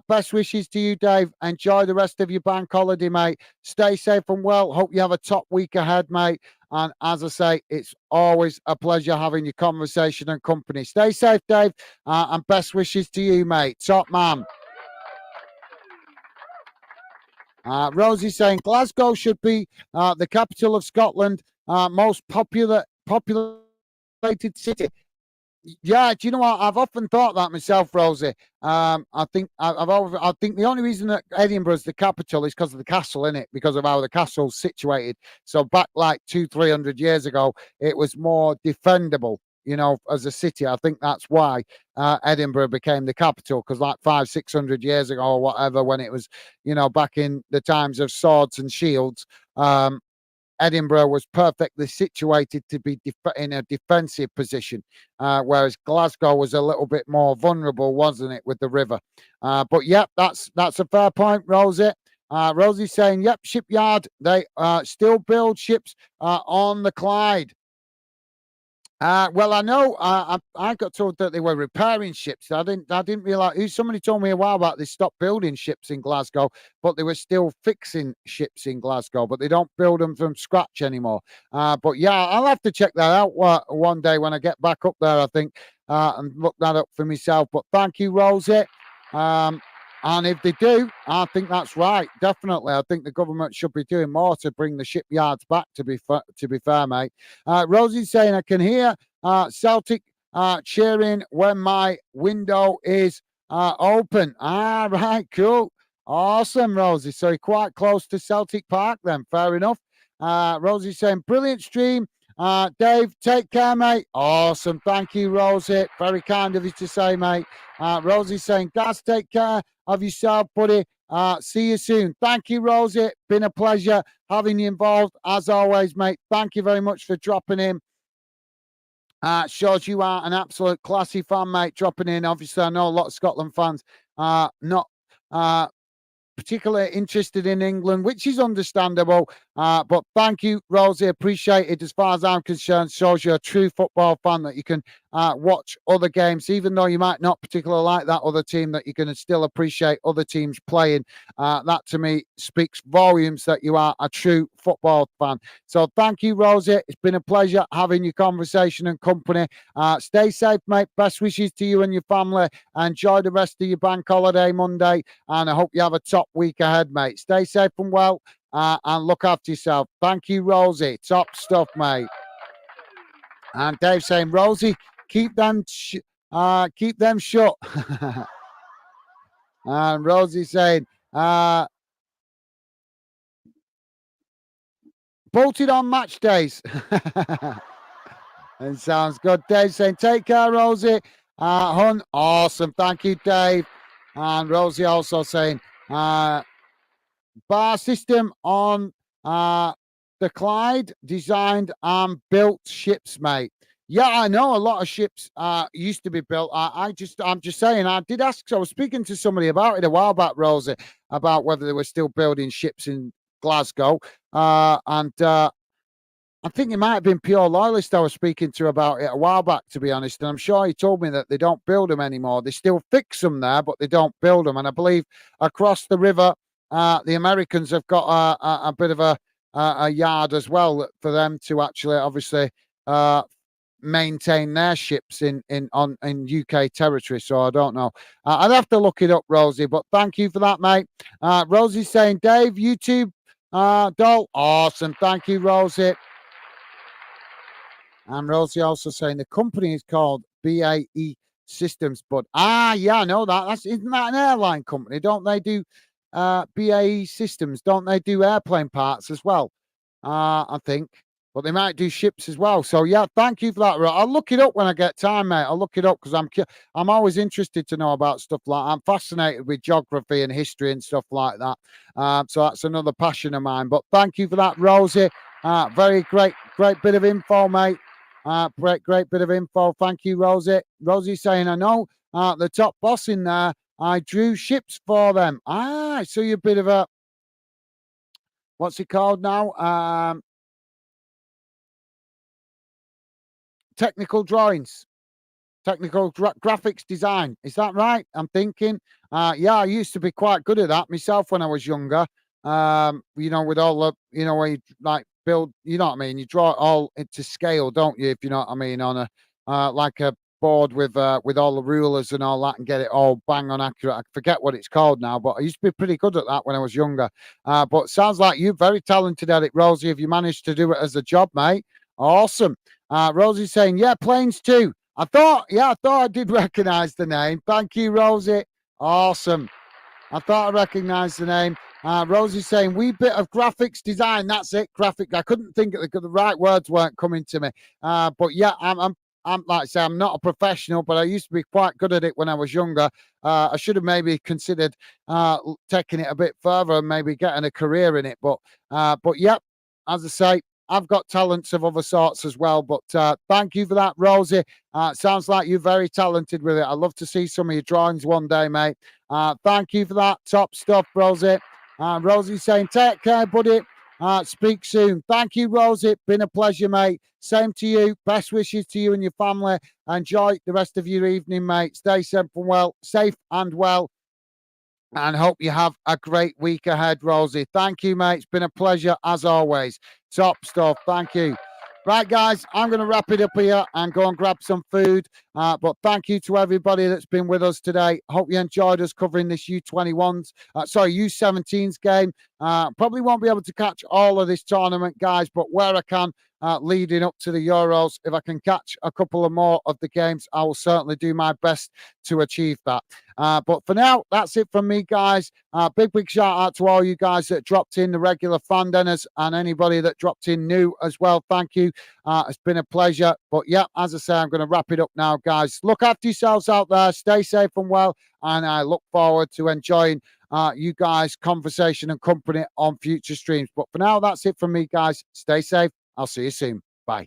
Speaker 1: Best wishes to you, Dave. Enjoy the rest of your bank holiday, mate. Stay safe and well. Hope you have a top week ahead, mate. And as I say, it's always a pleasure having your conversation and company. Stay safe, Dave. And best wishes to you, mate. Top man. Rosie saying Glasgow should be the capital of Scotland, most populated city. Yeah, do you know what? I've often thought that myself, Rosie. I think I think the only reason that Edinburgh's the capital is because of the castle, in it, because of how the castle's situated. So back like 200-300 years ago, it was more defendable, as a city. I think that's why Edinburgh became the capital, because like 500-600 years ago or whatever, when it was, back in the times of swords and shields, Edinburgh was perfectly situated to be in a defensive position, whereas Glasgow was a little bit more vulnerable, wasn't it, with the river? But yeah, that's a fair point, Rosie. Rosie's saying, yep, shipyard. They still build ships on the Clyde. Well, I know I got told that they were repairing ships. I didn't realize. Somebody told me a while back they stopped building ships in Glasgow, but they were still fixing ships in Glasgow, but they don't build them from scratch anymore. But yeah, I'll have to check that out one day when I get back up there. I think and look that up for myself. But thank you, Rosie. Um, and if they do, I think that's right. Definitely, I think the government should be doing more to bring the shipyards back. To be fair, mate. Rosie's saying I can hear Celtic cheering when my window is open. Ah, right, cool. Awesome, Rosie. So you're quite close to Celtic Park then. Fair enough. Rosie's saying, brilliant stream. Dave, take care, mate. Awesome. Thank you, Rosie. Very kind of you to say, mate. Rosie's saying, Daz, take care of yourself, buddy. See you soon. Thank you, Rosie. Been a pleasure having you involved as always, mate. Thank you very much for dropping in. Shows you are an absolute classy fan, mate. Dropping in. Obviously, I know a lot of Scotland fans are not particularly interested in England, which is understandable. But thank you, Rosie. Appreciate it. As far as I'm concerned, shows you're a true football fan that you can watch other games, even though you might not particularly like that other team, that you can still appreciate other teams playing. That to me speaks volumes that you are a true football fan. So thank you, Rosie. It's been a pleasure having your conversation and company. Stay safe, mate. Best wishes to you and your family. Enjoy the rest of your bank holiday Monday. And I hope you have a top week ahead, mate. Stay safe and well. And look after yourself. Thank you, Rosie. Top stuff, mate. And Dave saying, Rosie, keep them shut. And Rosie saying, bolted on match days. And sounds good. Dave saying, take care, Rosie. Hun, awesome. Thank you, Dave. And Rosie also saying, bar system on the Clyde, designed and built ships, mate. Yeah, I know a lot of ships used to be built. I'm just saying, I did ask. So I was speaking to somebody about it a while back, Rosie, about whether they were still building ships in Glasgow. And I think it might have been Pure Loyalist I was speaking to about it a while back, to be honest. And I'm sure he told me that they don't build them anymore. They still fix them there, but they don't build them. And I believe across the river, the Americans have got a bit of a yard as well for them to actually, obviously, maintain their ships in UK territory. So I don't know. I'd have to look it up, Rosie. But thank you for that, mate. Rosie's saying, Dave, YouTube doll, awesome. Thank you, Rosie. And Rosie also saying the company is called BAE Systems, but yeah, I know that. Isn't that an airline company? Don't they do BAE Systems? Don't they do airplane parts as well? I think, but they might do ships as well. So yeah, thank you for that. I'll look it up when I get time, mate. I'll look it up because I'm always interested to know about stuff like that. I'm fascinated with geography and history and stuff like that. So that's another passion of mine. But thank you for that, Rosie. Very great bit of info, mate. Great bit of info. Thank you, Rosie. Rosie saying, I know the top boss in there. I drew ships for them. So you're a bit of a, what's it called now? Technical drawings, technical graphics design. Is that right? I'm thinking. Yeah, I used to be quite good at that myself when I was younger. With all the, where you like build, you know what I mean? You draw it all into scale, don't you? If you know what I mean, on a like a board with all the rulers and all that, and get it all bang on accurate. I forget what it's called now, but I used to be pretty good at that when I was younger. But sounds like you're very talented at it, Rosie. If you managed to do it as a job, mate, awesome. Rosie's saying, yeah, planes too. I thought I did recognize the name. Thank you, Rosie. Awesome. I thought I recognized the name. Rosie's saying, wee bit of graphics design. That's it, graphic. I couldn't think of the right words weren't coming to me. But yeah, I'm like I say, I'm not a professional, but I used to be quite good at it when I was younger. I should have maybe considered taking it a bit further and maybe getting a career in it. But yeah, as I say, I've got talents of other sorts as well. But thank you for that, Rosie. Sounds like you're very talented with it. I'd love to see some of your drawings one day, mate. Thank you for that. Top stuff, Rosie. Rosie's saying, take care, buddy. Speak soon. Thank you, Rosie. Been a pleasure, mate. Same to you. Best wishes to you and your family. Enjoy the rest of your evening, mate. Stay safe and well, and hope you have a great week ahead, Rosie. Thank you, mate. It's been a pleasure as always. Top stuff. Thank you. Right, guys, I'm going to wrap it up here and go and grab some food. But thank you to everybody that's been with us today. Hope you enjoyed us covering this U17s game. Probably won't be able to catch all of this tournament, guys, but where I can, leading up to the Euros, if I can catch a couple of more of the games, I will certainly do my best to achieve that. But for now, that's it from me, guys. Big shout out to all you guys that dropped in, the regular fan dinners, and anybody that dropped in new as well. Thank you. It's been a pleasure. But yeah, as I say, I'm going to wrap it up now, guys. Look after yourselves out there. Stay safe and well. And I look forward to enjoying you guys' conversation and company on future streams. But for now, that's it from me, guys. Stay safe. I'll see you soon. Bye.